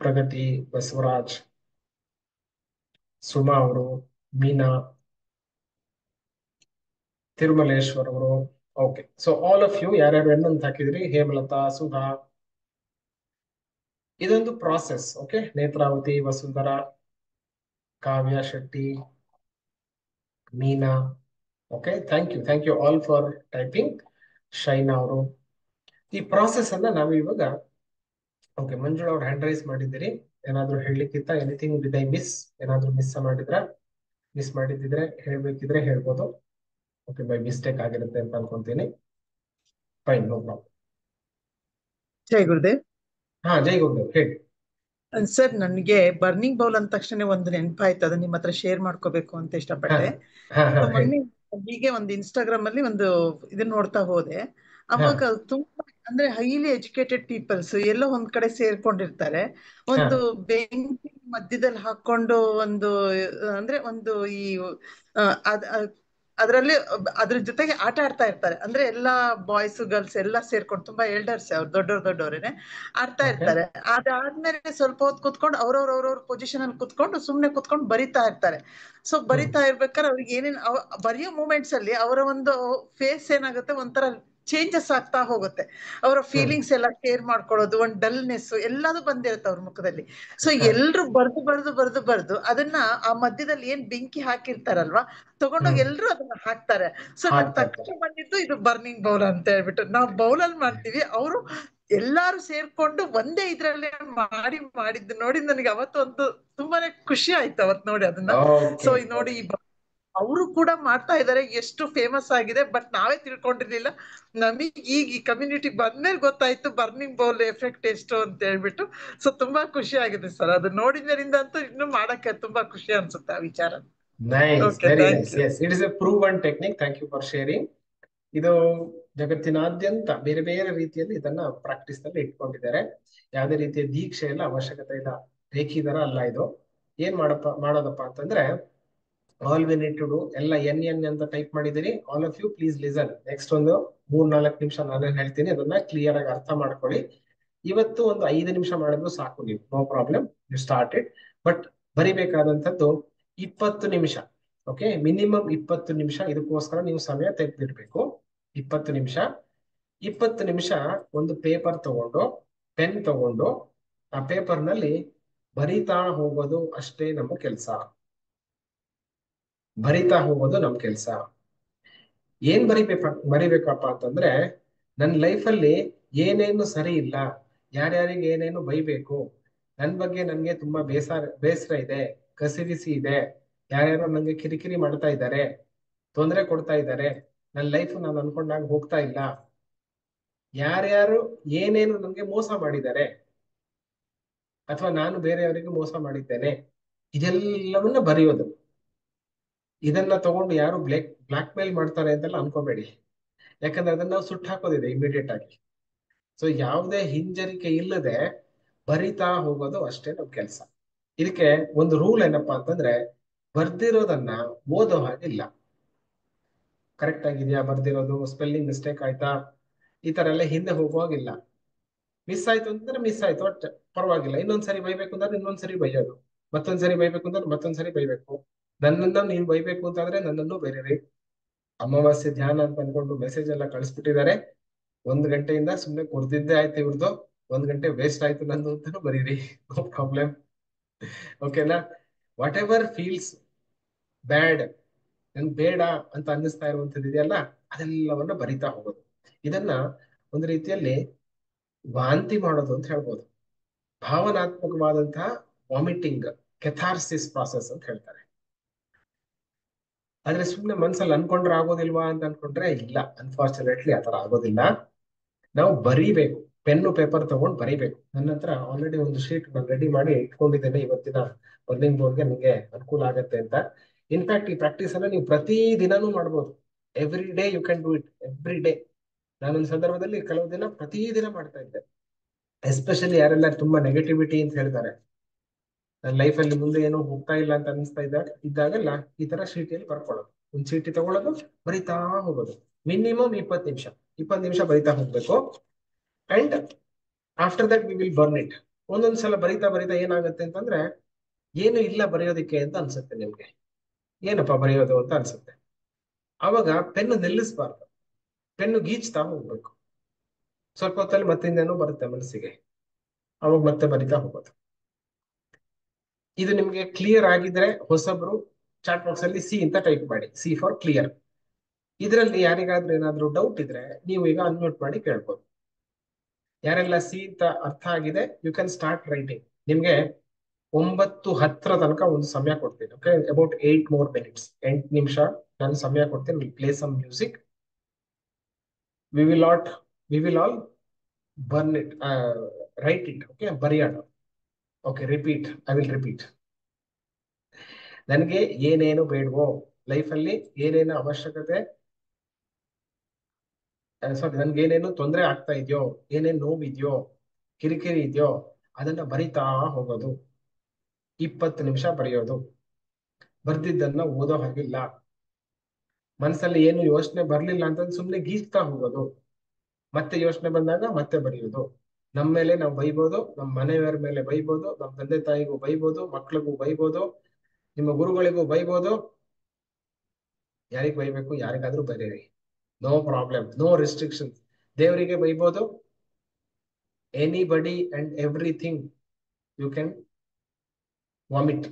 Pragathi, Basavaraj, Suma ಅವರು, ಮೀನಾ, ತಿರುಮಲೇಶ್ವರ್ ಅವರು. Okay, so all of you ಯಾರ್ಯಾರು ಎನ್ನಂತ ಹಾಕಿದ್ರಿ, ಹೇಮಲತಾ, ಸುಧಾ, ಇದೊಂದು process. Okay, Netravathi, Vasundhara, Kavya Shetty, Meena. Okay, thank you all for typing. Shaina ಅವರು. ಈ ಪ್ರಾಸೆಸ್ ಅನ್ನ ನಾವು ಇವಾಗ, ಓಕೆ, ಮಂಜುಳಾ ಅವ್ರು ಹ್ಯಾಂಡ್ ರೈಸ್ ಮಾಡಿದ್ದೀರಿ. ಏನಾದ್ರು ಹೇಳಲಿಕ್ಕಿತ್ತ? Anything did I miss? ಏನಾದ್ರು ಮಿಸ್ ಮಾಡಿದ್ರ? ಮಿಸ್ ಮಾಡಿದ್ರೆ ಹೇಳ್ಬೇಕಿದ್ರೆ ಹೇಳ್ಬೋದು. ಓಕೆ, ಬೈ ಮಿಸ್ಟೇಕ್ ಆಗಿರುತ್ತೆ ಅಂತ ಅನ್ಕೊಂತೀನಿ. Fine, no problem. ಜೈ ಗುರುದೇವ್. ಹಾ, ಜೈ ಗುರುದೇವ್, ಹೇಳಿ. ಸರ್, ನನಗೆ ಬರ್ನಿಂಗ್ ಬೌಲ್ ಅಂದ ತಕ್ಷಣ ಒಂದು ನೆನಪಾಯ್ತು, ಅದನ್ನ ನಿಮ್ಮ ಹತ್ರ ಶೇರ್ ಮಾಡ್ಕೋಬೇಕು ಅಂತ ಇಷ್ಟಪಟ್ಟೆ. ಮೊನ್ನೆ ಹೀಗೆ ಒಂದು ಇನ್ಸ್ಟಾಗ್ರಾಮ್ ಅಲ್ಲಿ ಒಂದು ಇದನ್ನ ನೋಡ್ತಾ ಹೋದೆ. ಅವಾಗ ತುಂಬಾ ಅಂದ್ರೆ ಹೈಲಿ ಎಜುಕೇಟೆಡ್ ಪೀಪಲ್ಸ್ ಎಲ್ಲೋ ಒಂದ್ ಕಡೆ ಸೇರ್ಕೊಂಡಿರ್ತಾರೆ. ಒಂದು ಬೆಂಕಿ ಮಧ್ಯದಲ್ಲಿ ಹಾಕೊಂಡು ಒಂದು ಅಂದ್ರೆ ಒಂದು ಈ ಅದರಲ್ಲಿ ಅದ್ರ ಜೊತೆಗೆ ಆಟ ಆಡ್ತಾ ಇರ್ತಾರೆ. ಅಂದ್ರೆ ಎಲ್ಲಾ ಬಾಯ್ಸ್ ಗರ್ಲ್ಸ್ ಎಲ್ಲಾ ಸೇರ್ಕೊಂಡು, ತುಂಬಾ ಎಲ್ಡರ್ಸ್, ಅವ್ರು ದೊಡ್ಡವ್ರೇನೆ ಆಡ್ತಾ ಇರ್ತಾರೆ. ಅದಾದ್ಮೇಲೆ ಸ್ವಲ್ಪ ಹೊತ್ತು ಕುತ್ಕೊಂಡು ಅವ್ರವ್ರ ಪೊಸಿಷನ್ ಅಲ್ಲಿ ಕುತ್ಕೊಂಡು ಸುಮ್ನೆ ಕುತ್ಕೊಂಡು ಬರಿತಾ ಇರ್ತಾರೆ. ಸೊ ಬರಿತಾ ಇರ್ಬೇಕಾದ್ರೆ ಅವ್ರಿಗೆ ಏನೇನ್ ಬರೆಯೋ ಮೂಮೆಂಟ್ಸ್ ಅಲ್ಲಿ ಅವರ ಒಂದು ಫೇಸ್ ಏನಾಗುತ್ತೆ, ಒಂಥರ ಚೇಂಜಸ್ ಆಗ್ತಾ ಹೋಗುತ್ತೆ. ಅವರ ಫೀಲಿಂಗ್ಸ್ ಎಲ್ಲ ಶೇರ್ ಮಾಡ್ಕೊಳ್ಳೋದು, ಒಂದ್ ಡಲ್ನೆಸ್ ಎಲ್ಲಾನು ಬಂದಿರುತ್ತೆ ಅವ್ರ ಮುಖದಲ್ಲಿ. ಸೊ ಎಲ್ರು ಬರ್ದು ಅದನ್ನ ಆ ಮಧ್ಯದಲ್ಲಿ ಏನ್ ಬೆಂಕಿ ಹಾಕಿರ್ತಾರಲ್ವಾ, ತಗೊಂಡೋಗಿ ಎಲ್ರು ಅದನ್ನ ಹಾಕ್ತಾರೆ. ಸೊ ನನ್ ತಕ್ಷಣ ಬಂದಿದ್ದು ಇದು ಬರ್ನಿಂಗ್ ಬೌಲ್ ಅಂತ ಹೇಳ್ಬಿಟ್ಟು. ನಾವು ಬೌಲಲ್ಲಿ ಮಾಡ್ತೀವಿ, ಅವರು ಎಲ್ಲಾರು ಸೇರ್ಕೊಂಡು ಒಂದೇ ಇದ್ರಲ್ಲೇ ಮಾಡಿದ್ದು ನೋಡಿ ನನಗೆ ಅವತ್ತೊಂದು ತುಂಬಾನೇ ಖುಷಿ ಆಯ್ತು ಅವತ್ ನೋಡಿ ಅದನ್ನ. ಸೊ ನೋಡಿ ಅವರು ಕೂಡ ಮಾಡ್ತಾ ಇದಾರೆ, ಎಷ್ಟು ಫೇಮಸ್ ಆಗಿದೆ. ಬಟ್ ನಾವೇ ತಿಳ್ಕೊಂಡಿರ್ಲಿಲ್ಲ. ನಮಗ್ ಈಗ ಈ ಕಮ್ಯುನಿಟಿ ಬಂದ್ಮೇಲೆ ಗೊತ್ತಾಯ್ತು ಬರ್ನಿಂಗ್ ಬೌಲ್ ಎಫೆಕ್ಟ್ ಎಷ್ಟು ಅಂತ ಹೇಳ್ಬಿಟ್ಟು. ಸೊ ತುಂಬಾ ಖುಷಿ ಆಗಿದೆ ಸರ್, ಅದು ನೋಡಿದ್ರಿಂದ ಅಂತೂ ಇನ್ನು ಮಾಡಕ್ಕೆ ತುಂಬಾ ಖುಷಿ ಅನ್ಸುತ್ತೆ ಆ ವಿಚಾರ. Nice, very nice. Yes, it is a proven technique. Thank you for sharing. ಇದು ಜಗತ್ತಿನಾದ್ಯಂತ ಬೇರೆ ಬೇರೆ ರೀತಿಯಲ್ಲಿ ಇದನ್ನ ಪ್ರಾಕ್ಟೀಸ್ ನಲ್ಲಿ ಇಟ್ಕೊಂಡಿದ್ದಾರೆ. ಯಾವುದೇ ರೀತಿಯ ದೀಕ್ಷೆ ಎಲ್ಲ ಅವಶ್ಯಕತೆ ಇಲ್ಲ, ರೇಖಿದರ ಅಲ್ಲ ಇದು. ಏನ್ ಮಾಡೋದಪ್ಪ ಅಂತಂದ್ರೆ, all we need to do, ಎಲ್ಲ ಎನ್ ಅಂತ ಟೈಪ್ ಮಾಡಿದಿರಿ. All of you please listen. Next ಒಂದು 3-4 ನಿಮಿಷ ನಾನೇನ್ ಹೇಳ್ತೀನಿ ಅದನ್ನ ಕ್ಲಿಯರ್ ಆಗಿ ಅರ್ಥ ಮಾಡ್ಕೊಳ್ಳಿ. ಇವತ್ತು ಒಂದು 5 ನಿಮಿಷ ಮಾಡಿದ್ರು ಸಾಕು ನೀವು, no problem, you start it. But ಬರಿಬೇಕಾದಂಥದ್ದು 20 ನಿಮಿಷ. ಓಕೆ, ಮಿನಿಮಮ್ 20 ನಿಮಿಷ. ಇದಕ್ಕೋಸ್ಕರ ನೀವು ಸಮಯ ತೆಗೆದಿರ್ಬೇಕು. 20 ನಿಮಿಷ. 20 ನಿಮಿಷ ಒಂದು ಪೇಪರ್ ತಗೊಂಡು, ಪೆನ್ ತಗೊಂಡು, ಆ ಪೇಪರ್ ನಲ್ಲಿ ಬರಿತಾ ಹೋಗೋದು ಅಷ್ಟೇ ನಮ್ಮ ಕೆಲಸ. ಬರಿತಾ ಹೋಗೋದು ನಮ್ ಕೆಲ್ಸ. ಏನ್ ಬರಿಬೇಕಪ್ಪ ಅಂತಂದ್ರೆ, ನನ್ನ ಲೈಫಲ್ಲಿ ಏನೇನು ಸರಿ ಇಲ್ಲ, ಯಾರ್ಯಾರಿಗೆ ಏನೇನು ಬೈಬೇಕು, ನನ್ ಬಗ್ಗೆ ನನ್ಗೆ ತುಂಬಾ ಬೇಸರ ಇದೆ, ಕಸಿವಿಸಿ ಇದೆ, ಯಾರ್ಯಾರು ನಂಗೆ ಕಿರಿಕಿರಿ ಮಾಡ್ತಾ ಇದ್ದಾರೆ, ತೊಂದರೆ ಕೊಡ್ತಾ ಇದ್ದಾರೆ, ನನ್ನ ಲೈಫ್ ನಾನು ಅನ್ಕೊಂಡಾಗ ಹೋಗ್ತಾ ಇಲ್ಲ, ಯಾರ್ಯಾರು ಏನೇನು ನನ್ಗೆ ಮೋಸ ಮಾಡಿದ್ದಾರೆ ಅಥವಾ ನಾನು ಬೇರೆಯವರಿಗೆ ಮೋಸ ಮಾಡಿದ್ದೇನೆ, ಇದೆಲ್ಲವನ್ನ ಬರೆಯೋದು. ಇದನ್ನ ತಗೊಂಡು ಯಾರು ಬ್ಲಾಕ್ ಮೇಲ್ ಮಾಡ್ತಾರೆ ಅಂತೆಲ್ಲ ಅನ್ಕೋಬೇಡಿ, ಯಾಕಂದ್ರೆ ಅದನ್ನ ನಾವು ಸುಟ್ಟು ಹಾಕೋದಿದೆ ಇಮಿಡಿಯೇಟ್ ಆಗಿ. ಸೊ ಯಾವುದೇ ಹಿಂಜರಿಕೆ ಇಲ್ಲದೆ ಬರಿತಾ ಹೋಗೋದು ಅಷ್ಟೇ ನಮ್ ಕೆಲಸ. ಇದಕ್ಕೆ ಒಂದು ರೂಲ್ ಏನಪ್ಪಾ ಅಂತಂದ್ರೆ, ಬರ್ದಿರೋದನ್ನ ಓದೋ ಹಾಗಿಲ್ಲ. ಕರೆಕ್ಟ್ ಆಗಿದ್ಯಾ ಬರ್ದಿರೋದು, ಸ್ಪೆಲ್ಲಿಂಗ್ ಮಿಸ್ಟೇಕ್ ಆಯ್ತಾ, ಈ ತರ ಎಲ್ಲ ಹಿಂದೆ ಹೋಗುವಾಗಿಲ್ಲ. ಮಿಸ್ ಆಯ್ತು ಅಂತಂದ್ರೆ ಮಿಸ್ ಆಯ್ತು, ಒಟ್ಟು ಪರವಾಗಿಲ್ಲ. ಇನ್ನೊಂದ್ಸರಿ ಬೈಬೇಕು ಅಂದ್ರೆ ಇನ್ನೊಂದ್ಸರಿ ಬೈಯೋದು, ಮತ್ತೊಂದ್ಸರಿ ಬೈಬೇಕು ಅಂದ್ರೆ ಮತ್ತೊಂದ್ಸರಿ ಬೈಬೇಕು. ನನ್ನನ್ನ ನೀವ್ ಬೈಬೇಕು ಅಂತಂದ್ರೆ ನನ್ನನ್ನು ಬರೀರಿ. ಅಮಾವಾಸ್ಯೆ ಧ್ಯಾನ ಅಂತ ಅನ್ಕೊಂಡು ಮೆಸೇಜ್ ಎಲ್ಲ ಕಳಿಸ್ಬಿಟ್ಟಿದ್ದಾರೆ. 1 ಗಂಟೆಯಿಂದ ಸುಮ್ನೆ ಕುರ್ದಿದ್ದೇ ಆಯ್ತು ಇವ್ರದ್ದು, 1 ಗಂಟೆ ವೇಸ್ಟ್ ಆಯ್ತು ನಂದು ಅಂತಾನು ಬರೀರಿ, ನೋ ಪ್ರಾಬ್ಲಮ್. ಓಕೆನಾ? ವಾಟ್ ಎವರ್ ಫೀಲ್ಸ್ ಬ್ಯಾಡ್, ನನ್ಗೆ ಬೇಡ ಅಂತ ಅನ್ನಿಸ್ತಾ ಇರುವಂತದ್ದು ಇದೆಯಲ್ಲ, ಅದೆಲ್ಲವನ್ನ ಬರಿತಾ ಹೋಗೋದು. ಇದನ್ನ ಒಂದು ರೀತಿಯಲ್ಲಿ ವಾಂತಿ ಮಾಡೋದು ಅಂತ ಹೇಳ್ಬೋದು. ಭಾವನಾತ್ಮಕವಾದಂತಹ ವಾಮಿಟಿಂಗ್, ಕೆಥಾರ್ಸಿಸ್ ಪ್ರಾಸೆಸ್ ಅಂತ ಹೇಳ್ತಾರೆ. ಆದ್ರೆ ಸುಮ್ನೆ ಮನ್ಸಲ್ಲಿ ಅನ್ಕೊಂಡ್ರೆ ಆಗೋದಿಲ್ವಾ ಅಂತ ಅನ್ಕೊಂಡ್ರೆ ಇಲ್ಲ, ಅನ್ಫಾರ್ಚುನೇಟ್ಲಿ ಆತರ ಆಗೋದಿಲ್ಲ. ನಾವು ಬರೀಬೇಕು, ಪೆನ್ನು ಪೇಪರ್ ತಗೊಂಡು ಬರೀಬೇಕು. ನನ್ನ ಹತ್ರ ಆಲ್ರೆಡಿ ಒಂದು ಶೀಟ್ ನಾನು ರೆಡಿ ಮಾಡಿ ಇಟ್ಕೊಂಡಿದ್ದೇನೆ, ಇವತ್ತಿನ ಬರ್ನಿಂಗ್ ಬೋರ್ಡ್ಗೆ ನಿಮಗೆ ಅನುಕೂಲ ಆಗತ್ತೆ ಅಂತ. ಇನ್ಫ್ಯಾಕ್ಟ್ ಈ ಪ್ರಾಕ್ಟೀಸ್ ಅನ್ನ ನೀವು ಪ್ರತಿ ದಿನಾನೂ ಮಾಡ್ಬೋದು. Every day you can do it, every day. ನಾನೊಂದು ಸಂದರ್ಭದಲ್ಲಿ ಕೆಲವು ದಿನ ಪ್ರತಿ ದಿನ ಮಾಡ್ತಾ ಇದ್ದೆ. ಎಸ್ಪೆಷಲಿ ಯಾರೆಲ್ಲ ತುಂಬಾ ನೆಗೆಟಿವಿಟಿ ಅಂತ ಹೇಳ್ತಾರೆ, ನನ್ನ ಲೈಫಲ್ಲಿ ಮುಂದೆ ಏನೋ ಹೋಗ್ತಾ ಇಲ್ಲ ಅಂತ ಅನಿಸ್ತಾ ಇದ್ದಾಗೆಲ್ಲ ಈ ತರ ಚೀಟಿಯಲ್ಲಿ ಬರ್ಕೊಳ್ಳೋದು. ಒಂದು ಚೀಟಿ ತಗೊಳ್ಳೋದು, ಬರಿತಾ ಹೋಗೋದು. ಮಿನಿಮಮ್ 20 ನಿಮಿಷ 20 ನಿಮಿಷ ಬರಿತಾ ಹೋಗ್ಬೇಕು. And after that we will burn it. ಒಂದೊಂದ್ಸಲ ಬರಿತಾ ಬರಿತಾ ಏನಾಗುತ್ತೆ ಅಂತಂದ್ರೆ, ಏನು ಇಲ್ಲ ಬರೆಯೋದಿಕ್ಕೆ ಅಂತ ಅನ್ಸುತ್ತೆ ನಿಮ್ಗೆ, ಏನಪ್ಪಾ ಬರೆಯೋದು ಅಂತ ಅನ್ಸುತ್ತೆ. ಅವಾಗ ಪೆನ್ನು ನಿಲ್ಲಿಸಬಾರ್ದು, ಪೆನ್ನು ಗೀಚ್ತಾ ಹೋಗ್ಬೇಕು. ಸ್ವಲ್ಪ ಹೊತ್ತಲ್ಲಿ ಮತ್ತಿಂದೇನೋ ಬರುತ್ತೆ ಮನಸ್ಸಿಗೆ, ಅವಾಗ ಮತ್ತೆ ಬರಿತಾ ಹೋಗೋದು. ಇದು ನಿಮ್ಗೆ ಕ್ಲಿಯರ್ ಆಗಿದ್ರೆ ಹೊಸಬ್ರು ಚಾಟ್ ಬಾಕ್ಸ್ ಅಲ್ಲಿ ಸಿ ಅಂತ ಟೈಪ್ ಮಾಡಿ, ಸಿ ಫಾರ್ ಕ್ಲಿಯರ್. ಇದರಲ್ಲಿ ಯಾರಿಗಾದ್ರೂ ಏನಾದ್ರೂ ಡೌಟ್ ಇದ್ರೆ ನೀವು ಈಗ ಅನ್ಮ್ಯೂಟ್ ಮಾಡಿ ಕೇಳ್ಬೋದು. ಯಾರೆಲ್ಲ ಸಿ ಅಂತ ಅರ್ಥ ಆಗಿದೆ, ಯು ಕ್ಯಾನ್ ಸ್ಟಾರ್ಟ್ ರೈಟಿಂಗ್. ನಿಮ್ಗೆ 9:10 ತನಕ ಒಂದು ಸಮಯ ಕೊಡ್ತೀನಿ. Okay, about 8 more minutes. 8 ನಿಮಿಷ ನಾನು ಸಮಯ ಕೊಡ್ತೀನಿ. Will play some music. We will all burn it, write it. Okay, ಬರೆಯೋಣ. Okay, repeat. I will repeat. ನನಗೆ ಏನೇನು ಬೇಡವೋ ಲೈಫಲ್ಲಿ, ಏನೇನು ಅವಶ್ಯಕತೆ, ಸಾರಿ, ನನ್ಗೆ ಏನೇನು ತೊಂದರೆ ಆಗ್ತಾ ಇದೆಯೋ, ಏನೇನು ನೋವಿದೆಯೋ, ಕಿರಿಕಿರಿ ಇದೆಯೋ, ಅದನ್ನ ಬರಿತಾ ಹೋಗೋದು. 20 ನಿಮಿಷ ಬರೆಯೋದು. ಬರ್ದಿದ್ದನ್ನ ಓದೋ ಹಾಗಿಲ್ಲ. ಮನಸ್ಸಲ್ಲಿ ಏನು ಯೋಚನೆ ಬರ್ಲಿಲ್ಲ ಅಂತಂದ್ರೆ ಸುಮ್ನೆ ಗೀಚ್ತಾ ಹೋಗೋದು. ಮತ್ತೆ ಯೋಚನೆ ಬಂದಾಗ ಮತ್ತೆ ಬರೆಯೋದು. ನಮ್ಮ ಮೇಲೆ ನಾವು ಬೈಬೋದು, ನಮ್ಮ ಮನೆಯವರ ಮೇಲೆ ಬೈಬೋದು, ನಮ್ಮ ತಂದೆ ತಾಯಿಗೂ ಬೈಬೋದು, ಮಕ್ಳಿಗೂ ಬೈಬೋದು, ನಿಮ್ಮ ಗುರುಗಳಿಗೂ ಬೈಬೋದು. ಯಾರಿಗ್ ಬೈಬೇಕು? ಯಾರಿಗಾದ್ರೂ ಬರೀರಿ. No problem, no restrictions. ದೇವರಿಗೆ ಬೈಬೋದು. Anybody and everything you can vomit.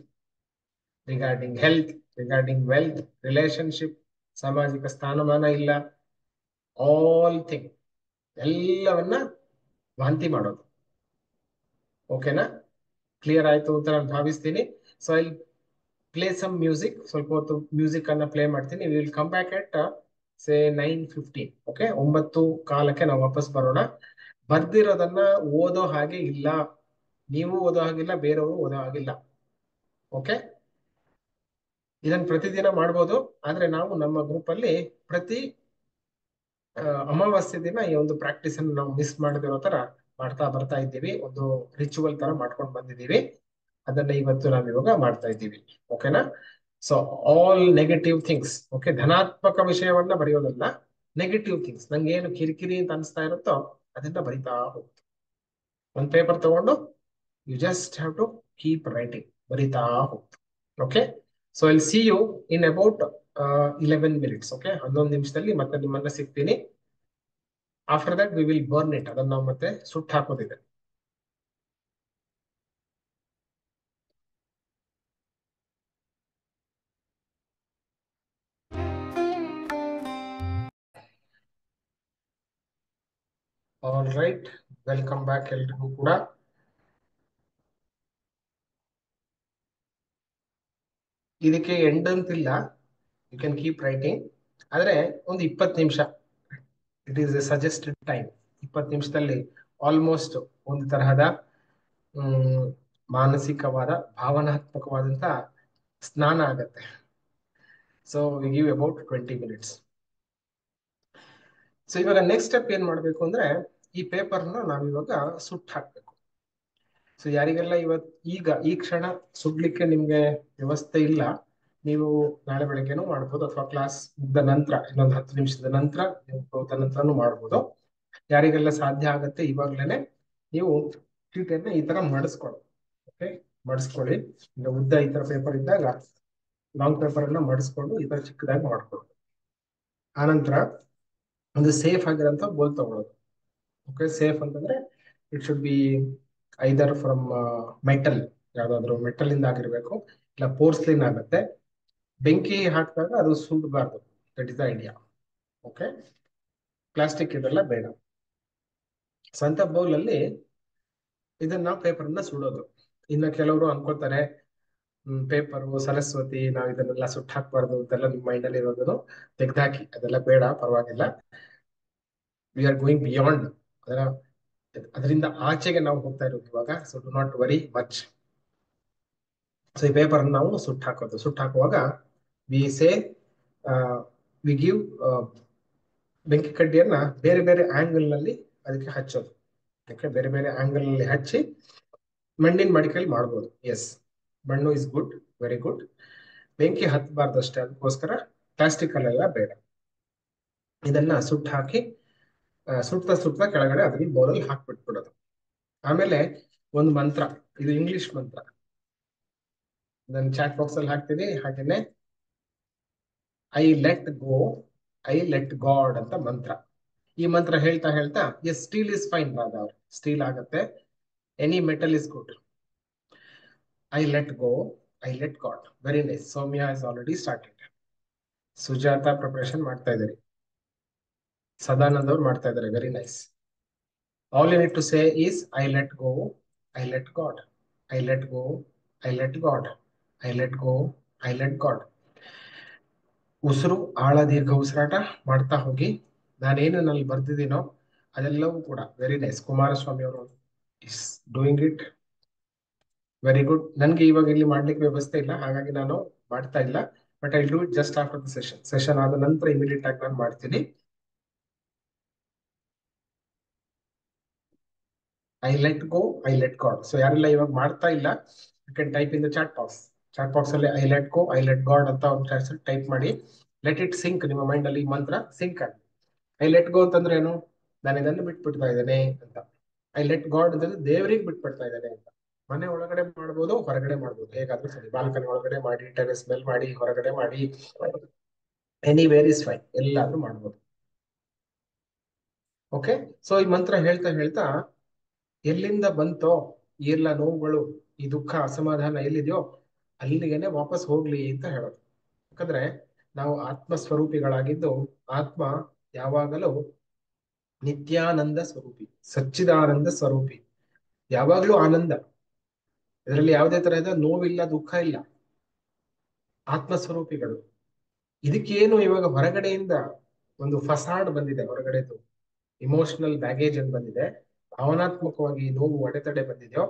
Regarding health, regarding wealth, relationship, ಸಾಮಾಜಿಕ ಸ್ಥಾನಮಾನ ಇಲ್ಲ, ಆಲ್ ಥಿಂಗ್ ಎಲ್ಲವನ್ನ ವಾಂತಿ ಮಾಡೋದು. ಓಕೆನಾ? ಕ್ಲಿಯರ್ ಆಯ್ತು ಅಂತ ನಾನು ಭಾವಿಸ್ತೀನಿ. So I play some music. ಸ್ವಲ್ಪ ಹೊತ್ತು ಮ್ಯೂಸಿಕ್ ಅನ್ನ ಪ್ಲೇ ಮಾಡ್ತೀನಿ. We will come back at say 9:15. Okay, 9:15 ನಾವು ವಾಪಸ್ ಬರೋಣ. ಬರ್ದಿರೋದನ್ನ ಓದೋ ಹಾಗೆ ಇಲ್ಲ, ನೀವು ಓದೋ ಹಾಗಿಲ್ಲ, ಬೇರೆಯವರು ಓದೋ ಹಾಗಿಲ್ಲ. ಓಕೆ, ಇದನ್ನ ಪ್ರತಿದಿನ ಮಾಡ್ಬೋದು. ಆದ್ರೆ ನಾವು ನಮ್ಮ ಗ್ರೂಪ್ ಅಲ್ಲಿ ಪ್ರತಿ ಅಮಾವಾಸ್ಯೆ ದಿನ ಈ ಒಂದು ಪ್ರಾಕ್ಟೀಸ್ ಅನ್ನು ನಾವು ಮಿಸ್ ಮಾಡದಿರೋ ತರ ಮಾಡ್ತಾ ಬರ್ತಾ ಇದ್ದೀವಿ. ಒಂದು ರಿಚುವಲ್ ತರ ಮಾಡ್ಕೊಂಡು ಬಂದಿದ್ದೀವಿ. ಅದನ್ನ ಇವತ್ತು ನಾವು ಇವಾಗ ಮಾಡ್ತಾ ಇದ್ದೀವಿ. ಓಕೆನಾ? So all negative things. Okay, ಧನಾತ್ಮಕ ವಿಷಯವನ್ನ ಬರೆಯೋದಲ್ಲ, ನೆಗೆಟಿವ್ ಥಿಂಗ್ಸ್, ನಂಗೆ ಏನು ಕಿರಿಕಿರಿ ಅಂತ ಅನಿಸ್ತಾ ಇರುತ್ತೋ ಅದನ್ನ ಬರಿತಾ ಹೋಗ್ತು. ಒಂದು ಪೇಪರ್ ತಗೊಂಡು you just have to keep writing, ಬರಿತಾ ಹೋಗ್ತು. Okay, so I'll see you in about 11 minutes. Okay, 11 ನಿಮಿಷದಲ್ಲಿ ಮತ್ತೆ ನಿಮ್ಮನ್ನ ಸಿಗ್ತೀನಿ. After that we will burn it. ಅದನ್ನ ನಾವು ಮತ್ತೆ ಸುಟ್ಟು ಹಾಕೋದಿದೆ. ಆಲ್ ರೈಟ್, ವೆಲ್ಕಮ್ ಬ್ಯಾಕ್ ಎಲ್ರಿಗೂ ಕೂಡ. ಇದಕ್ಕೆ ಎಂಡ್ ಅಂತಿಲ್ಲ, ಯು ಕ್ಯಾನ್ ಕೀಪ್ ರೈಟಿಂಗ್. ಆದ್ರೆ ಒಂದು 20 ನಿಮಿಷ, it is A suggested time. 20 ನಿಮಿಷದಲ್ಲಿ ಆಲ್ಮೋಸ್ಟ್ ಒಂದು ತರಹದ ಮಾನಸಿಕವಾದ, ಭಾವನಾತ್ಮಕವಾದಂತ ಸ್ನಾನ ಆಗತ್ತೆ. So we give about 20 minutes. So ಇವಾಗ ನೆಕ್ಸ್ಟ್ ಸ್ಟೆಪ್ ಏನ್ ಮಾಡ್ಬೇಕು ಅಂದ್ರೆ, ಈ ಪೇಪರ್ನ ನಾವಿವಾಗ ಸುಟ್ಟು ಹಾಕ್ಬೇಕು. ಸೊ ಯಾರಿಗೆಲ್ಲ ಈ ಕ್ಷಣ ಸುಡ್ಲಿಕ್ಕೆ ನಿಮ್ಗೆ ವ್ಯವಸ್ಥೆ ಇಲ್ಲ, ನೀವು ನಾಳೆ ಬೆಳಗ್ಗೆನೂ ಮಾಡ್ಬೋದು, ಅಥವಾ ಕ್ಲಾಸ್ ಮುಗ್ದ ನಂತರ ಇನ್ನೊಂದು 10 ನಿಮಿಷದ ನಂತರ ನಂತರನೂ ಮಾಡ್ಬೋದು. ಯಾರಿಗೆಲ್ಲ ಸಾಧ್ಯ ಆಗತ್ತೆ ಇವಾಗ್ಲೇನೆ ನೀವು ಚೀಟಿಯನ್ನ ಈ ತರ ಮಡಿಸ್ಕೊಳ್ಳಿ. ಓಕೆ, ಮಡಿಸ್ಕೊಳ್ಳಿ. ಈಗ ಉದ್ದ ಈ ತರ ಪೇಪರ್ ಇದ್ದಾಗ ಲಾಂಗ್ ಪೇಪರ್ ಅನ್ನ ಮಡಿಸ್ಕೊಂಡು ಈ ತರ ಚಿಕ್ಕದಾಗಿ ಮಾಡ್ಕೊಳ್ಳಿ. ಆನಂತರ ಒಂದು ಸೇಫ್ ಆಗಿರೋಂಥ ಬೋಲ್ ತಗೊಳ್ಳೋದು. ಓಕೆ, ಸೇಫ್ ಅಂತಂದ್ರೆ it should be either from metal, ಯಾವ್ದಾದ್ರು ಮೆಟಲ್ ಇಂದ ಆಗಿರ್ಬೇಕು, ಇಲ್ಲ ಪೋರ್ಸ್ಲಿನ್ ಆಗುತ್ತೆ. ಬೆಂಕಿ ಹಾಕಿದಾಗ ಅದು ಸುಡಬಾರ್ದು. That is the idea. Okay, plastic ಇದೆಲ್ಲ ಬೇಡ. ಸ್ವಂತ ಬೌಲ್ ಅಲ್ಲಿ ಇದನ್ನ ಪೇಪರ್ನ ಸುಡೋದು. ಇನ್ನ ಕೆಲವರು ಅನ್ಕೊಳ್ತಾರೆ ಪೇಪರು ಸರಸ್ವತಿ, ನಾವ್ ಇದನ್ನೆಲ್ಲ ಸುಟ್ಟು ಹಾಕ್ಬಾರ್ದು ಅಂತೆಲ್ಲ ನಿಮ್ಮ ಮೈಂಡ್ ಅಲ್ಲಿ ಇರೋದನ್ನು ತೆಗ್ದಾಕಿ. ಅದೆಲ್ಲ ಬೇಡ, ಪರವಾಗಿಲ್ಲ. ವಿ ಆರ್ ಗೋಯಿಂಗ್ ಬಿಯಾಂಡ್, ಅದರಿಂದ ಆಚೆಗೆ ನಾವು ಹೋಗ್ತಾ ಇರೋದು ಇವಾಗ. So do not worry much. So ಈ ಪೇಪರ್ ನಾವು ಸುಟ್ಟು ಹಾಕೋದು. ಸುಟ್ಟು ಹಾಕುವಾಗ ವಿ ಗಿವ್ ಬೆಂಕಿ ಕಡ್ಡಿಯನ್ನ ಬೇರೆ ಬೇರೆ ಆಂಗಲ್ ನಲ್ಲಿ ಅದಕ್ಕೆ ಹಚ್ಚೋದು. ಯಾಕೆ ಬೇರೆ ಬೇರೆ ಆಂಗಲ್ ನಲ್ಲಿ ಹಚ್ಚಿ ಮಣ್ಣಿನ ಮಡಿಕೆಯಲ್ಲಿ ಮಾಡ್ಬೋದು. ಎಸ್, ಮಣ್ಣು ಇಸ್ ಗುಡ್, ವೆರಿ ಗುಡ್. ಬೆಂಕಿ ಹತ್ತಬಾರ್ದು ಅಷ್ಟೇ, ಅದಕ್ಕೋಸ್ಕರ ಪ್ಲಾಸ್ಟಿಕ್ ಅಲ್ಲೆಲ್ಲ ಬೇಡ. ಇದನ್ನ ಸುಟ್ಟು ಹಾಕಿ ಸುತ್ತ ಕೆಳಗಡೆ ಅದನ್ನ ಬೌಲಲ್ಲಿ ಹಾಕ್ಬಿಟ್ಬಿಡೋದು. ಆಮೇಲೆ ಒಂದು ಮಂತ್ರ, ಇದು ಇಂಗ್ಲಿಷ್ ಮಂತ್ರ, ನಾನು ಚಾಟ್ ಬಾಕ್ಸ್ ಅಲ್ಲಿ ಹಾಕ್ತೀನಿ. ಹಾಗೇನೆ I let go, I let God ಅಂತ ಮಂತ್ರ. ಈ ಮಂತ್ರ ಹೇಳ್ತಾ ಹೇಳ್ತಾ, yes steel is fine rather, steel ಆಗತ್ತೆ. Any metal is good. I let go, I let God. Very nice. Soumya is already started. Sujatha preparation ಮಾಡ್ತಾ ಇದ್ದಾರೆ. ಸದಾನಂದ್ ಅವ್ರು ಮಾಡ್ತಾ ಇದ್ದಾರೆ. Very nice. All you need to say is I let go, I let God, I let go, I let God, I let go, I let god. ಉಸಿರು ಆಳ ದೀರ್ಘ ಉಸಿರಾಟ ಮಾಡ್ತಾ ಹೋಗಿ. ನಾನೇನು ನಲ್ಲಿ ಬರ್ದಿದ್ದೀನೋ ಅದೆಲ್ಲವೂ ಕೂಡ ವೆರಿ ನೈಸ್. ಕುಮಾರಸ್ವಾಮಿ ಅವರು is doing it very good. ನನ್ಗೆ ಇವಾಗ ಇಲ್ಲಿ ಮಾಡ್ಲಿಕ್ಕೆ ವ್ಯವಸ್ಥೆ ಇಲ್ಲ, ಹಾಗಾಗಿ ನಾನು ಮಾಡ್ತಾ ಇಲ್ಲ. But I do it just after the session. Session ಆದ ನಂತರ ಇಮಿಡಿಯೇಟ್ ಆಗಿ ನಾನು ಮಾಡ್ತೀನಿ. I let go, I let God. So ಯಾರೆಲ್ಲ ಇವಾಗ ಮಾಡ್ತಾ ಇಲ್ಲ, you can type in the chat box. Chat box ಅಲ್ಲಿ I let go, I let God ಅಂತ ಒಂದು ಟೈಪ್ ಮಾಡಿ. Let it sink. ನಿಮ್ಮ ಮೈಂಡ್ ಅಲ್ಲಿ ಈ ಮಂತ್ರ ಸಿಂಕ್ ಆಗಿ. ಐ ಲೆಟ್ ಗೋ ಅಂತಂದ್ರೆ ಏನು? ನಾನು ಇದನ್ನು ಬಿಟ್ಬಿಡ್ತಾ ಇದ್ದೇನೆ ಅಂತ. ಐ ಲೆಟ್ ಗಾಡ್ ಅಂತಂದ್ರೆ ದೇವರಿಗೆ ಬಿಟ್ಬಿಡ್ತಾ ಇದ್ದೇನೆ ಅಂತ. ಮನೆ ಒಳಗಡೆ ಮಾಡ್ಬೋದು, ಹೊರಗಡೆ ಮಾಡ್ಬೋದು, ಹೇಗಾದ್ರೂ ಸರಿ. ಬಾಲ್ಕನಿ ಒಳಗಡೆ ಮಾಡಿ, ಟೆರೆಸ್ ಮೇಲೆ ಮಾಡಿ, ಹೊರಗಡೆ ಮಾಡಿ, ಎನಿವೇರ್ ಇಸ್ ಫೈನ್, ಎಲ್ಲಾದ್ರೂ ಮಾಡ್ಬೋದು. ಓಕೆ. ಸೊ ಈ ಮಂತ್ರ ಹೇಳ್ತಾ ಹೇಳ್ತಾ ಎಲ್ಲಿಂದ ಬಂತೋ ಎಲ್ಲ ನೋವುಗಳು, ಈ ದುಃಖ ಅಸಮಾಧಾನ ಎಲ್ಲಿದೆಯೋ ಅಲ್ಲಿಗೆನೆ ವಾಪಸ್ ಹೋಗ್ಲಿ ಅಂತ ಹೇಳೋದು. ಯಾಕಂದ್ರೆ ನಾವು ಆತ್ಮ ಸ್ವರೂಪಿಗಳಾಗಿದ್ದು, ಆತ್ಮ ಯಾವಾಗಲೂ ನಿತ್ಯಾನಂದ ಸ್ವರೂಪಿ, ಸಚ್ಚಿದಾನಂದ ಸ್ವರೂಪಿ, ಯಾವಾಗ್ಲೂ ಆನಂದ. ಇದರಲ್ಲಿ ಯಾವುದೇ ತರಹದ ನೋವಿಲ್ಲ, ದುಃಖ ಇಲ್ಲ. ಆತ್ಮ ಸ್ವರೂಪಿಗಳು. ಇದಕ್ಕೇನು ಇವಾಗ ಹೊರಗಡೆಯಿಂದ ಒಂದು ಫಸಾಡ್ ಬಂದಿದೆ, ಹೊರಗಡೆದು ಇಮೋಷನಲ್ ಬ್ಯಾಗೇಜ್ ಅಂತ ಬಂದಿದೆ, ಭಾವನಾತ್ಮಕವಾಗಿ ನೋವು ಅಡೆತಡೆ ಬಂದಿದೆಯೋ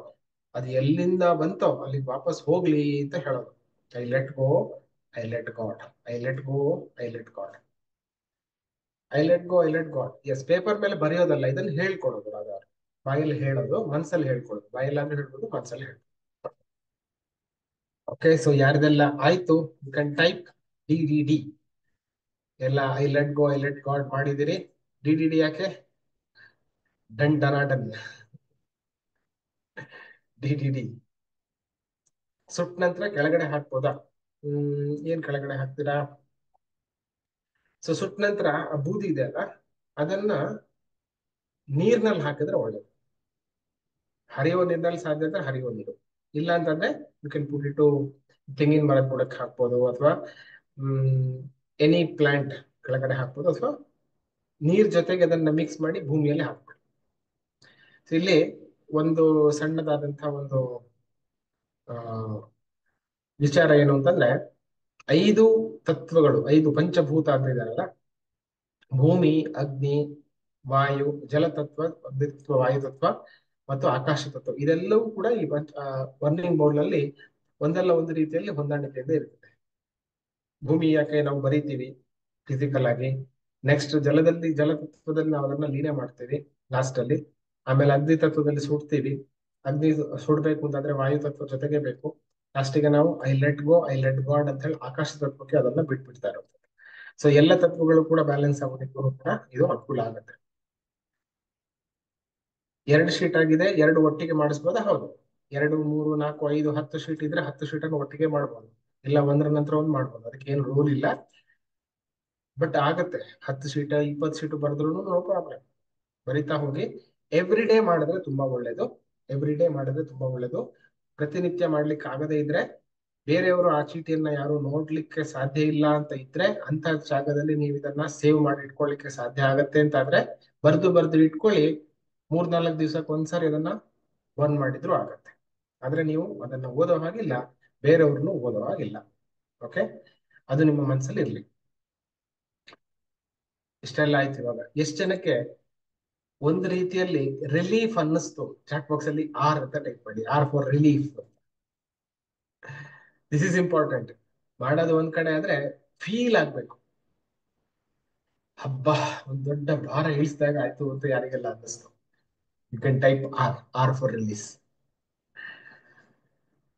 ಅದು ಎಲ್ಲಿಂದ ಬಂತೋ ಅಲ್ಲಿಗೆ ವಾಪಸ್ ಹೋಗ್ಲಿ ಅಂತ ಹೇಳೋದು. I let go, I let God, I let go, I let God, I let go, I let God. Yes, paper ಮೇಲೆ ಬರೆಯೋದಲ್ಲ, ಇದನ್ನ ಹೇಳ್ಕೊಡೋದು. ರಾಧಾರ್ ಬಾಯಲ್ಲಿ ಹೇಳೋದು, ಮನ್ಸಲ್ಲಿ ಹೇಳ್ಕೊಡೋದು. ಬಾಯಲ್ಲಿ ಅಂದ್ರೆ ಹೇಳ್ಬೋದು, ಮನ್ಸಲ್ಲಿ ಹೇಳ್ಬೋದು. ಓಕೆ. ಸೊ ಯಾರ್ದೆಲ್ಲ ಆಯ್ತು, ಯು ಕ್ಯಾನ್ ಟೈಪ್ ಡಿ. ಎಲ್ಲ I let go, I let God ಮಾಡಿದಿರಿ. ಡಿ ಯಾಕೆ? ಡನ್ ಡನಾ ಡನ್. ಡಿ ಸುಟ್ ನಂತರ ಕೆಳಗಡೆ ಹಾಕ್ಬೋದಾ? ಏನ್ ಕೆಳಗಡೆ ಹಾಕ್ತೀರಾ? ಸೊ ಸುಟ್ ನಂತರ ಆ ಬೂದಿ ಇದೆ ಅಲ್ಲ, ಅದನ್ನ ನೀರ್ನಲ್ಲಿ ಹಾಕಿದ್ರೆ ಒಳ್ಳೇದು. ಹರಿಯುವ ನೀರಿನಲ್ಲಿ ಸಾಧ್ಯ ಅಂದ್ರೆ ಹರಿಯುವ ನೀರು, ಇಲ್ಲ ಅಂತಂದ್ರೆ ಯು ಕ್ಯಾನ್ ಪುಟ್ ಇಟ್ ತೆಂಗಿನ ಮರದ ಬುಡಕ್ಕೆ ಹಾಕ್ಬೋದು, ಅಥವಾ ಎನಿ ಪ್ಲಾಂಟ್ ಕೆಳಗಡೆ ಹಾಕ್ಬೋದು, ಅಥವಾ ನೀರ್ ಜೊತೆಗೆ ಅದನ್ನ ಮಿಕ್ಸ್ ಮಾಡಿ ಭೂಮಿಯಲ್ಲಿ ಹಾಕ್ಬೋದು. ಇಲ್ಲಿ ಒಂದು ಸಣ್ಣದಾದಂತಹ ಒಂದು ವಿಚಾರ ಏನು ಅಂತಂದ್ರೆ, 5 ತತ್ವಗಳು, 5 ಪಂಚಭೂತ ಅಂತ ಇದಾರಲ್ಲ, ಭೂಮಿ, ಅಗ್ನಿ, ವಾಯು, ಜಲತತ್ವ, ಅಗ್ನಿತತ್ವ, ವಾಯುತತ್ವ ಮತ್ತು ಆಕಾಶ ತತ್ವ, ಇದೆಲ್ಲವೂ ಕೂಡ ಈ ವರ್ನಿಂಗ್ ಬೋರ್ಡ್ ನಲ್ಲಿ ಒಂದಲ್ಲ ಒಂದು ರೀತಿಯಲ್ಲಿ ಹೊಂದಾಣಿಕೆಯಿಂದ ಇರುತ್ತೆ. ಭೂಮಿ ಯಾಕೆ ನಾವು ಬರೀತೀವಿ ಫಿಸಿಕಲ್ ಆಗಿ, ನೆಕ್ಸ್ಟ್ ಜಲತತ್ವದಲ್ಲಿ ನಾವು ಅದನ್ನ ಲೀನ ಮಾಡ್ತೀವಿ ಲಾಸ್ಟ್ ಅಲ್ಲಿ, ಆಮೇಲೆ ಅಗ್ನಿ ತತ್ವದಲ್ಲಿ ಸುಡ್ತೀವಿ. ಅಗ್ನಿ ಸುಡ್ಬೇಕು ಅಂತಂದ್ರೆ ವಾಯು ತತ್ವ ಜೊತೆಗೆ ಬೇಕು. ಲಾಸ್ಟಿಗೆ ನಾವು I let go, I let God ಅಂತ ಹೇಳಿ ಆಕಾಶ ತತ್ವಕ್ಕೆ ಅದನ್ನ ಬಿಟ್ಬಿಡ್ತಾ ಇರುತ್ತೆ. ಸೊ ಎಲ್ಲ ತತ್ವಗಳು ಕೂಡ ಬ್ಯಾಲೆನ್ಸ್ ಆಗೋದಕ್ಕೂ ಕೂಡ ಇದು ಅನುಕೂಲ ಆಗುತ್ತೆ. 2 ಶೀಟ್ ಆಗಿದೆ, 2 ಒಟ್ಟಿಗೆ ಮಾಡಿಸ್ಬೋದಾ? ಹೌದು. 2, 3, 4, 5, 10 ಶೀಟ್ ಇದ್ರೆ 10 ಶೀಟ್ ಅನ್ನು ಒಟ್ಟಿಗೆ ಮಾಡ್ಬೋದು, ಇಲ್ಲ ಒಂದ್ರ ನಂತರ ಒಂದು ಮಾಡ್ಬೋದು. ಅದಕ್ಕೆ ಏನು ರೂಲ್ ಇಲ್ಲ, ಬಟ್ ಆಗತ್ತೆ. 10 ಶೀಟ್ 20 ಶೀಟ್ ಬರೆದ್ರು ನೋ ಪ್ರಾಬ್ಲಮ್. ಬರಿತಾ ಹೋಗಿ. ಎವ್ರಿ ಡೇ ಮಾಡಿದ್ರೆ ತುಂಬಾ ಒಳ್ಳೇದು. ಎವ್ರಿ ಡೇ ಮಾಡಿದ್ರೆ ತುಂಬಾ ಒಳ್ಳೇದು. ಪ್ರತಿನಿತ್ಯ ಮಾಡ್ಲಿಕ್ಕೆ ಆಗದೇ ಇದ್ರೆ, ಬೇರೆಯವರು ಆ ಚೀಟಿಯನ್ನ ಯಾರು ನೋಡ್ಲಿಕ್ಕೆ ಸಾಧ್ಯ ಇಲ್ಲ ಅಂತ ಇದ್ರೆ, ಅಂತ ಜಾಗದಲ್ಲಿ ನೀವು ಇದನ್ನ ಸೇವ್ ಮಾಡಿ ಇಟ್ಕೊಳ್ಳಿಕ್ಕೆ ಸಾಧ್ಯ ಆಗತ್ತೆ ಅಂತ ಆದ್ರೆ ಬರ್ದು ಇಟ್ಕೊಳ್ಳಿ. 3-4 ದಿವಸಕ್ಕೆ ಒಂದ್ಸಾರಿ ಅದನ್ನ ಬರ್ನ್ ಮಾಡಿದ್ರು ಆಗತ್ತೆ. ಆದ್ರೆ ನೀವು ಅದನ್ನ ಓದೋ ಹಾಗಿಲ್ಲ, ಬೇರೆಯವ್ರನ್ನು ಓದೋ ಹಾಗಿಲ್ಲ. ಓಕೆ, ಅದು ನಿಮ್ಮ ಮನಸ್ಸಲ್ಲಿ ಇರ್ಲಿ. ಇಷ್ಟೆಲ್ಲ ಆಯ್ತು. ಇವಾಗ ಎಷ್ಟು ಜನಕ್ಕೆ ಒಂದು ರೀತಿಯಲ್ಲಿ ರಿಲೀಫ್ ಅನ್ನಿಸ್ತು? ಚಾಟ್ ಬಾಕ್ಸ್ ಅಲ್ಲಿ ಆರ್ ಅಂತ ಟೈಪ್ ಮಾಡಿ, R for relief. This is important. ಮಾಡೋದು ಒಂದ್ ಕಡೆ ಆದ್ರೆ ಫೀಲ್ ಆಗ್ಬೇಕು. ಹಬ್ಬ, ಒಂದ್ ದೊಡ್ಡ ಭಾರ ಇಳಿಸಿದಾಗ ಆಯ್ತು ಅಂತ ಯಾರಿಗೆಲ್ಲ ಅನ್ನಿಸ್ತು. You can type R for release.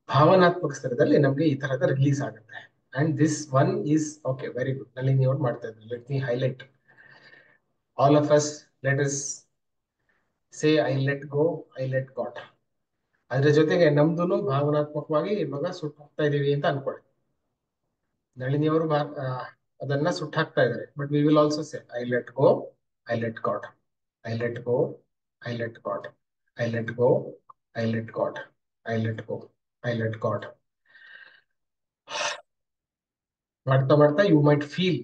ಭಾವನಾತ್ಮಕ ಸ್ತರದಲ್ಲಿ ನಮ್ಗೆ ಈ ತರದ ರಿಲೀಸ್ ಆಗುತ್ತೆ. And this one is okay, very good. ನಲ್ಲಿ ನೀವು ಮಾಡ್ತಾ ಇದ್ರಿ. Let me highlight all of us. Let us say I let go, I let God. ಅದ್ರ ಜೊತೆಗೆ ನಮ್ದು ಭಾವನಾತ್ಮಕವಾಗಿ ಇವಾಗ ಸುಟ್ಟು ಹೋಗ್ತಾ ಇದೀವಿ ಅಂತ ಅನ್ಕೊಳ್ಳಿ. ನಳಿನಿಯವರು ಅದನ್ನ ಸುಟ್ಟು ಹಾಕ್ತಾ ಇದ್ದಾರೆ. But we will also say I let go, I let God, I let go, I let God, I let go, I let God, I let go, I let God. ಮಾಡ್ತಾ ಮಾಡ್ತಾ you might feel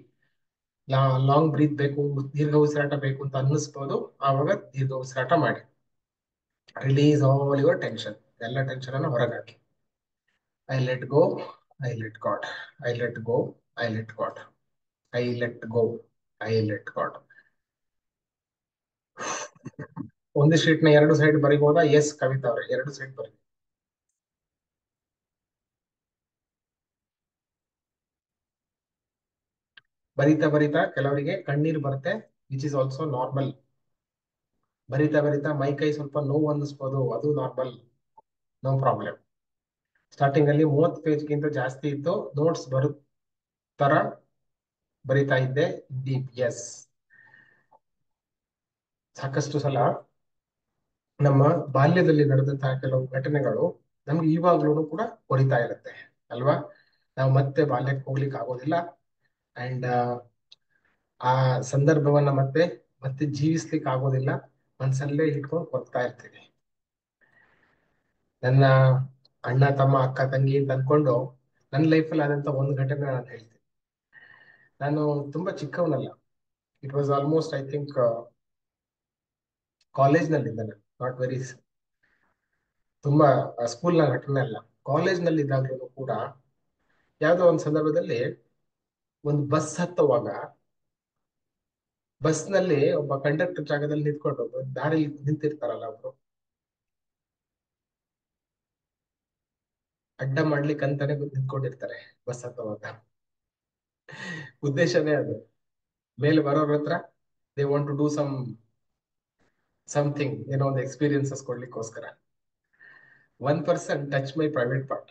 long breath ಬೇಕು, ದೀರ್ಘ ಉಸಿರಾಟ ಬೇಕು ಅಂತ ಅನ್ನಿಸ್ಬೋದು. ಆವಾಗ ದೀರ್ಘ ಉಸಿರಾಟ ಮಾಡಿ. Release all your tension. ಎಲ್ಲ ಟೆನ್ಷನ್ ಅನ್ನು ಹೊರಗಾಕಿ. I let go, I let God. I let go, I let God. I let go, I let God. ಒಂದು ಶೀಟ್ ನ 2 ಸೈಡ್ ಬರಿಬಹುದಾ? ಎಸ್ ಕವಿತಾ ಅವ್ರೆ, 2 ಸೈಡ್ ಬರಿ. ಬರಿತಾ ಬರಿತಾ ಕೆಲವರಿಗೆ ಕಣ್ಣೀರು ಬರುತ್ತೆ, ವಿಚ್ ಇಸ್ ಆಲ್ಸೋ ನಾರ್ಮಲ್. ಬರಿತಾ ಬರಿತಾ ಮೈ ಕೈ ಸ್ವಲ್ಪ ನೋವು ಅನ್ನಿಸ್ಬೋದು, ಅದು ನಾರ್ಮಲ್, ನೋ ಪ್ರಾಬ್ಲಮ್. ಸ್ಟಾರ್ಟಿಂಗ್ ಅಲ್ಲಿ 30 ಪೇಜ್ಗಿಂತ ಜಾಸ್ತಿ ಇತ್ತು, ನೋಟ್ಸ್ ಬರೋ ತರ ಬರಿತಾ ಇದ್ದೆ. Deep, yes. ಸಾಕಷ್ಟು ಸಲ ನಮ್ಮ ಬಾಲ್ಯದಲ್ಲಿ ನಡೆದಂತಹ ಕೆಲವು ಘಟನೆಗಳು ನಮ್ಗೆ ಇವಾಗ್ಲೂ ಕೂಡ ಹೊರಿತಾ ಇರುತ್ತೆ ಅಲ್ವಾ? ನಾವು ಮತ್ತೆ ಬಾಲ್ಯಕ್ಕೆ ಹೋಗ್ಲಿಕ್ಕೆ ಆಗೋದಿಲ್ಲ. ಅಂಡ್ ಆ ಸಂದರ್ಭವನ್ನ ಮತ್ತೆ ಮತ್ತೆ ಜೀವಿಸ್ಲಿಕ್ಕೆ ಆಗೋದಿಲ್ಲ, ಮನ್ಸಲ್ಲೇ ಇಟ್ಕೊಂಡು ಕೊಡ್ತಾ ಇರ್ತೀವಿ. ನನ್ನ ಅಣ್ಣ ತಮ್ಮ ಅಕ್ಕ ತಂಗಿ ಅಂತ ಅನ್ಕೊಂಡು ನನ್ನ ಲೈಫಲ್ಲಿ ಆದಂತ ಒಂದು ಘಟನೆ ನಾನು ಹೇಳ್ತೀನಿ. ನಾನು ತುಂಬಾ ಚಿಕ್ಕವನಲ್ಲ, it was almost I think college ನಲ್ಲಿ ಇದ್ದೆ ನಾನು, ನಾಟ್ ವೆರಿ ತುಂಬಾ ಸ್ಕೂಲ್ ನ ಘಟನೆ ಅಲ್ಲ, ಕಾಲೇಜ್ ನಲ್ಲಿ ಇದ್ದಾಗಲೂ ಕೂಡ ಯಾವ್ದೋ ಒಂದು ಸಂದರ್ಭದಲ್ಲಿ ಒಂದು ಬಸ್ ಹತ್ತುವಾಗ ಬಸ್ ನಲ್ಲಿ ಒಬ್ಬ ಕಂಡಕ್ಟರ್ ಜಾಗದಲ್ಲಿ ನಿಂತ್ಕೊಂಡು ದಾರಿ ನಿಂತಿರ್ತಾರಲ್ಲ, ಅವರು ಅಡ್ಡ ಮಾಡ್ಲಿಕ್ಕೆ ಅಂತಾನೆ ನಿಂತ್ಕೊಂಡಿರ್ತಾರೆ ಬಸ್ ಹತ್ತುವಾಗ. ಉದ್ದೇಶನೇ ಅದು, ಮೇಲೆ ಬರೋರ ಹತ್ರ they want to do something, ಏನೋ ಒಂದು ಎಕ್ಸ್ಪೀರಿಯನ್ಸಸ್ ಕೊಡ್ಲಿಕ್ಕೋಸ್ಕರ. One person touch my private part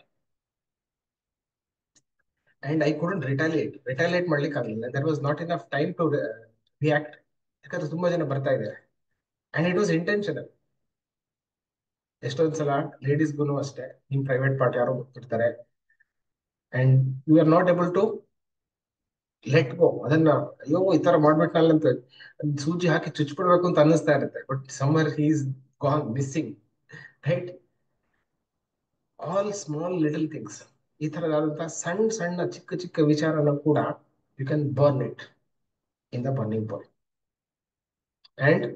and I couldn't retaliate ಮಾಡ್ಲಿಕ್ಕೆ ಆಗಲಿಲ್ಲ. There was not enough time to react, ಯಾಕಂದ್ರೆ ತುಂಬಾ ಜನ ಬರ್ತಾ ಇದ್ದಾರೆ ಅಂಡ್ ಇಟ್ ವಾಸ್ ಇಂಟೆನ್ಷನಲ್. ಎಷ್ಟೊಂದ್ಸಲ ಲೇಡೀಸ್ಗೂ ಅಷ್ಟೇ, ನಿಮ್ ಪ್ರೈವೇಟ್ ಪಾರ್ಟ್ ಯಾರೋ ಗೊತ್ತಿರ್ತಾರೆ and you are not able to let go. ಅದನ್ನ ಅಯ್ಯೋ ಈ ತರ ಮಾಡ್ಬಿಟ್ನಲ್ಲ ಅಂತ ಸೂಜಿ ಹಾಕಿ ಚುಚ್ಬಿಡ್ಬೇಕು ಅಂತ ಅನ್ನಿಸ್ತಾ ಇರುತ್ತೆ, but summer he is gone missing, right? All small little things, ಈ ತರದಾದಂತಹ ಸಣ್ಣ ಸಣ್ಣ ಚಿಕ್ಕ ಚಿಕ್ಕ ವಿಚಾರನ ಕೂಡ you can burn it in the burning point. And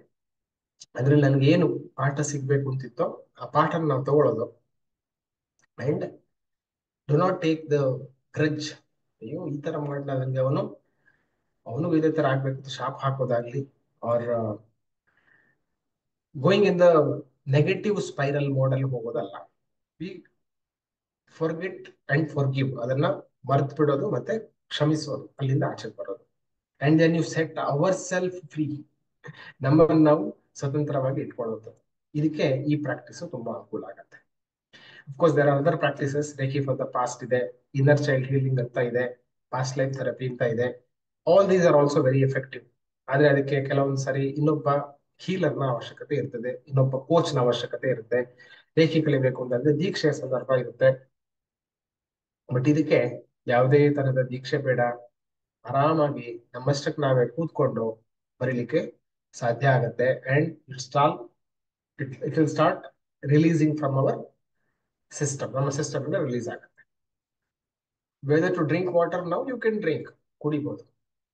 ಅದ್ರಲ್ಲಿ ನನ್ಗೆ ಏನು ಪಾಠ ಸಿಗ್ಬೇಕು ಅಂತಿತ್ತೋ ಆ ಪಾಠನ ನಾವು ತಗೊಳ್ಳೋದು. And do not take the grudge, ಅಯ್ಯೋ ಈ ತರ ಮಾಡ್ಲ ನಂಗೆ ಅವನಿಗೂ ಇದೇ ತರ ಆಗ್ಬೇಕು ಶಾಪ್ ಹಾಕೋದಾಗ್ಲಿ, are going in the negative spiral ಮೋಡಲ್ ಹೋಗೋದಲ್ಲ. ವಿ ಫಾರ್ಗೆಟ್ ಅಂಡ್ ಫಾರ್ಗಿವ್, ಅದನ್ನ ಮರ್ತು ಬಿಡೋದು ಮತ್ತೆ ಕ್ಷಮಿಸೋದು, ಅಲ್ಲಿಂದ ಆಚೆ ಬರೋದು. And then you set our self free, ನಮ್ಮನ್ನು ನಾವು ಸ್ವತಂತ್ರವಾಗಿ ಇಟ್ಕೊಳ್ಳೋದು. ಇದಕ್ಕೆ ಈ ಪ್ರಾಕ್ಟೀಸ್ ತುಂಬಾ ಅನುಕೂಲ ಆಗುತ್ತೆ. Of course there are other practices, Reiki for the past ಇದೆ, ಇನ್ನರ್ ಚೈಲ್ಡ್ ಹೀಲಿಂಗ್ ಅಂತ ಇದೆ, ಪಾಸ್ಟ್ ಲೈಫ್ ಥೆರಪಿ ಅಂತ ಇದೆ. All these are also very effective. ಆದ್ರೆ ಅದಕ್ಕೆ ಕೆಲವೊಂದು ಸರಿ ಇನ್ನೊಬ್ಬ ಹೀಲರ್ನ ಅವಶ್ಯಕತೆ ಇರ್ತದೆ, ಇನ್ನೊಬ್ಬ ಕೋಚ್ನ ಅವಶ್ಯಕತೆ ಇರುತ್ತೆ. ರೇಖಿ ಕಲಿಬೇಕು ಅಂತಂದ್ರೆ ದೀಕ್ಷೆಯ ಸಂದರ್ಭ ಇರುತ್ತೆ. ಬಟ್ ಇದಕ್ಕೆ ಯಾವುದೇ ತರಹದ ದೀಕ್ಷೆ ಬೇಡ, ಆರಾಮಾಗಿ ನಮ್ಮಷ್ಟಕ್ಕೆ ನಾವೇ ಕೂತ್ಕೊಂಡು ಬರೀಲಿಕ್ಕೆ ಸಾಧ್ಯ ಆಗತ್ತೆ. And it will start releasing from our system, ನಮ್ಮ ಸಿಸ್ಟಮ್ ಇಂದ ರಿಲೀಸ್ ಆಗುತ್ತೆ. ವೆದರ್ ಟು ಡ್ರಿಂಕ್ ವಾಟರ್, ನಾವು ಯು ಕ್ಯಾನ್ ಡ್ರಿಂಕ್, ಕುಡಿಬಹುದು,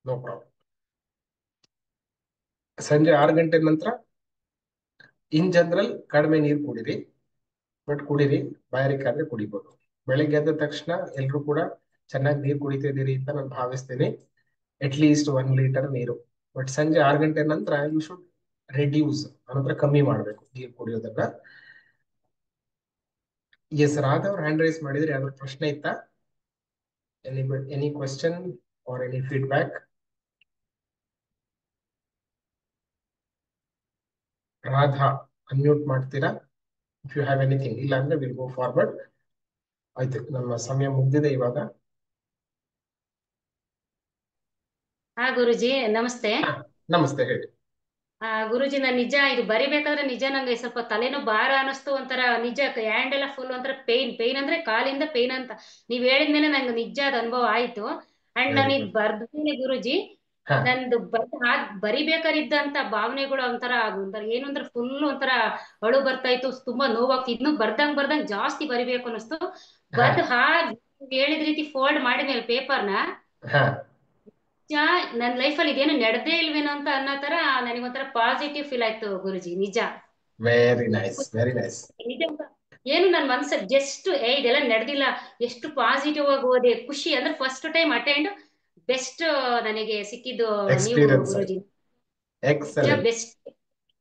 ನೋ ಪ್ರಾಬ್ಲಮ್. ಸಂಜೆ 6 ಗಂಟೆ ನಂತರ ಇನ್ ಜನರಲ್ ಕಡಿಮೆ ನೀರು ಕುಡಿರಿ, ಬಟ್ ಕುಡಿರಿ, ಬಾಯಾರಿಕೆ ಆದ್ರೆ ಕುಡಿಬಹುದು. ಬೆಳಗ್ಗೆ ಎದ್ದ ತಕ್ಷಣ ಎಲ್ರು ಕೂಡ ಚೆನ್ನಾಗಿ ನೀರು ಕುಡಿತಿದ್ದೀರಿ ಅಂತ ನಾನು ಭಾವಿಸ್ತೀನಿ, ಅಟ್ ಲೀಸ್ಟ್ 1 ಲೀಟರ್ ನೀರು. ಬಟ್ ಸಂಜೆ 6 ಗಂಟೆ ನಂತರ ಯು ಶುಡ್ ರೆಡ್ಯೂಸ್, ಅನ್ನತ್ರ ಕಮ್ಮಿ ಮಾಡ್ಬೇಕು ನೀರು ಕುಡಿಯೋದನ್ನ. ಎಸ್, ರಾಧಾ ಅವ್ರು ಹ್ಯಾಂಡ್ ರೈಸ್ ಮಾಡಿದ್ರೆ ಯಾವ್ದಾದ್ರು ಪ್ರಶ್ನೆ ಇತ್ತಾ? Any question R any feedback? Radha unmute ಮಾಡ್ತೀರಾ ಇಫ್ ಯು ಹ್ಯಾವ್ ಎನಿಥಿಂಗ್, ಇಲ್ಲ ಅಂದ್ರೆ ವಿಲ್ ಗೋ ಫಾರ್ವರ್ಡ್. ಆಯ್ತು, ನಮ್ಮ ಸಮಯ ಮುಗ್ದಿದೆ ಇವಾಗ. ಹಾ ಗುರುಜಿ, ನಮಸ್ತೆ. ನಮಸ್ತೆ, ಹೇಳಿ. ಗುರುಜಿ, ನಾನು ನಿಜ ಇದು ಬರಿಬೇಕಾದ್ರೆ ನಿಜ ನಂಗೆ ಸ್ವಲ್ಪ ತಲೆನೋ ಭಾರ ಅನಿಸ್ತು, ಒಂಥರ ನಿಜ ಹ್ಯಾಂಡ್ ಎಲ್ಲ ಫುಲ್ ಒಂಥರ ಪೇನ್ ಅಂದ್ರೆ ಕಾಲಿಂದ ಪೇನ್ ಅಂತ ನೀವ್ ಹೇಳಿದ್ಮೇಲೆ ನಂಗೆ ನಿಜ ಅದ ಅನುಭವ ಆಯ್ತು. ಅಂಡ್ ನಾನು ಇದು ಬರ್ದಿದ್ದೀನಿ ಗುರುಜಿ, ನಂದು ಬರಿಬೇಕಾರಿದ್ದಂತ ಭಾವನೆಗಳು ಒಂಥರ ಏನು ಅಂದ್ರೆ ಫುಲ್ ಒಂಥರ ಅಳು ಬರ್ತಾ ಇತ್ತು, ತುಂಬಾ ನೋವಾಗ್ತಿ. ಇನ್ನು ಬರ್ದಂಗ್ ಜಾಸ್ತಿ ಬರಿಬೇಕು ಅನಿಸ್ತು. ಹೇಳಿದ ರೀತಿ ಫೋಲ್ಡ್ ಮಾಡಿದ್ಮೇಲೆ ಪೇಪರ್ನ ನನ್ನ ಲೈಫಲ್ಲಿ ಇದೇನು ನಡೆದೇ ಇಲ್ವೇನೋ ಅಂತ ಅನ್ನೋ ತರ ನನಗೊಂಥರ ಪಾಸಿಟಿವ್ ಫೀಲ್ ಆಯ್ತು ಗುರುಜಿ, ನಿಜ. Very nice, very nice. ನಿಜ ಏನು ನನ್ನ ಮನ್ಸಲ್ಲಿ ಜಸ್ಟ್ ಇದೆಲ್ಲ ನಡೆದಿಲ್ಲ, ಎಷ್ಟು ಪಾಸಿಟಿವ್ ಆಗಿ ಓದೆ, ಖುಷಿ ಅಂದ್ರೆ ಫಸ್ಟ್ ಟೈಮ್ ಅಟೆಂಡ್, ಬೆಸ್ಟ್ ನನಗೆ ಸಿಕ್ಕಿದ್ದು ನೀವು experience Guruji, excellent. Best.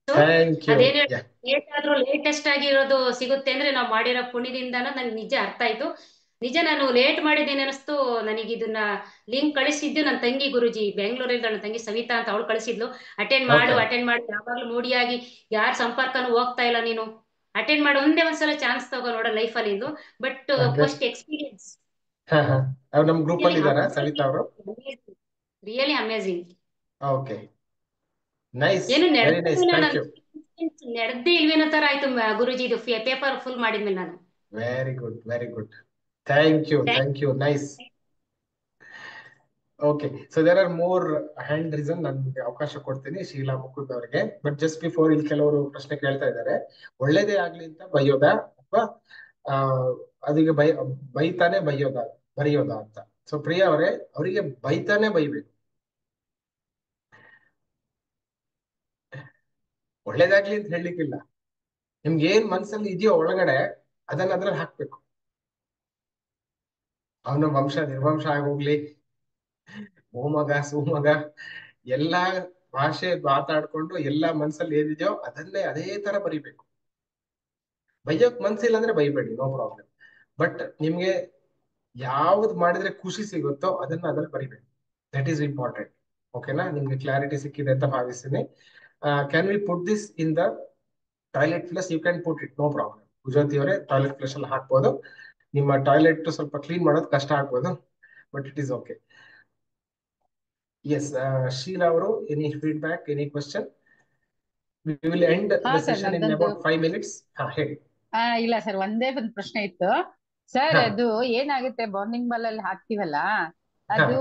Thank you. ಅದೇನು ಲೇಟ್ ಆದ್ರೂ ಲೇಟೆಸ್ಟ್ ಆಗಿರೋದು ಸಿಗುತ್ತೆ ಅಂದ್ರೆ ನಾವು ಮಾಡಿರೋ ಪುಣ್ಯದಿಂದ ನನ್ಗೆ ನಿಜ ಅರ್ಥ ಆಯ್ತು. ನಿಜ ನಾನು ಲೇಟ್ ಮಾಡಿದ್ದೇನೆ ಅನಿಸ್ತು. ನನಗೆ ಇದನ್ನ ಲಿಂಕ್ ಕಳಿಸಿದ್ದು ನನ್ನ ತಂಗಿ ಗುರುಜಿ, ಬೆಂಗಳೂರಲ್ಲಿ ನನ್ನ ತಂಗಿ ಸವಿತಾ ಅಂತ, ಅವಳು ಕಳಿಸಿದ್ಲು. ಅಟೆಂಡ್ ಮಾಡು ಯಾವಾಗ್ಲೂ ಮೂಡಿಯಾಗಿ, ಯಾರ ಸಂಪರ್ಕನೂ ಹೋಗ್ತಾ ಇಲ್ಲ ನೀನು, ಅಟೆಂಡ್ ಮಾಡು, ಒಂದ್ಸಲ ಚಾನ್ಸ್ ತಗೋ ನೋಡೋ ಲೈಫಲ್ಲಿ ಇದು. ಬಟ್ ಫಸ್ಟ್ ಎಕ್ಸ್ಪೀರಿಯನ್ಸ್ ನಮ್ ಗ್ರೂಪ್ ಅಲ್ಲಿ ಇದಾರಾ ಸವಿತಾ ಅವರು? Really amazing. ಓಕೆ, ನೈಸ್, ಏನು ವೆರಿ ನೈಸ್, ಥ್ಯಾಂಕ್ ಯು. ನಡೆದೇ ಇಲ್ವೇನೋ ತರ ಆಯ್ತು ಗುರುಜಿ, ಇದು ಪೇಪರ್ ಫುಲ್ ಮಾಡಿದ್ಮೇಲೆ ನಾನು. Very good, very good, thank you, thank you, nice. Okay, so there are more hand reason. ನನ್ಗೆ ಅವಕಾಶ ಕೊಡ್ತೀನಿ ಶೀಲಾ ಮುಕುಂದ್ ಅವರಿಗೆ. ಬಟ್ ಜಸ್ಟ್ ಬಿಫೋರ್, ಇಲ್ಲಿ ಕೆಲವರು ಪ್ರಶ್ನೆ ಕೇಳ್ತಾ ಇದ್ದಾರೆ, ಒಳ್ಳೇದೇ ಆಗ್ಲಿ ಅಂತ ಬೈಯೋದಾ ಅಥವಾ ಅದಕ್ಕೆ ಬೈತಾನೆ ಬರೆಯೋದಾ ಅಂತ. ಸೊ ಪ್ರಿಯಾ ಅವರೇ, ಅವರಿಗೆ ಬೈತಾನೆ ಬೈಬೇಕು. ಒಳ್ಳೇದಾಗ್ಲಿ ಅಂತ ಹೇಳಲಿಕ್ಕಿಲ್ಲ. ನಿಮ್ಗೆ ಏನ್ ಮನ್ಸಲ್ಲಿ ಇದೆಯೋ ಒಳಗಡೆ ಅದನ್ನ ಅದ್ರಲ್ಲಿ ಹಾಕ್ಬೇಕು. ಅವನ ವಂಶ ನಿರ್ವಂಶ ಆಗೋಗ್ಲಿ, ಓಮಗ ಸುಮಗ ಎಲ್ಲಾ ಭಾಷೆ ಮಾತಾಡ್ಕೊಂಡು ಎಲ್ಲಾ ಮನ್ಸಲ್ಲಿ ಏನಿದೆಯೋ ಅದನ್ನೇ ಅದೇ ತರ ಬರಿಬೇಕು. ಬೈಯೋಕ್ ಮನ್ಸಿಲ್ಲ ಅಂದ್ರೆ ಬೈಬೇಡಿ, ನೋ ಪ್ರಾಬ್ಲಮ್. ಬಟ್ ನಿಮ್ಗೆ ಯಾವ್ದು ಮಾಡಿದ್ರೆ ಖುಷಿ ಸಿಗುತ್ತೋ ಅದನ್ನ ಅದ್ರಲ್ಲಿ ಬರಿಬೇಕು. That is important. ಓಕೆನಾ? ನಿಮ್ಗೆ ಕ್ಲಾರಿಟಿ ಸಿಕ್ಕಿದೆ ಅಂತ ಭಾವಿಸ್ತೀನಿ. Can we put this in the toilet flush? You can put it, no problem. Gujarati ಅವರೇ, ಟಾಯ್ಲೆಟ್ ಫ್ಲಶ್ ಅಲ್ಲಿ ಹಾಕ್ಬೋದು. ನಿಮ್ಮ ಟಾಯ್ಲೆಟ್ ಸ್ವಲ್ಪ ಕ್ಲೀನ್ ಮಾಡೋದು ಕಷ್ಟ ಆಗ್ಬೋದು, but it is okay. Yes, Sheela ಅವರು, any feedback, any question? We will end the session in about 5 minutes. ಹೇಳಿ. ಇಲ್ಲ ಸರ್, ಒಂದೇ ಒಂದು ಪ್ರಶ್ನೆ ಇತ್ತು ಸರ್. ಅದು ಏನಾಗುತ್ತೆ, ಬಾರ್ನಿಂಗ್ ಬಾಲ್ ಅಲ್ಲಿ ಹಾಕ್ತಿವಲ್ಲ, ಅದು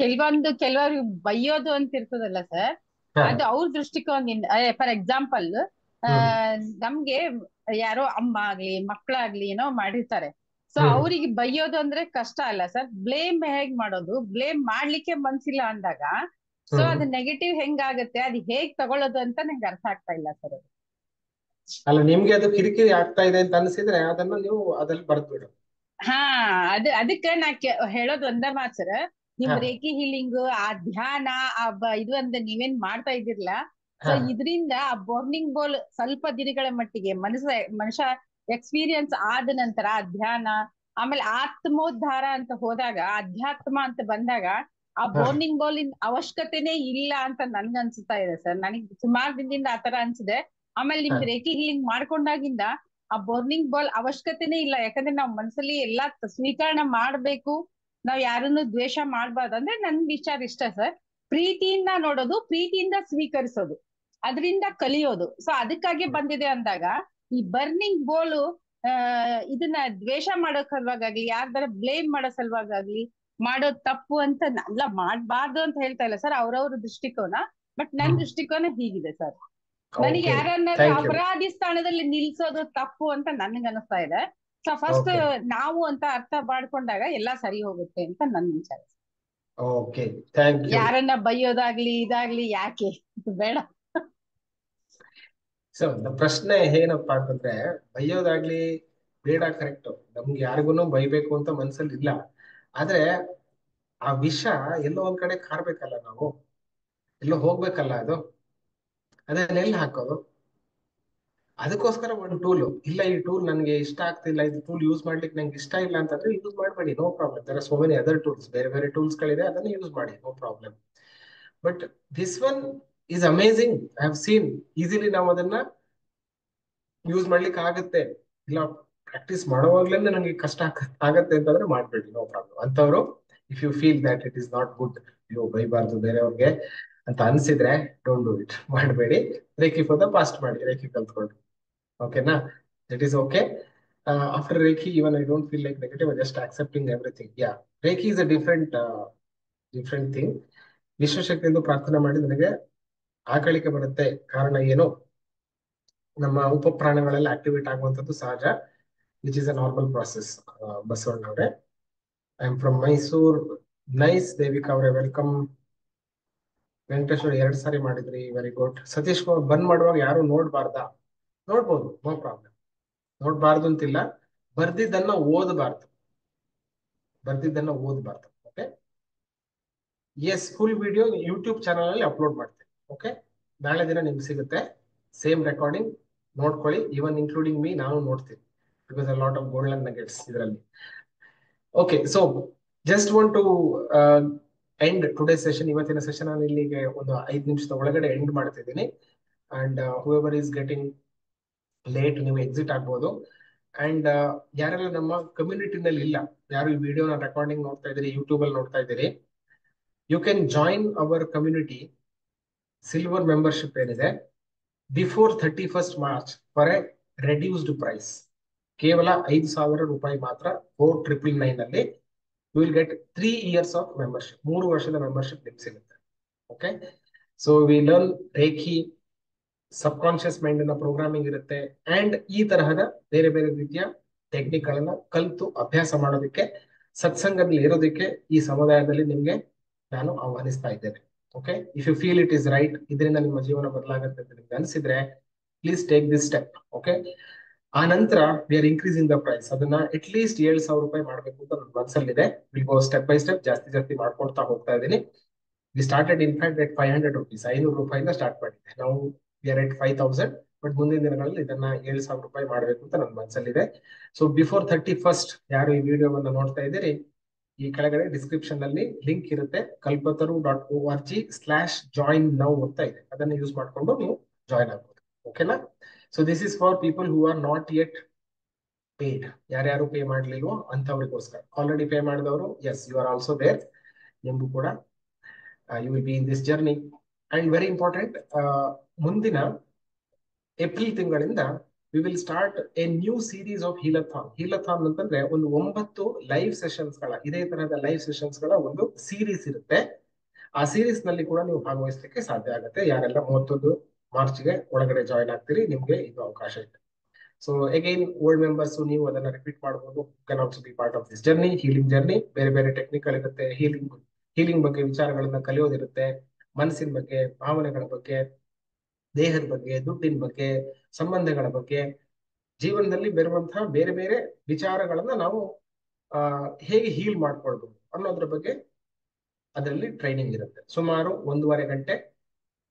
ಕೆಲವರು ಬೈಯೋದು ಅಂತ ಇರ್ತದಲ್ಲ ಸರ್, ಅದು ಅವ್ರ ದೃಷ್ಟಿಕೋನದಿಂದ. ಫಾರ್ ಎಕ್ಸಾಂಪಲ್, ನಮ್ಗೆ ಯಾರೋ ಅಮ್ಮ ಆಗ್ಲಿ ಮಕ್ಕಳಾಗ್ಲಿ ಏನೋ ಮಾಡಿರ್ತಾರೆ. ಸೊ ಅವ್ರಿಗೆ ಬೈಯೋದು ಅಂದ್ರೆ ಕಷ್ಟ ಅಲ್ಲ ಸರ್. ಬ್ಲೇಮ್ ಹೇಗ್ ಮಾಡೋದು, ಬ್ಲೇಮ್ ಮಾಡ್ಲಿಕ್ಕೆ ಮನ್ಸಿಲ್ಲ ಅಂದಾಗ ಸೊ ಅದು ನೆಗೆಟಿವ್ ಹೆಂಗಾಗತ್ತೆ, ಅದು ಹೇಗ್ ತಗೊಳ್ಳೋದು ಅಂತ ನಂಗೆ ಅರ್ಥ ಆಗ್ತಾ ಇಲ್ಲ ಸರ್. ಅಲ್ಲ, ನಿಮ್ಗೆ ಅದು ಕಿರಿಕಿರಿ ಆಗ್ತಾ ಇದೆ ಅಂತ ಅನ್ಸಿದ್ರೆ ಅದನ್ನ ನೀವು ಅದ್ರಲ್ಲಿ ಬರ್ದ್ಬಿಡು. ಅದಕ್ಕೆ ನಾ ಹೇಳೋದು ಒಂದೇ ಮಾತು ಸರ್, ನಿಮ್ ರೇಖಿ ಹೀಲಿಂಗ್, ಆ ಧ್ಯಾನ, ಇದು ಅಂದ್ರೆ ನೀವೇನ್ ಮಾಡ್ತಾ ಇದಿರ್ಲ, ಸೊ ಇದರಿಂದ ಆ ಬಾರ್ನಿಂಗ್ ಬೋಲ್ ಸ್ವಲ್ಪ ದಿನಗಳ ಮಟ್ಟಿಗೆ ಮನುಷ್ಯ ಎಕ್ಸ್ಪೀರಿಯನ್ಸ್ ಆದ ನಂತರ ಆ ಧ್ಯಾನ, ಆಮೇಲೆ ಆತ್ಮೋದ್ಧಾರ ಅಂತ ಹೋದಾಗ, ಅಧ್ಯಾತ್ಮ ಅಂತ ಬಂದಾಗ ಆ ಬಾರ್ನಿಂಗ್ ಬಾಲ್ ಇನ್ ಅವಶ್ಯಕತೆನೇ ಇಲ್ಲ ಅಂತ ನನ್ಗ ಅನ್ಸುತ್ತಾ ಇದೆ ಸರ್. ನನಗೆ ಸುಮಾರು ದಿನದಿಂದ ಆತರ ಅನ್ಸಿದೆ. ಆಮೇಲೆ ನಿಮ್ಗೆ ರೇಖಿ ಹೀಲಿಂಗ್ ಮಾಡ್ಕೊಂಡಾಗಿಂದ ಆ ಬಾರ್ನಿಂಗ್ ಬಾಲ್ ಅವಶ್ಯಕತೆನೇ ಇಲ್ಲ. ಯಾಕಂದ್ರೆ ನಾವ್ ಮನ್ಸಲ್ಲಿ ಎಲ್ಲಾ ಸ್ವೀಕರಣೆ ಮಾಡ್ಬೇಕು, ನಾವ್ ಯಾರನ್ನು ದ್ವೇಷ ಮಾಡ್ಬಾರ್ದು ಅಂದ್ರೆ ನನ್ ವಿಚಾರ ಇಷ್ಟ ಸರ್. ಪ್ರೀತಿಯಿಂದ ನೋಡೋದು, ಪ್ರೀತಿಯಿಂದ ಸ್ವೀಕರಿಸೋದು, ಅದರಿಂದ ಕಲಿಯೋದು. ಸೊ ಅದಕ್ಕಾಗಿ ಬಂದಿದೆ ಅಂದಾಗ ಈ ಬರ್ನಿಂಗ್ ಬೋಲು ಇದನ್ನ ದ್ವೇಷ ಮಾಡೋ ಸಲುವಾಗ್ಲಿ, ಯಾರ್ದಾರ ಬ್ಲೇಮ್ ಮಾಡೋ ಸಲುವಾಗ್ಲಿ ಮಾಡೋದ್ ತಪ್ಪು ಅಂತ ಅಲ್ಲ, ಮಾಡ್ಬಾರ್ದು ಅಂತ ಹೇಳ್ತಾ ಇಲ್ಲ ಸರ್, ಅವ್ರವ್ರ ದೃಷ್ಟಿಕೋನ. ಬಟ್ ನನ್ ದೃಷ್ಟಿಕೋನ ಹೀಗಿದೆ ಸರ್. ನನಗೆ ಯಾರನ್ನಾದ್ರೂ ಅಪರಾಧಿ ಸ್ಥಾನದಲ್ಲಿ ನಿಲ್ಸೋದು ತಪ್ಪು ಅಂತ ನನ್ಗೆ ಅನಿಸ್ತಾ ಇದೆ. ಸೊ ಫಸ್ಟ್ ನಾವು ಅಂತ ಅರ್ಥ ಮಾಡ್ಕೊಂಡಾಗ ಎಲ್ಲಾ ಸರಿ ಹೋಗುತ್ತೆ ಅಂತ ನನ್ ವಿಚಾರ. ಯಾರನ್ನ ಬೈಯೋದಾಗ್ಲಿ ಇದಾಗ್ಲಿ ಯಾಕೆ ಬೇಡ. ಸೊ ಪ್ರಶ್ನೆ ಏನಪ್ಪಾ ಅಂತಂದ್ರೆ, ಬೈಯೋದಾಗ್ಲಿ ಬೇಡ, ಕರೆಕ್ಟ್. ನಮ್ಗೆ ಯಾರಿಗೂ ಬೈಬೇಕು ಅಂತ ಮನ್ಸಲ್ಲಿ ಇಲ್ಲ. ಆದ್ರೆ ಆ ವಿಷ ಎಲ್ಲೋ ಒಂದ್ ಕಡೆ ಕಾರ್ಬೇಕಲ್ಲ, ನಾವು ಎಲ್ಲೋ ಹೋಗ್ಬೇಕಲ್ಲ, ಅದನ್ನೆಲ್ಲ ಹಾಕೋದು. ಅದಕ್ಕೋಸ್ಕರ ಒಂದು ಟೂಲ್ ಇಲ್ಲ, ಈ ಟೂಲ್ ನನ್ಗೆ ಇಷ್ಟ ಆಗ್ತಿಲ್ಲ, ಇದು ಟೂಲ್ ಯೂಸ್ ಮಾಡ್ಲಿಕ್ಕೆ ನಂಗೆ ಇಷ್ಟ ಇಲ್ಲ ಅಂತಂದ್ರೆ ಯೂಸ್ ಮಾಡ್ಬೇಡಿ, no problem. There are so many other tools, ಬೇರೆ ಬೇರೆ ಟೂಲ್ಸ್ ಗಳಿದೆ, ಅದನ್ನ ಯೂಸ್ ಮಾಡಿ, no problem. But this one is amazing. I have seen easily ನಾವು ಅದನ್ನ ಯೂಸ್ ಮಾಡ್ಲಿಕ್ಕೆ ಆಗತ್ತೆ. ಇಲ್ಲ, ಪ್ರಾಕ್ಟೀಸ್ ಮಾಡುವಾಗ್ಲೇನೆ ನನಗೆ ಕಷ್ಟ ಆಗತ್ತೆ ಅಂತಂದ್ರೆ ಮಾಡ್ಬೇಡಿ, ನೋ ಪ್ರಾಬ್ಲಮ್. ಅಂತವ್ರು if you feel that it is not good, ನೀವು ಬೈಬಾರ್ದು ಬೇರೆಯವ್ರಿಗೆ ಅಂತ ಅನ್ಸಿದ್ರೆ ಡೋಂಟ್ ಡೂ ಇಟ್, ಮಾಡಬೇಡಿ. ರೇಖಿ ಫಾರ್ ದ ಪಾಸ್ಟ್ ಮಾಡಿ, ರೇಖಿ ಕಲ್ತ್ಕೊಂಡು. ಓಕೆನಾ? That is okay. After Reiki even I don't feel like negative, I'm just accepting everything. Yeah, reiki is a different thing. ವಿಶ್ವಶಕ್ತಿಯಿಂದ ಪ್ರಾರ್ಥನೆ ಮಾಡಿ ನನಗೆ ಆಕಳಿಕೆ ಬರುತ್ತೆ. ಕಾರಣ ಏನು? ನಮ್ಮ ಉಪಪ್ರಾಣಗಳೆಲ್ಲ ಆಕ್ಟಿವೇಟ್ ಆಗುವಂಥದ್ದು ಸಹಜ, which is a normal process. Basavanna ಅವರೇ, I am from Mysore. Nice. Devika ಅವರೇ, ವೆಲ್ಕಮ್. ವೆಂಕಟೇಶ್ವರ 2 ಸಾರಿ ಮಾಡಿದ್ರಿ, ವೆರಿ ಗುಡ್. ಸತೀಶ್ ಕುಮಾರ್, ಬಂದ್ ಮಾಡುವಾಗ ಯಾರು ನೋಡ್ಬಾರ್ದಾ? ನೋಡ್ಬೋದು, ನೋ ಪ್ರಾಬ್ಲಮ್. ನೋಡ್ಬಾರ್ದು ಅಂತಿಲ್ಲ, ಬರ್ದಿದ್ದನ್ನ ಓದಬಾರ್ದು, okay. Yes, full video YouTube channel ಅಲ್ಲಿ ಅಪ್ಲೋಡ್ ಮಾಡ್ತೀನಿ. ಓಕೆ, ನಾಳೆ ದಿನ ನಿಮ್ಗೆ ಸಿಗುತ್ತೆ ಸೇಮ್ ರೆಕಾರ್ಡಿಂಗ್. ನೋಡ್ಕೊಳ್ಳಿ, ಈವನ್ ಇನ್ಕ್ಲೂಡಿಂಗ್ ಮೀ, ನಾನು ನೋಡ್ತೀನಿ, because a lot of golden nuggets ಇದರಲ್ಲಿ. Okay, so just want to end today session. ಇವತ್ತಿನ ಸೆಷನ್ ನಾನು ಇಲ್ಲಿಗೆ ಒಂದು 5 ನಿಮಿಷದ ಒಳಗಡೆ ಎಂಡ್ ಮಾಡ್ತಿದ್ದೀನಿ. And whoever is getting late, ನೀವು ಎಕ್ಸಿಟ್ ಆಗ್ಬೋದು. ಅಂಡ್ ಯಾರೆಲ್ಲ ನಮ್ಮ ಕಮ್ಯುನಿಟಿನಲ್ಲಿ ಇಲ್ಲ, ಯಾರು ಈ ವಿಡಿಯೋನ ರೆಕಾರ್ಡಿಂಗ್ ನೋಡ್ತಾ ಇದ್ದೀರಿ, ಯೂಟ್ಯೂಬ್ ಅಲ್ಲಿ ನೋಡ್ತಾ ಇದ್ದೀರಿ, you can join our community silver membership ಏನಿದೆ before 31st March for a reduced price. ಕೇವಲ 5,000 ರೂಪಾಯಿ ಮಾತ್ರ 4999 ಅಲ್ಲಿ you will get 3 years of membership. 3 ವರ್ಷದ ಮೆಂಬರ್ಶಿಪ್ ನಿಮ್ಗೆ ಸಿಗುತ್ತೆ. Okay, so we learn reiki, subconscious mind ನ ಪ್ರೋಗ್ರಾಮಿಂಗ್ ಇರುತ್ತೆ. ಅಂಡ್ ಈ ತರಹದ ಬೇರೆ ಬೇರೆ ರೀತಿಯ ಟೆಕ್ನಿಕ್ ಗಳನ್ನ ಕಲಿತು ಅಭ್ಯಾಸ ಮಾಡೋದಕ್ಕೆ, ಸತ್ಸಂಗದಲ್ಲಿ ಇರೋದಕ್ಕೆ ಈ ಸಮುದಾಯದಲ್ಲಿ ನಿಮ್ಗೆ ನಾನು ಆಹ್ವಾನಿಸ್ತಾ ಇದ್ದೇನೆ. Okay, if you feel it is right, ಇದರಿಂದ ನಿಮ್ಮ ಜೀವನ ಬದಲಾಗುತ್ತೆ ಅಂತ ನಿಮ್ಗೆ ಅನಿಸಿದ್ರೆ please take this step. Okay, ಆ ನಂತರ we are increasing the price. ಅದನ್ನ ಅಟ್ ಲೀಸ್ಟ್ 7,000 ರೂಪಾಯಿ ಮಾಡಬೇಕು ಅಂತ ನನ್ನ ಮನಸ್ಸಲ್ಲಿದೆ. Will go step by step, ಜಾಸ್ತಿ ಮಾಡ್ಕೊಡ್ತಾ ಹೋಗ್ತಾ ಇದ್ದೀನಿ. We started in fact at 500 rupees, 500 ರೂಪಾಯಿಂದ ಸ್ಟಾರ್ಟ್ ಮಾಡಿದ್ದೆ. ನಾವು ವಿ ಆರ್ ಎಟ್ 5,000, ಬಟ್ ಮುಂದಿನ ದಿನಗಳಲ್ಲಿ ಇದನ್ನ 7,000 ರೂಪಾಯಿ ಮಾಡಬೇಕು ಅಂತ ನನ್ನ ಮನಸ್ಸಲ್ಲಿದೆ. ಸೊ ಬಿಫೋರ್ 31st ಯಾರು ಈ ವಿಡಿಯೋವನ್ನ ನೋಡ್ತಾ ಇದ್ದೀರಿ, ಈ ಕೆಳಗಡೆ ಡಿಸ್ಕ್ರಿಪ್ಷನ್ ನಲ್ಲಿ ಲಿಂಕ್ ಇರುತ್ತೆ, kalpataru.org/join now ಅಂತ ಇದೆ. ಅದನ್ನ ಯೂಸ್ ಮಾಡ್ಕೊಂಡು ನೀವು ಜಾಯಿನ್ ಆಗ್ಬೋದು. ಓಕೆನಾ? So this is for people who are not yet paid. ಯಾರ್ಯಾರು ಪೇ ಮಾಡ್ಲಿಲ್ವೋ ಅಂತವ್ರಿಗೋಸ್ಕರ. ಆಲ್ರೆಡಿ ಪೇ ಮಾಡಿದವರು, yes, you are also there. ನಿಮ್ಗೂ ಕೂಡ you will be in this journey. And very important, ಮುಂದಿನ ಏಪ್ರಿಲ್ ತಿಂಗಳಿಂದ we will start a new series of healathon. Healathon ಅಂತಂದ್ರೆ ಒಂದು 9 ಲೈವ್ ಸೆಷನ್ಸ್ ಗಳ, ಇದೇ ತರಹದ ಲೈವ್ ಸೆಷನ್ಸ್ ಗಳ ಒಂದು ಸೀರೀಸ್ ಇರುತ್ತೆ. ಆ ಸೀರೀಸ್ ನಲ್ಲಿ ಕೂಡ ನೀವು ಭಾಗವಹಿಸಲಿಕ್ಕೆ ಸಾಧ್ಯ ಆಗುತ್ತೆ. ಯಾರೆಲ್ಲ 31 ಮಾರ್ಚ್ಗೆ ಒಳಗಡೆ ಜಾಯಿನ್ ಆಗ್ತೀರಿ, ನಿಮ್ಗೆ ಇದು ಅವಕಾಶ ಇದೆ. ಸೊ ಅಗೈನ್ ಓಲ್ಡ್ ಮೆಂಬರ್ಸ್, ನೀವು ಅದನ್ನ ರಿಪೀಟ್ ಮಾಡಬಹುದು. Can also be part of this journey, healing journey. ಬೇರೆ ಬೇರೆ ಟೆಕ್ನಿಕಲ್ ಇರುತ್ತೆ, ಹೀಲಿಂಗ್ ಬಗ್ಗೆ ವಿಚಾರಗಳನ್ನ ಕಲಿಯೋದಿರುತ್ತೆ, ಮನಸ್ಸಿನ ಬಗ್ಗೆ, ಭಾವನೆಗಳ ಬಗ್ಗೆ, ದೇಹದ ಬಗ್ಗೆ, ದುಡ್ಡಿನ ಬಗ್ಗೆ, ಸಂಬಂಧಗಳ ಬಗ್ಗೆ, ಜೀವನದಲ್ಲಿ ಬರುವಂತಹ ಬೇರೆ ಬೇರೆ ವಿಚಾರಗಳನ್ನ ನಾವು ಹೇಗೆ ಹೀಲ್ ಮಾಡ್ಕೊಳ್ಬಹುದು ಅನ್ನೋದ್ರ ಬಗ್ಗೆ ಅದರಲ್ಲಿ ಟ್ರೈನಿಂಗ್ ಇರುತ್ತೆ. ಸುಮಾರು 1.5 ಗಂಟೆ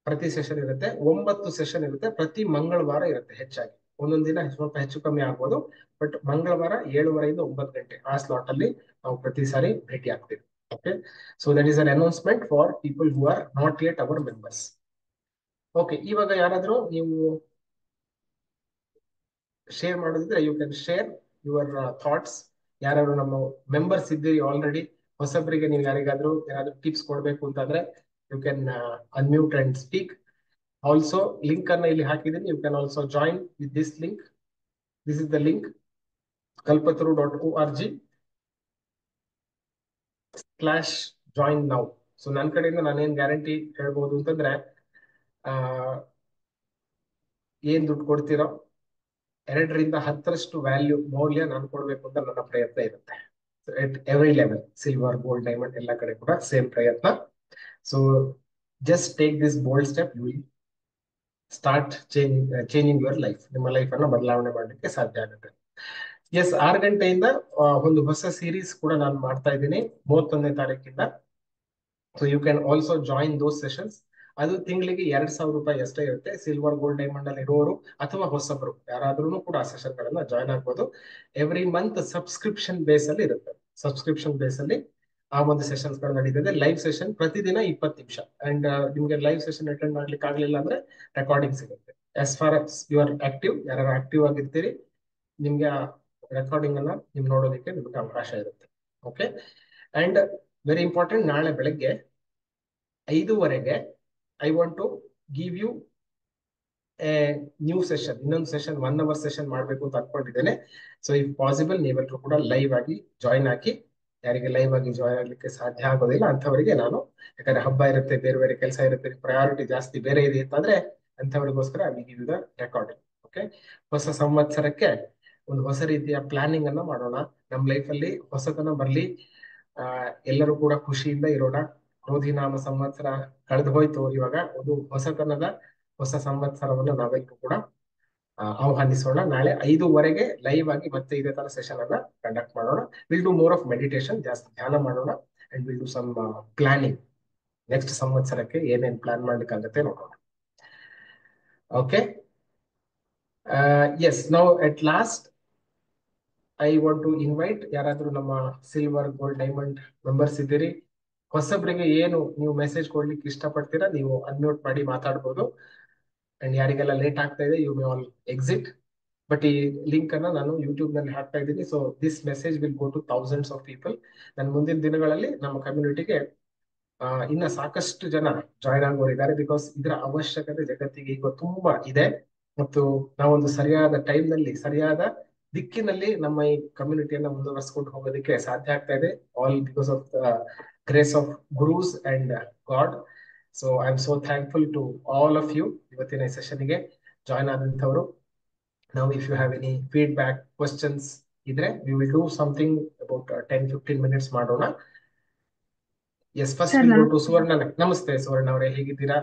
ಪ್ರತಿ ಸೆಷನ್ ಇರುತ್ತೆ. 9 ಸೆಷನ್ ಇರುತ್ತೆ. ಪ್ರತಿ ಮಂಗಳವಾರ ಇರುತ್ತೆ. ಹೆಚ್ಚಾಗಿ ಒಂದೊಂದು ದಿನ ಸ್ವಲ್ಪ ಹೆಚ್ಚು ಕಮ್ಮಿ ಆಗ್ಬೋದು, ಬಟ್ ಮಂಗಳವಾರ 7:30 ಇಂದ 9 ಗಂಟೆ ಆ ಸ್ಲಾಟ್ ಅಲ್ಲಿ ನಾವು ಪ್ರತಿ ಸಾರಿ ಭೇಟಿ ಆಗ್ತೀವಿ. Okay, so that is an announcement for people who are not yet our members. Okay, ಇವಾಗ ಯಾರಾದ್ರೂ ನೀವು ಶೇರ್ ಮಾಡೋದಿದ್ರೆ you can share your thoughts. ಯಾರು ನಮ್ಮ ಮೆಂಬರ್ಸ್ ಇದ್ದೀರಿ ಆಲ್ರೆಡಿ, ಹೊಸಬರಿಗೆ ನೀವು ಯಾರಿಗಾದ್ರೂ ಏನಾದ್ರೂ ಟಿಪ್ಸ್ ಕೊಡ್ಬೇಕು ಅಂತಂದ್ರೆ you can unmute and speak. Also link ಅನ್ನ ಇಲ್ಲಿ ಹಾಕಿದ್ದೀನಿ, you can also join with this link. This is the link, kalpataru.org/join now. So ನನ್ನ ಕಡೆಯಿಂದ ನಾನೇನ್ ಗ್ಯಾರಂಟಿ ಹೇಳ್ಬೋದು ಅಂತಂದ್ರೆ, ಏನ್ ದುಡ್ಡು ಕೊಡ್ತೀರೋ 2 ರಿಂದ 10ರಷ್ಟು ವ್ಯಾಲ್ಯೂ, ಮೌಲ್ಯ ನಾನು ಕೊಡ್ಬೇಕು ಅಂತ ನನ್ನ ಪ್ರಯತ್ನ ಇರುತ್ತೆ. At every level, silver, gold, diamond ಎಲ್ಲ ಕಡೆ ಕೂಡ ಸೇಮ್ ಪ್ರಯತ್ನ. So just take this bold step, you will start changing your life. ನಿಮ್ಮ ಲೈಫ್ ಅನ್ನ ಬದಲಾವಣೆ ಮಾಡಲಿಕ್ಕೆ ಸಾಧ್ಯ ಆಗುತ್ತೆ. ಎಸ್, 6 ಗಂಟೆಯಿಂದ ಒಂದು ಹೊಸ ಸೀರೀಸ್ ಕೂಡ ನಾನು ಮಾಡ್ತಾ ಇದ್ದೀನಿ 31ನೇ ತಾರೀಕಿಂದ. So you can also join those sessions. ಅದು ತಿಂಗಳಿಗೆ 2,000 ರೂಪಾಯಿ ಅಷ್ಟೇ ಇರುತ್ತೆ. ಸಿಲ್ವರ್, ಗೋಲ್ಡ್, ಡೈಮಂಡ್ ಅಲ್ಲಿ ಇರೋರು ಅಥವಾ ಹೊಸಬರು ಯಾರಾದ್ರೂ ಕೂಡ ಆ ಸೆಷನ್ ಗಳನ್ನ ಜಾಯಿನ್ ಆಗ್ಬೋದು. ಎವ್ರಿ ಮಂತ್ ಸಬ್ಸ್ಕ್ರಿಪ್ಷನ್ ಬೇಸ್ ಅಲ್ಲಿ ಇರುತ್ತೆ. ಸಬ್ಸ್ಕ್ರಿಪ್ಷನ್ ಬೇಸ್ ಅಲ್ಲಿ ಆ ಒಂದು ಸೆಷನ್ಸ್ ಗಳು ನಡೀತದೆ. ಲೈವ್ ಸೆಷನ್ ಪ್ರತಿದಿನ 20 ನಿಮಿಷ. ಅಂಡ್ ನಿಮ್ಗೆ ಲೈವ್ ಸೆಷನ್ ಅಟೆಂಡ್ ಮಾಡ್ಲಿಕ್ಕೆ ಆಗ್ಲಿಲ್ಲ ಅಂದ್ರೆ ರೆಕಾರ್ಡಿಂಗ್ ಸಿಗುತ್ತೆ. As far as you are active, ಯಾರು ಆಕ್ಟಿವ್ ಆಗಿರ್ತೀರಿ, ನಿಮ್ಗೆ ಆ ರೆಕಾರ್ಡಿಂಗ್ ಅನ್ನ ನಿಮ್ ನೋಡೋದಕ್ಕೆ ನಿಮ್ಗೆ ಅವಕಾಶ ಇರುತ್ತೆ. ಓಕೆ, ಅಂಡ್ ವೆರಿ ಇಂಪಾರ್ಟೆಂಟ್, ನಾಳೆ ಬೆಳಗ್ಗೆ 5:15 I want to give you a new session. ಇನ್ನೊಂದು ಸೆಷನ್ 1 hour ಸೆಷನ್ ಮಾಡ್ಬೇಕು ಅಂತ ಅನ್ಕೊಂಡಿದ್ದೇನೆ. ಸೊ ಇಫ್ ಪಾಸಿಬಲ್ ನೀವೆಲ್ಲರೂ ಕೂಡ ಲೈವ್ ಆಗಿ ಜಾಯಿನ್ ಆಗಿ. ಯಾರಿಗೆ ಲೈವ್ ಆಗಿ ಜಾಯಿನ್ ಆಗ್ಲಿಕ್ಕೆ ಸಾಧ್ಯ ಆಗೋದಿಲ್ಲ ಅಂಥವರಿಗೆ ನಾನು, ಯಾಕಂದ್ರೆ ಹಬ್ಬ ಇರುತ್ತೆ, ಬೇರೆ ಬೇರೆ ಕೆಲಸ ಇರುತ್ತೆ, ಪ್ರಯಾರಿಟಿ ಜಾಸ್ತಿ ಬೇರೆ ಇದೆ ಅಂತಂದ್ರೆ ಅಂಥವ್ರಿಗೋಸ್ಕರ ಗಿವ್ ದ ರೆಕಾರ್ಡಿಂಗ್. ಓಕೆ, ಹೊಸ ಸಂವತ್ಸರಕ್ಕೆ ಒಂದು ಹೊಸ ರೀತಿಯ ಪ್ಲಾನಿಂಗ್ ಅನ್ನ ಮಾಡೋಣ. ನಮ್ಮ ಲೈಫ್ ಅಲ್ಲಿ ಹೊಸತನ ಬರ್ಲಿ, ಎಲ್ಲರೂ ಕೂಡ ಖುಷಿಯಿಂದ ಇರೋಣ. ಕ್ರೋಧಿನಾಮ ಸಂವತ್ಸರ ಕಳೆದು ಹೋಯ್ತು, ಇವಾಗ ಒಂದು ಹೊಸತನದ ಹೊಸ ಸಂವತ್ಸರವನ್ನು ನಾವೆಲ್ಲರೂ ಕೂಡ ಆಹ್ವಾನಿಸೋಣ. ನಾಳೆ 5:15 ಲೈವ್ ಆಗಿ ಮತ್ತೆ ಇದೇ ತರ ಸೆಷನ್ ಅನ್ನ ಕಂಡಕ್ಟ್ ಮಾಡೋಣ. Will do more of meditation, ಜಾಸ್ತಿ ಧ್ಯಾನ ಮಾಡೋಣ. And will do some planning. Next ಸಂವತ್ಸರಕ್ಕೆ ಏನೇನ್ ಪ್ಲಾನ್ ಮಾಡ್ಲಿಕ್ಕಾಗತ್ತೆ ನೋಡೋಣ. Okay, yes, now at last I want to invite, ಯಾರಾದ್ರೂ ನಮ್ಮ ಸಿಲ್ವರ್, ಗೋಲ್ಡ್, ಡೈಮಂಡ್ ಮೆಂಬರ್ಸ್ ಇದ್ದೀರಿ, ಹೊಸಬ್ರಿಗೆ ಏನು ನೀವು ಮೆಸೇಜ್ ಕೊಡ್ಲಿಕ್ಕೆ ಇಷ್ಟಪಡ್ತೀರಾ ನೀವು ಅನ್ಮ್ಯೂಟ್ ಮಾಡಿ ಮಾತಾಡ್ಬೋದು. ಅಂಡ್ ಯಾರಿಗೆಲ್ಲ ಲೇಟ್ ಆಗ್ತಾ ಇದೆ, you may all exit. But ಈ ಲಿಂಕ್ ಅನ್ನ ನಾನು ಯೂಟ್ಯೂಬ್ ನಲ್ಲಿ ಹಾಕ್ತಾ ಇದ್ದೀನಿ. So this message will go to thousands of people. ನನ್ನ ಮುಂದಿನ ದಿನಗಳಲ್ಲಿ ನಮ್ಮ ಕಮ್ಯುನಿಟಿಗೆ ಇನ್ನ ಸಾಕಷ್ಟು ಜನ ಜಾಯ್ನ್ ಆಗೋರಿದ್ದಾರೆ. ಬಿಕಾಸ್ ಇದರ ಅವಶ್ಯಕತೆ ಜಗತ್ತಿಗೆ ಈಗ ತುಂಬಾ ಇದೆ. ಮತ್ತು ನಾವೊಂದು ಸರಿಯಾದ ಟೈಮ್ ನಲ್ಲಿ, ಸರಿಯಾದ ದಿಕ್ಕಿನಲ್ಲಿ ನಮ್ಮ ಈ ಕಮ್ಯುನಿಟಿಯನ್ನ ಮುಂದುವರಿಸಿಕೊಂಡು ಹೋಗೋದಕ್ಕೆ ಸಾಧ್ಯ ಆಗ್ತಾ ಇದೆ. All because of the grace of gurus and God. So I am so thankful to all of you. ಇವತ್ತಿನ ಸೆಷನ್ಗೆ ಜಾಯ್ನ್ ಆದಂಥವ್ರು. Now if you have any feedback, questions idre, we will do something about 10-15 minutes ಮಾಡೋಣ. Yes, first we'll go to Suvarna. ನಮಸ್ತೆ ಸುವರ್ಣ ಅವರೇ, ಹೇಗಿದ್ದೀರಾ?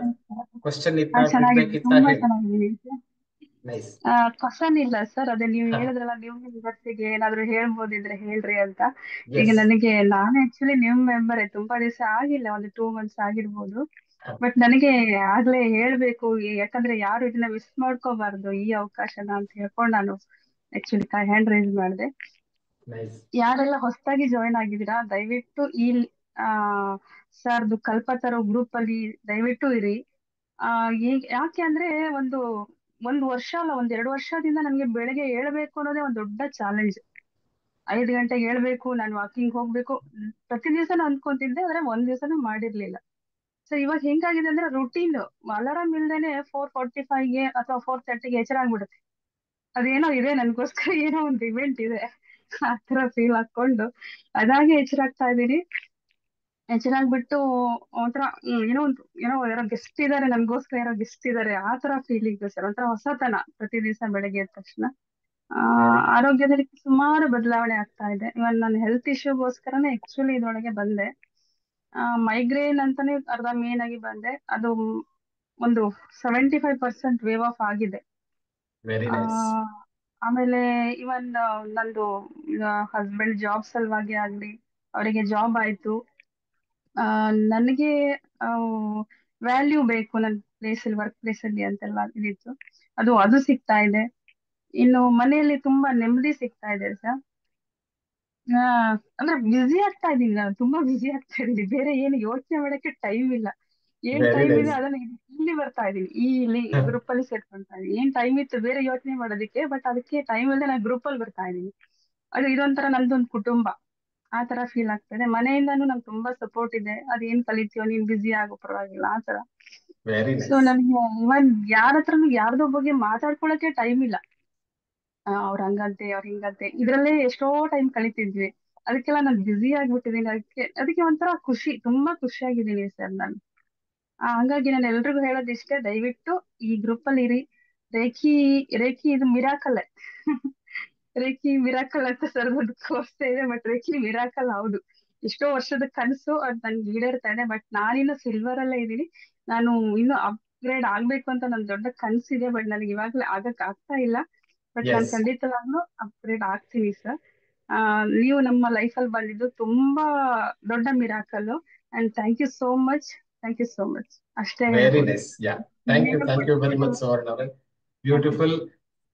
ಕ್ವೆಶ್ಚನ್ ಇತ್ತಾ, ಫೀಡ್ಬ್ಯಾಕ್ ಇತ್ತಾ? ನೈಸ್. ಕ್ವಶನ್ ಇಲ್ಲ ಸರ್, ಅದೇ ನೀವು ಹೇಳಿದ್ರಲ್ಲ ನ್ಯೂ ಮೆಂಬರ್ಸಿಗೆ ಏನಾದ್ರು ಹೇಳ್ಬೋದಿದ್ರೆ ಹೇಳ್ರಿ ಅಂತ. ಈಗ ನನಗೆ ನಾನು ಆಕ್ಚುಲಿ ನ್ಯೂ ಮೆಂಬರ್, ತುಂಬಾ ದಿವಸ ಆಗಿಲ್ಲ, ಒಂದು 2 months ಆಗಿರ್ಬೋದು. ಬಟ್ ನನಗೆ ಆಗ್ಲೇ ಹೇಳ್ಬೇಕು, ಯಾಕಂದ್ರೆ ಯಾರು ಇದನ್ನ ಮಿಸ್ ಮಾಡ್ಕೋಬಾರ್ದು ಈ ಅವಕಾಶನ ಅಂತ ಹೇಳ್ಕೊಂಡು ನಾನು ಆಕ್ಚುಲಿ ಹ್ಯಾಂಡ್ ರೈಸ್ ಮಾಡಿದೆ. ಯಾರೆಲ್ಲ ಹೊಸದಾಗಿ ಜಾಯಿನ್ ಆಗಿದ್ದೀರಾ ದಯವಿಟ್ಟು ಈ ಸರ್ದು ಕಲ್ಪತರು ಗ್ರೂಪ್ ಅಲ್ಲಿ ದಯವಿಟ್ಟು ಇರಿ. ಯಾಕೆ ಅಂದ್ರೆ ಒಂದು ವರ್ಷ ಅಲ್ಲ, 1-2 ವರ್ಷದಿಂದ ನನ್ಗೆ ಬೆಳಗ್ಗೆ ಹೇಳ್ಬೇಕು ಅನ್ನೋದೇ ಒಂದು ದೊಡ್ಡ ಚಾಲೆಂಜ್. 5 ಗಂಟೆಗೆ ಹೇಳ್ಬೇಕು, ನಾನು ವಾಕಿಂಗ್ ಹೋಗ್ಬೇಕು ಪ್ರತಿ ದಿವಸ ನಾನು ಅನ್ಕೊಂತಿದ್ದೆ, ಆದ್ರೆ ಒಂದ್ ದಿವಸನೂ ಮಾಡಿರ್ಲಿಲ್ಲ. ಸೊ ಇವಾಗ ಹೆಂಗಾಗಿದೆ ಅಂದ್ರೆ ರುಟೀನ್, ಅಲಾರಾಮ್ ಇಲ್ದೇನೆ 4:45ಗೆ ಅಥವಾ 4:30ಗೆ ಎಚ್ಚರ ಆಗ್ಬಿಡುತ್ತೆ. ಅದೇನೋ ಇದೆ ನನ್ಗೋಸ್ಕರ, ಏನೋ ಒಂದು ಇವೆಂಟ್ ಇದೆ ಆ ತರ ಫೀಲ್ ಹಾಕೊಂಡು ಅದಾಗೆ ಎಚ್ಚರ ಆಗ್ತಾ ಇದೀನಿ. ಎಚ್ಚರ ಆಗ್ಬಿಟ್ಟು ಒಂಥರ ಯಾರೋ ಗೆಸ್ಟ್ ಇದಾರೆ, ನನ್ಗೋಸ್ಕರ ಯಾರೋ ಗೆಸ್ಟ್ ಇದಾರೆ ಆ ತರ ಫೀಲಿಂಗ್ ಸರ್. ಒಂಥರ ಹೊಸತನ ಪ್ರತಿ ದಿವಸ ಬೆಳಗ್ಗೆ ಎದ್ದ ತಕ್ಷಣ. ಆರೋಗ್ಯದಲ್ಲಿ ಸುಮಾರು ಬದಲಾವಣೆ ಆಗ್ತಾ ಇದೆ. ಇವಾಗ ನಾನು ಹೆಲ್ತ್ ಇಶ್ಯೂಗೋಸ್ಕರನೇ ಆಕ್ಚುಲಿ ಇದ್ರೊಳಗೆ ಬಂದೆ. ಮೈಗ್ರೇನ್ ಅಂತಾನೆ ಅರ್ಧ ಮೇನ್ ಆಗಿ ಬಂದೆ. ಅದು ಒಂದು 75% ವೇವ್ ಆಫ್ ಆಗಿದೆ. ಆಮೇಲೆ ಇವನ್ ನಂದು ಹಸ್ಬೆಂಡ್ ಜಾಬ್ ಸಲುವಾಗಿ ಆಗ್ಲಿ, ಅವರಿಗೆ ಜಾಬ್ ಆಯ್ತು, ನನಗೆ ವ್ಯಾಲ್ಯೂ ಬೇಕು ನನ್ನ ಪ್ಲೇಸಲ್ಲಿ, ವರ್ಕ್ ಪ್ಲೇಸ್ ಅಲ್ಲಿ ಅಂತೆಲ್ಲ ಇದಿತ್ತು, ಅದು ಸಿಗ್ತಾ ಇದೆ. ಇನ್ನು ಮನೆಯಲ್ಲಿ ತುಂಬಾ ನೆಮ್ಮದಿ ಸಿಗ್ತಾ ಇದೆ ಸರ್. ಅಂದ್ರೆ ಬ್ಯುಸಿ ಆಗ್ತಾ ಇದೀನಿ, ನಾನು ತುಂಬಾ ಬ್ಯುಸಿ ಆಗ್ತಾ ಇದೀನಿ. ಬೇರೆ ಏನು ಯೋಚನೆ ಮಾಡಕ್ಕೆ ಟೈಮ್ ಇಲ್ಲ. ಏನ್ ಟೈಮ್ ಇದೆ ಅದನ್ನ ಇಲ್ಲಿ ಬರ್ತಾ ಇದೀನಿ, ಇಲ್ಲಿ ಗ್ರೂಪ್ ಅಲ್ಲಿ ಸೇರ್ಕೊಂತಾ ಇದೀನಿ. ಏನ್ ಟೈಮ್ ಇತ್ತು ಬೇರೆ ಯೋಚನೆ ಮಾಡೋದಕ್ಕೆ, ಬಟ್ ಅದಕ್ಕೆ ಟೈಮ್ ಇಲ್ಲದೆ ನಾನು ಗ್ರೂಪ್ ಅಲ್ಲಿ ಬರ್ತಾ ಇದೀನಿ. ಇದೊಂಥರ ನಂದೊಂದು ಕುಟುಂಬ ಆ ತರ ಫೀಲ್ ಆಗ್ತದೆ. ಮನೆಯಿಂದಾನು ನಂಗೆ ತುಂಬಾ ಸಪೋರ್ಟ್ ಇದೆ. ಅದೇನ್ ಕಲಿತೀಯೋ ನೀನ್ ಬ್ಯುಸಿ ಆಗೋ ಪರವಾಗಿಲ್ಲ ಆ ತರ. ಸೊ ನನ್ಗೆ ಇವನ್ ಯಾರ ಹತ್ರನು ಯಾರ್ದೋ ಬಗ್ಗೆ ಮಾತಾಡ್ಕೊಳಕ್ಕೆ ಟೈಮ್ ಇಲ್ಲ. ಅವ್ರ ಹಂಗಂತೆ ಅವ್ರ ಹಿಂಗಂತೆ ಇದ್ರಲ್ಲೇ ಎಷ್ಟೋ ಟೈಮ್ ಕಳಿತಿದ್ವಿ. ಅದಕ್ಕೆಲ್ಲ ನಾನು ಬ್ಯುಸಿ ಆಗ್ಬಿಟ್ಟಿದ್ದೀನಿ. ಅದಕ್ಕೆ ಒಂಥರ ಖುಷಿ, ತುಂಬಾ ಖುಷಿಯಾಗಿದ್ದೀನಿ ಸರ್ ನಾನು. ಹಂಗಾಗಿ ನಾನು ಎಲ್ರಿಗೂ ಹೇಳೋದಿಷ್ಟೇ, ದಯವಿಟ್ಟು ಈ ಗ್ರೂಪ್ ಅಲ್ಲಿ ಇರಿ. ರೇಖಿ ಇದು ಮಿರಾಕಲ್ ರೇಖಿ ಮಿರಾಕಲ್ ಅಂತ ಸರ್ ಒಂದು ಕೋರ್ಸ್ ಇದೆ, ಬಟ್ ರೇಖಿ ಮಿರಾಕಲ್ ಹೌದು. ಎಷ್ಟೋ ವರ್ಷದ ಕನಸು ಅದು ನನ್ಗೆ ಈಡೇರ್ತಾ ಇದೆ. ಬಟ್ ನಾನಿನ್ನು ಸಿಲ್ವರ್ ಅಲ್ಲೇ ಇದ್ದೀನಿ. ನಾನು ಇನ್ನು ಅಪ್ಗ್ರೇಡ್ ಆಗ್ಬೇಕು ಅಂತ ನನ್ ದೊಡ್ಡ ಕನಸಿದೆ, ಬಟ್ ನನಗೆ ಇವಾಗ್ಲೇ ಆಗಕ್ ಆಗ್ತಾ ಇಲ್ಲ. ಬಟ್ ನಾನು ಖಂಡಿತವಾಗ್ಲೂ ಅಪ್ಗ್ರೇಡ್ ಆಗ್ತೀನಿ ಸರ್. ನೀವು ನಮ್ಮ ಲೈಫ್ ಅಲ್ಲಿ ಬಂದಿದ್ದು ತುಂಬಾ ದೊಡ್ಡ miracle. And thank you so much, thank you so much. ಅಷ್ಟೇ. Very nice. Thank you very much Suvarna ಅವರೇ. ಬ್ಯೂಟಿಫುಲ್.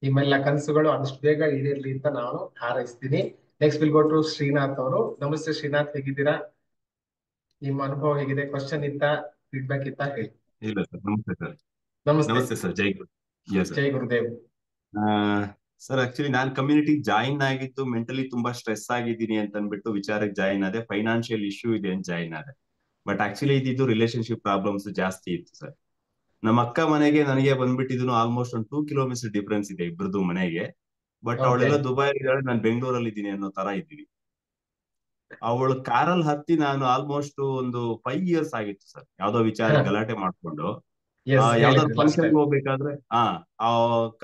ನಿಮ್ಮೆಲ್ಲ ಕನಸುಗಳು ಆದಷ್ಟು ಬೇಗ ಈಡೇರ್ಲಿ ಅಂತ ನಾನು ಹಾರೈಸ್ತೀನಿ. Next will go to Srinath ಅವರು. ನಮಸ್ತೆ ಶ್ರೀನಾಥ್, ಹೇಗಿದ್ದೀರಾ? ನಿಮ್ಮ ಅನುಭವ ಹೇಗಿದೆ? ಕ್ವಶನ್ ಇತ್ತಾ, ಫೀಡ್ಬ್ಯಾಕ್ ಇತ್ತಾ ಹೇಳಿ. ಇಲ್ಲ ಸರ್, ನಮಸ್ತೆ ಸರ್. ನಮಸ್ತೆ ಸರ್. ಜೈ ಗುರುದೇವ್. ಸರ್ ಆಕ್ಚುಲಿ ನಾನು ಕಮ್ಯುನಿಟಿ ಜಾಯಿನ್ ಆಗಿದ್ದು ಮೆಂಟಲಿ ತುಂಬಾ ಸ್ಟ್ರೆಸ್ ಆಗಿದ್ದೀನಿ ಅಂತ ಅನ್ಬಿಟ್ಟು ವಿಚಾರಕ್ಕೆ ಜಾಯಿನ್ ಆದೆ. ಫೈನಾನ್ಷಿಯಲ್ ಇಶ್ಯೂ ಇದೆ ಅಂತ ಜಾಯಿನ್ ಆದೆ. ಬಟ್ ಆಕ್ಚುಲಿ ಇದು ರಿಲೇಶನ್ಶಿಪ್ ಪ್ರಾಬ್ಲಮ್ಸ್ ಜಾಸ್ತಿ ಇತ್ತು ಸರ್. ನಮ್ಮ ಅಕ್ಕ ಮನೆಗೆ ನನಗೆ ಬಂದ್ಬಿಟ್ಟಿದ್ದು ಆಲ್ಮೋಸ್ಟ್ ಒಂದು 2 kilometers ಡಿಫ್ರೆನ್ಸ್ ಇದೆ ಇಬ್ರದ್ದು ಮನೆಗೆ. ಬಟ್ ಅವಳೆಲ್ಲ ದುಬೈಲಿ ಇದ್ದಾಳೆ, ನಾನು ಬೆಂಗಳೂರಲ್ಲಿ ಇದ್ದೀನಿ ಅನ್ನೋ ತರ ಇದ್ದೀವಿ. ಅವಳು ಕಾರಲ್ಲಿ ಹತ್ತಿ ನಾನು ಆಲ್ಮೋಸ್ಟ್ ಒಂದು 5 years ಆಗಿತ್ತು ಸರ್. ಯಾವ್ದೋ ವಿಚಾರ ಗಲಾಟೆ ಮಾಡ್ಕೊಂಡು ಯಾವ್ದಾದ್ರು ಫಂಕ್ಷನ್ ಹೋಗ್ಬೇಕಾದ್ರೆ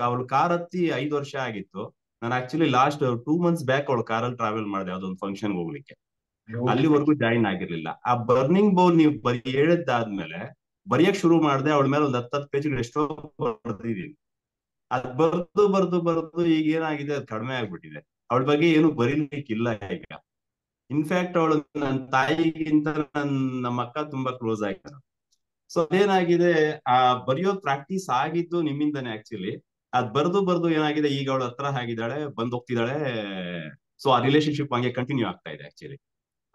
ಅವಳು ಕಾರ್ ಹತ್ತಿ 5 ವರ್ಷ ಆಗಿತ್ತು. ನಾನು ಆಕ್ಚುಲಿ ಲಾಸ್ಟ್ 2 months ಬ್ಯಾಕ್ ಅವಳು ಕಾರಲ್ಲಿ ಟ್ರಾವೆಲ್ ಮಾಡಿದೆ ಯಾವ್ದೊಂದು ಫಂಕ್ಷನ್ ಹೋಗ್ಲಿಕ್ಕೆ. ಅಲ್ಲಿವರೆಗೂ ಜಾಯಿನ್ ಆಗಿರ್ಲಿಲ್ಲ. ಆ ಬರ್ನಿಂಗ್ ಬೌಲ್ ನೀವು ಹೇಳಿದ್ದಾದ್ಮೇಲೆ ಬರೆಯಕ್ ಶುರು ಮಾಡಿದೆ. ಅವಳ ಮೇಲೆ ಒಂದು 10 pages ಎಷ್ಟೋ ಬರ್ದಿದ್ದೀನಿ. ಅದ್ ಬರ್ದು ಬರ್ದು ಬರ್ದು ಈಗ ಏನಾಗಿದೆ, ಅದು ಕಡಿಮೆ ಆಗ್ಬಿಟ್ಟಿದೆ. ಅವಳ ಬಗ್ಗೆ ಏನು ಬರೀಲಿಕ್ಕಿಲ್ಲ ಈಗ. ಇನ್ಫ್ಯಾಕ್ಟ್ ಅವಳು ನನ್ನ ತಾಯಿಗಿಂತ ನಮ್ಮ ಅಕ್ಕ ತುಂಬಾ ಕ್ಲೋಸ್ ಆಗಿದ್ದಾರೆ. ಸೊ ಅದೇನಾಗಿದೆ, ಆ ಬರೆಯೋದ್ ಪ್ರಾಕ್ಟೀಸ್ ಆಗಿದ್ದು ನಿಮ್ಮಿಂದಾನೆ ಆಕ್ಚುಲಿ. ಅದ್ ಬರ್ದು ಬರ್ದು ಏನಾಗಿದೆ, ಈಗ ಅವಳ ಹತ್ರ ಆಗಿದ್ದಾಳೆ, ಬಂದ್ ಹೋಗ್ತಿದ್ದಾಳೆ. ಸೊ ಆ ರಿಲೇಶನ್ಶಿಪ್ ಹಂಗೆ ಕಂಟಿನ್ಯೂ ಆಗ್ತಾ ಇದೆ ಆಕ್ಚುಲಿ.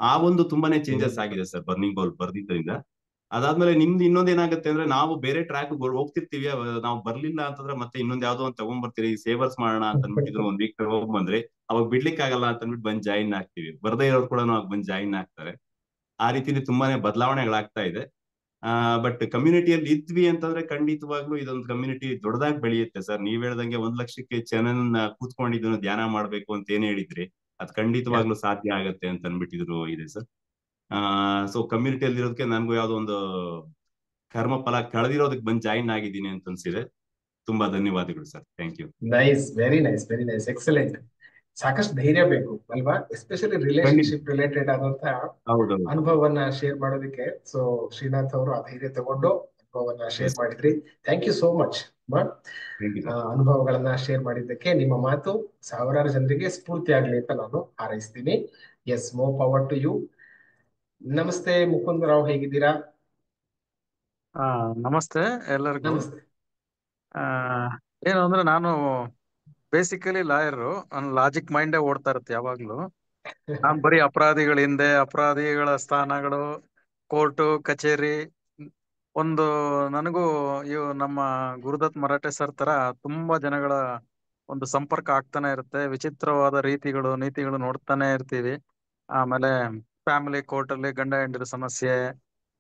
ಆ ಒಂದು ತುಂಬಾನೇ ಚೇಂಜಸ್ ಆಗಿದೆ ಸರ್ ಬರ್ನಿಂಗ್ ಬೌಲ್ ಬರ್ದಿದ್ರಿಂದ. ಅದಾದ್ಮೇಲೆ ನಿಮ್ದು ಇನ್ನೊಂದ್ ಏನಾಗುತ್ತೆ ಅಂದ್ರೆ, ನಾವು ಬೇರೆ ಟ್ರ್ಯಾಕ್ ಹೋಗ್ತಿರ್ತೀವಿ, ನಾವು ಬರ್ಲಿಲ್ಲ ಅಂತಂದ್ರೆ ಮತ್ತೆ ಇನ್ನೊಂದ್ ಯಾವ್ದೋ ಒಂದ್ ತಗೊಂಡ್ಬರ್ತೀರಿ, ಸೇವರ್ಸ್ ಮಾಡೋಣ ಅಂತ ಅಂದ್ಬಿಟ್ಟಿದ್ರು, ಒಂದ್ ವೀಕ್ ಹೋಗ್ ಬಂದ್ರೆ ಅವಾಗ ಬಿಡ್ಲಿಕ್ಕೆ ಆಗಲ್ಲ ಅಂತ ಅಂದ್ಬಿಟ್ಟು ಬಂದ್ ಜಾಯಿನ್ ಆಗ್ತೀವಿ. ಬರ್ದೇ ಇರೋರು ಕೂಡ ಅವಾಗ ಬಂದ್ ಜಾಯಿನ್ ಆಗ್ತಾರೆ. ಆ ರೀತಿಲಿ ತುಂಬಾನೇ ಬದಲಾವಣೆಗಳಾಗ್ತಾ ಇದೆ. ಬಟ್ ಕಮ್ಯುನಿಟಿಯಲ್ಲಿ ಇದ್ವಿ ಅಂತಂದ್ರೆ ಖಂಡಿತವಾಗ್ಲೂ ಇದೊಂದು ಕಮ್ಯುನಿಟಿ ದೊಡ್ಡದಾಗಿ ಬೆಳೆಯುತ್ತೆ ಸರ್. ನೀವ್ ಹೇಳ್ದಂಗೆ 1 ಲಕ್ಷಕ್ಕೆ ಜನನ ಕೂತ್ಕೊಂಡಿದ್ದು ಧ್ಯಾನ ಮಾಡ್ಬೇಕು ಅಂತ ಏನ್ ಹೇಳಿದ್ರಿ, ಅದ್ ಖಂಡಿತವಾಗ್ಲೂ ಸಾಧ್ಯ ಆಗತ್ತೆ ಅಂತ ಅನ್ಬಿಟ್ಟಿದ್ರು ಇದೆ ಸರ್. ಸೊ ಕಮ್ಯುನಿಟಿಯಲ್ಲಿ ಇರೋದಕ್ಕೆ ನನ್ಗೂ ಯಾವ್ದೋ ಒಂದು ಕರ್ಮ ಫಲ ಕಳೆದಿರೋದಕ್ಕೆ ಬಂದ್ ಜಾಯಿನ್ ಆಗಿದ್ದೀನಿ ಅಂತ ಅನ್ಸಿದೆ. ತುಂಬಾ ಧನ್ಯವಾದಗಳು sir. Thank you. Nice, very nice, very nice, excellent. ಸಾಕಷ್ಟು ಧೈರ್ಯ ಬೇಕು ಅಲ್ವಾ, ಎಸ್ಪೆಷಲಿ ರಿಲೇಶನ್ಶಿಪ್ ರಿಲೇಟೆಡ್ ಆದಂತಹ ಅನುಭವವನ್ನ ಶೇರ್ ಮಾಡೋದಕ್ಕೆ. ಸೊ ಶ್ರೀನಾಥ್ ಅವರು ಆ ಧೈರ್ಯ ತಗೊಂಡು ಅನುಭವವನ್ನ ಶೇರ್ ಮಾಡಿದ್ರಿ. Thank you so much. ಅನುಭವಗಳನ್ನ ಶೇರ್ ಮಾಡಿದ್ದಕ್ಕೆ ನಿಮ್ಮ ಮಾತು ಸಾವಿರಾರು ಜನರಿಗೆ ಸ್ಫೂರ್ತಿ ಆಗ್ಲಿ ಅಂತ ನಾನು ಹಾರೈಸ್ತೀನಿ. Yes, more power to you. ನಮಸ್ತೆ ಮುಕುಂದ್ ರಾವ್, ಹೇಗಿದ್ದೀರಾ? ನಮಸ್ತೆ ಎಲ್ಲರಿಗೂ. ನಮಸ್ತೆ. ಏನು ಅಂದ್ರೆ, ನಾನು ಬೇಸಿಕಲಿ ಲಾಯರು. ಲಾಜಿಕ್ ಮೈಂಡೇ ಓಡ್ತಾ ಇರುತ್ತೆ ಯಾವಾಗ್ಲೂ. ನಾನ್ ಬರೀ ಅಪರಾಧಿಗಳ ಹಿಂದೆ, ಅಪರಾಧಿಗಳ ಸ್ಥಾನಗಳು, ಕೋರ್ಟು ಕಚೇರಿ. ಒಂದು ನನಗೂ ನಮ್ಮ ಗುರುದತ್ ಮರಾಠೆ ಸರ್ ತರ ತುಂಬಾ ಜನಗಳ ಒಂದು ಸಂಪರ್ಕ ಆಗ್ತಾನೆ ಇರುತ್ತೆ. ವಿಚಿತ್ರವಾದ ರೀತಿಗಳು, ನೀತಿಗಳು ನೋಡ್ತಾನೆ ಇರ್ತೀವಿ. ಆಮೇಲೆ ಫ್ಯಾಮಿಲಿ ಕೋರ್ಟ್ ಅಲ್ಲಿ ಗಂಡ ಹೆಂಡರ ಸಮಸ್ಯೆ,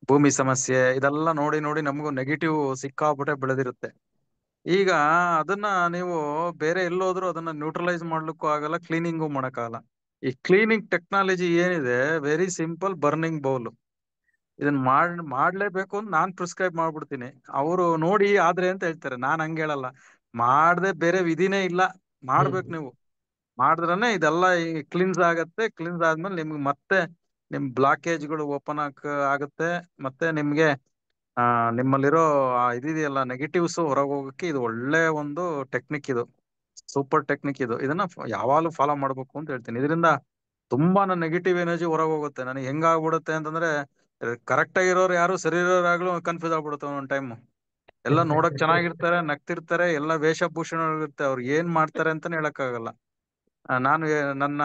ಭೂಮಿ ಸಮಸ್ಯೆ, ಇದೆಲ್ಲ ನೋಡಿ ನೋಡಿ ನಮಗೂ ನೆಗೆಟಿವ್ ಸಿಕ್ಕಾಪಟ್ಟೆ ಬೆಳೆದಿರುತ್ತೆ. ಈಗ ಅದನ್ನ ನೀವು ಬೇರೆ ಎಲ್ಲೋದ್ರೂ ಅದನ್ನ ನ್ಯೂಟ್ರಲೈಸ್ ಮಾಡ್ಲಿಕ್ಕೂ ಆಗಲ್ಲ, ಕ್ಲೀನಿಂಗು ಮಾಡಕ್ಕಾಗಲ್ಲ. ಈ ಕ್ಲೀನಿಂಗ್ ಟೆಕ್ನಾಲಜಿ ಏನಿದೆ, ವೆರಿ ಸಿಂಪಲ್, ಬರ್ನಿಂಗ್ ಬೌಲ್. ಇದನ್ನ ಮಾಡ್ಲೇಬೇಕು ಅಂತ ನಾನ್ ಪ್ರಿಸ್ಕ್ರೈಬ್ ಮಾಡ್ಬಿಡ್ತೀನಿ. ಅವರು ನೋಡಿ ಆದ್ರೆ ಅಂತ ಹೇಳ್ತಾರೆ, ನಾನ್ ಹಂಗ ಹೇಳಲ್ಲ. ಮಾಡ್ದೆ ಬೇರೆ ವಿಧಿನೇ ಇಲ್ಲ, ಮಾಡ್ಬೇಕು. ನೀವು ಮಾಡಿದ್ರನೆ ಇದೆಲ್ಲ ಕ್ಲಿನ್ಸ್ ಆಗತ್ತೆ. ಕ್ಲಿನ್ಸ್ ಆದ್ಮೇಲೆ ನಿಮ್ಗೆ ಮತ್ತೆ ನಿಮ್ ಬ್ಲಾಕೇಜ್ಗಳು ಓಪನ್ ಆಗುತ್ತೆ. ಮತ್ತೆ ನಿಮ್ಗೆ ನಿಮ್ಮಲ್ಲಿರೋ ಇದಿದೆಯಲ್ಲ ನೆಗೆಟಿವ್ಸ್ ಹೊರಗೆ ಹೋಗಕ್ಕೆ ಇದು ಒಳ್ಳೆ ಒಂದು ಟೆಕ್ನಿಕ್. ಇದು ಸೂಪರ್ ಟೆಕ್ನಿಕ್. ಇದನ್ನ ಯಾವಾಗಲೂ ಫಾಲೋ ಮಾಡ್ಬೇಕು ಅಂತ ಹೇಳ್ತೀನಿ. ಇದರಿಂದ ತುಂಬಾ ನೆಗೆಟಿವ್ ಎನರ್ಜಿ ಹೊರಗೆ ಹೋಗುತ್ತೆ. ನನಗೆ ಹೆಂಗಾಗ್ಬಿಡುತ್ತೆ ಅಂತಂದ್ರೆ, ಕರೆಕ್ಟ್ ಆಗಿರೋರು ಯಾರು ಸರಿ ಇರೋರಾಗ್ಲೂ ಕನ್ಫ್ಯೂಸ್ ಆಗ್ಬಿಡುತ್ತೆ ಒಂದೊಂದ್ ಟೈಮ್. ಎಲ್ಲ ನೋಡಕ್ ಚೆನ್ನಾಗಿರ್ತಾರೆ, ನಗ್ತಿರ್ತಾರೆ, ಎಲ್ಲ ವೇಷಭೂಷಣ ಇರುತ್ತೆ, ಅವ್ರು ಏನ್ ಮಾಡ್ತಾರೆ ಅಂತಾನೆ ಹೇಳಕ್ಕಾಗಲ್ಲ. ನಾನು ನನ್ನ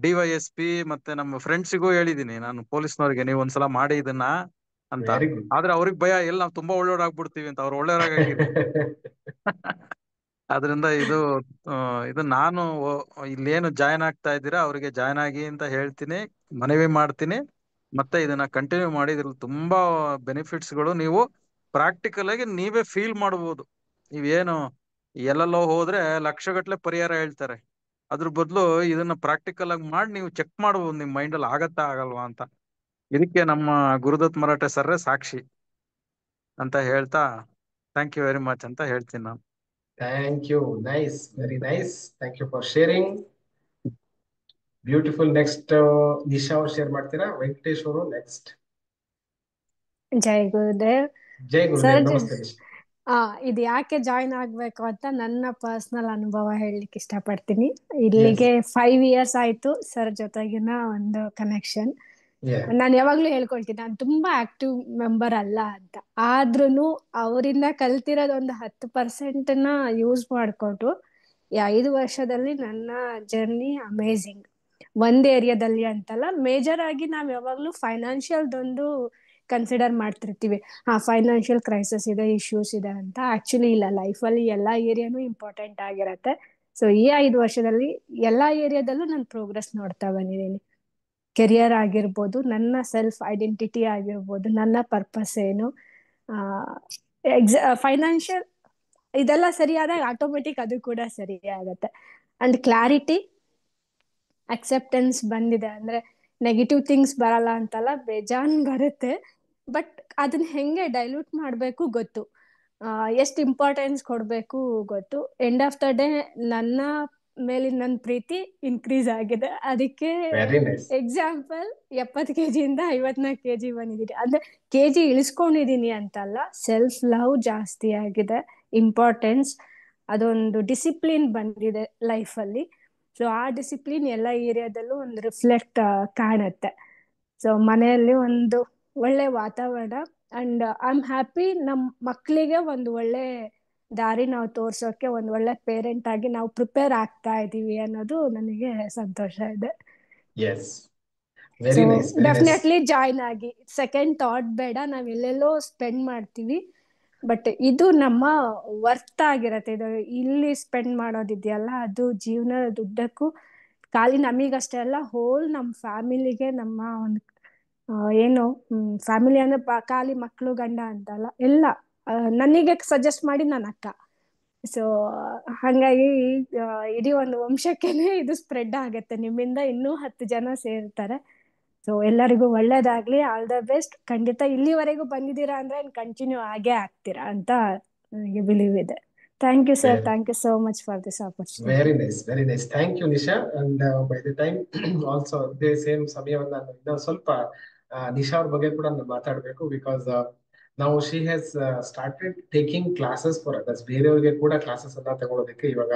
DYSP ಮತ್ತೆ ನಮ್ಮ ಫ್ರೆಂಡ್ಸಿಗೂ ಹೇಳಿದೀನಿ, ನಾನು ಪೊಲೀಸ್ನವ್ರಿಗೆ, ನೀವು ಒಂದ್ಸಲ ಮಾಡಿ ಇದನ್ನ ಅಂತ. ಆದ್ರೆ ಅವ್ರಿಗೆ ಭಯ, ಎಲ್ಲ ನಾವು ತುಂಬಾ ಒಳ್ಳೆಯವ್ರಾಗ್ಬಿಡ್ತೀವಿ ಅಂತ. ಅವ್ರು ಒಳ್ಳೆಯವ್ರಾಗಿಲ್ಲ. ಅದರಿಂದ ಇದು ನಾನು ಇಲ್ಲೇನು ಜಾಯ್ನ್ ಆಗ್ತಾ ಇದ್ದೀರಾ ಅವ್ರಿಗೆ ಜಾಯ್ನ್ ಆಗಿ ಅಂತ ಹೇಳ್ತೀನಿ, ಮನವಿ ಮಾಡ್ತೀನಿ. ಮತ್ತೆ ಇದನ್ನ ಕಂಟಿನ್ಯೂ ಮಾಡಿ. ಇದ್ರಲ್ಲಿ ತುಂಬಾ ಬೆನಿಫಿಟ್ಸ್ ಗಳು ನೀವು ಪ್ರಾಕ್ಟಿಕಲ್ ಆಗಿ ನೀವೇ ಫೀಲ್ ಮಾಡಬಹುದು. ನೀವೇನು ಎಲ್ಲೆಲ್ಲೋ ಹೋದ್ರೆ ಲಕ್ಷಗಟ್ಲೆ ಪರಿಹಾರ ಹೇಳ್ತಾರೆ, ಅದ್ರ ಬದಲು ಇದನ್ನ ಪ್ರಾಕ್ಟಿಕಲ್ ಆಗಿ ಮಾಡಿ ನೀವು ಚೆಕ್ ಮಾಡಬಹುದು ನಿಮ್ ಮೈಂಡ್ ಅಲ್ಲಿ ಆಗತ್ತಾ ಆಗಲ್ವಾ ಅಂತ. ಇದಕ್ಕೆ ನಮ್ಮ ಗುರುದತ್ ಮರಾಠೆ ಸರ್ರೇ ಸಾಕ್ಷಿ ಅಂತ ಹೇಳ್ತಾ ಥ್ಯಾಂಕ್ ಯು ವೆರಿ ಮಚ್ ಅಂತ ಹೇಳ್ತೀನಿ ನಾನು. Thank you. Nice, very nice. Thank you for sharing. Beautiful. Next Nisha ಅವ್ರು ಶೇರ್ ಮಾಡ್ತೀರಾ? ವೆಂಕಟೇಶ್ ಅವರು ನೆಕ್ಸ್ಟ್. ಜೈ ಗುರುದೇವ್. ಜೈ ಗುರುದೇವ್. ನಮಸ್ತೆ ನಿಶಾ. ಇದು ಯಾಕೆ ಜಾಯಿನ್ ಆಗ್ಬೇಕು ಅಂತ ನನ್ನ ಪರ್ಸನಲ್ ಅನುಭವ ಹೇಳಲಿಕ್ಕೆ ಇಷ್ಟಪಡ್ತೀನಿ. ಇಲ್ಲಿಗೆ 5 years ಆಯ್ತು ಸರ್ ಜೊತೆಗಿನ ಒಂದು ಕನೆಕ್ಷನ್. ನಾನು ಯಾವಾಗ್ಲೂ ಹೇಳ್ಕೊಳ್ತೀನಿ, ನಾನು ತುಂಬಾ ಆಕ್ಟಿವ್ ಮೆಂಬರ್ ಅಲ್ಲ ಅಂತ. ಆದ್ರೂನು ಅವರಿಂದ ಕಲ್ತಿರೋದು ಒಂದು 10% ಯೂಸ್ ಮಾಡ್ಕೊಂಡು ಈ 5 ವರ್ಷದಲ್ಲಿ ನನ್ನ ಜರ್ನಿ ಅಮೇಝಿಂಗ್. ಒಂದ್ ಏರಿಯಾದಲ್ಲಿ ಅಂತಲ್ಲ, ಮೇಜರ್ ಆಗಿ ನಾವ್ ಯಾವಾಗ್ಲೂ ಫೈನಾನ್ಷಿಯಲ್ದೊಂದು ಕನ್ಸಿಡರ್ ಮಾಡ್ತಿರ್ತೀವಿ. ಫೈನಾನ್ಷಿಯಲ್ ಕ್ರೈಸಿಸ್ ಇದೆ, ಇಶ್ಯೂಸ್ ಇದೆ ಅಂತ. ಆಕ್ಚುಲಿ ಇಲ್ಲ, ಲೈಫಲ್ಲಿ ಎಲ್ಲಾ ಏರಿಯಾನು ಇಂಪಾರ್ಟೆಂಟ್ ಆಗಿರತ್ತೆ. ಸೊ ಈ 5 ವರ್ಷದಲ್ಲಿ ಎಲ್ಲಾ ಏರಿಯಾದಲ್ಲೂ ನಾನು ಪ್ರೋಗ್ರೆಸ್ ನೋಡ್ತಾ ಬಂದಿದ್ದೀನಿ. ಕೆರಿಯರ್ ಆಗಿರ್ಬೋದು, ನನ್ನ ಸೆಲ್ಫ್ ಐಡೆಂಟಿಟಿ ಆಗಿರ್ಬೋದು, ನನ್ನ ಪರ್ಪಸ್ ಏನು, ಫೈನಾನ್ಷಿಯಲ್ ಇದೆಲ್ಲ ಸರಿಯಾದಾಗ ಆಟೋಮೆಟಿಕ್ ಅದು ಕೂಡ ಸರಿ ಆಗತ್ತೆ. ಅಂಡ್ ಕ್ಲಾರಿಟಿ, ಅಕ್ಸೆಪ್ಟೆನ್ಸ್ ಬಂದಿದೆ ಅಂದ್ರೆ ನೆಗೆಟಿವ್ ಥಿಂಗ್ಸ್ ಬರಲ್ಲ ಅಂತಲ್ಲ, ಬೇಜಾನ್ ಬರುತ್ತೆ. ಬಟ್ ಅದನ್ನ ಹೆಂಗೆ ಡೈಲ್ಯೂಟ್ ಮಾಡ್ಬೇಕು ಗೊತ್ತು, ಎಷ್ಟು ಇಂಪಾರ್ಟೆನ್ಸ್ ಕೊಡ್ಬೇಕು ಗೊತ್ತು. ಎಂಡ್ ಆಫ್ ದ ಡೇ ನನ್ನ ಮೇಲಿನ ನನ್ನ ಪ್ರೀತಿ ಇನ್ಕ್ರೀಸ್ ಆಗಿದೆ. ಅದಕ್ಕೆ ಎಕ್ಸಾಂಪಲ್ 70 kg 54 kg ಬಂದಿದ್ದೀನಿ. ಅಂದ್ರೆ KG ಇಳಿಸ್ಕೊಂಡಿದೀನಿ ಅಂತಲ್ಲ, ಸೆಲ್ಫ್ ಲವ್ ಜಾಸ್ತಿ ಆಗಿದೆ, ಇಂಪಾರ್ಟೆನ್ಸ್. ಅದೊಂದು ಡಿಸಿಪ್ಲಿನ್ ಬಂದಿದೆ ಲೈಫಲ್ಲಿ. ಸೊ ಆ ಡಿಸಿಪ್ಲಿನ್ ಎಲ್ಲ ಏರಿಯಾದಲ್ಲೂ ಒಂದು ರಿಫ್ಲೆಕ್ಟ್ ಕಾಣುತ್ತೆ. ಸೊ ಮನೆಯಲ್ಲಿ ಒಂದು ಒಳ್ಳೆ ವಾತಾವರಣ ಅಂಡ್ ಐ ಆಮ್ ಹ್ಯಾಪಿ ನಮ್ಮ ಮಕ್ಕಳಿಗೆ ಒಂದು ಒಳ್ಳೆ ದಾರಿ ನಾವು ತೋರ್ಸೋಕೆ ಒಂದು ಒಳ್ಳೆ ಪೇರೆಂಟ್ ಆಗಿ ನಾವು ಪ್ರಿಪೇರ್ ಆಗ್ತಾ ಇದೀವಿ ಅನ್ನೋದು ನನಗೆ ಸಂತೋಷ ಇದೆ. ಸೊ ಡೆಫಿನೆಟ್ಲಿ ಜಾಯ್ನ್ ಆಗಿ. ಸೆಕೆಂಡ್ ಥಾಟ್ ಬೇಡ, ನಾವ್ ಎಲ್ಲೆಲ್ಲೋ ಸ್ಪೆಂಡ್ ಮಾಡ್ತೀವಿ, ಬಟ್ ಇದು ನಮ್ಮ ವರ್ತ್ ಆಗಿರತ್ತೆ. ಇದು ಇಲ್ಲಿ ಸ್ಪೆಂಡ್ ಮಾಡೋದಿದೆಯಲ್ಲ, ಅದು ಜೀವನದ ಉದ್ದಕ್ಕೂ ಖಾಲಿ ನಮಗಷ್ಟೇ ಅಲ್ಲ, ಹೋಲ್ ನಮ್ಮ ಫ್ಯಾಮಿಲಿಗೆ, ನಮ್ಮ ಒಂದು ಏನು ಫ್ಯಾಮಿಲಿ ಅಂದ್ರೆ ಖಾಲಿ ಮಕ್ಕಳು ಗಂಡ ಅಂತಲ್ಲ, ಎಲ್ಲ ನನಗೆ ಸಜೆಸ್ಟ್ ಮಾಡಿ ನನ್ನ ಅಕ್ಕ. ಸೊ ಹಾಗಾಗಿ ಇಡೀ ಒಂದು ವಂಶಕ್ಕೆನೆ ಇದು ಸ್ಪ್ರೆಡ್ ಆಗತ್ತೆ. ನಿಮ್ಮಿಂದ ಇನ್ನೂ 10 ಜನ ಸೇರ್ತಾರೆ. ಸೊ ಎಲ್ಲರಿಗೂ ಒಳ್ಳೇದಾಗ್ಲಿ, ಆಲ್ ದ ಬೆಸ್ಟ್. ಖಂಡಿತ ಇಲ್ಲಿವರೆಗೂ ಬಂದಿದ್ದೀರಾ ಅಂದ್ರೆ ಕಂಟಿನ್ಯೂ ಆಗೇ ಆಗ್ತೀರಾ ಅಂತ ನನಗೆ ಬಿಲೀವ್ ಇದೆ. Thank you sir, thank you so much for this opportunity. Very nice. Thank you Nisha. And by the time also ಇದೇ ಸೇಮ್ ಸಮಯವನ್ನ ಇನ್ನೊಂದು ಸ್ವಲ್ಪ ನಿಶಾ ಅವ್ರ ಬಗ್ಗೆ ಕೂಡ ನಾನು ಮಾತಾಡ್ಬೇಕು. ಬಿಕಾಸ್ ನಾವು she has started taking classes for others. ಬೇರೆಯವರಿಗೆ ಕೂಡ ಕ್ಲಾಸಸ್ ಅನ್ನ ತಗೊಳ್ಳೋದಕ್ಕೆ ಇವಾಗ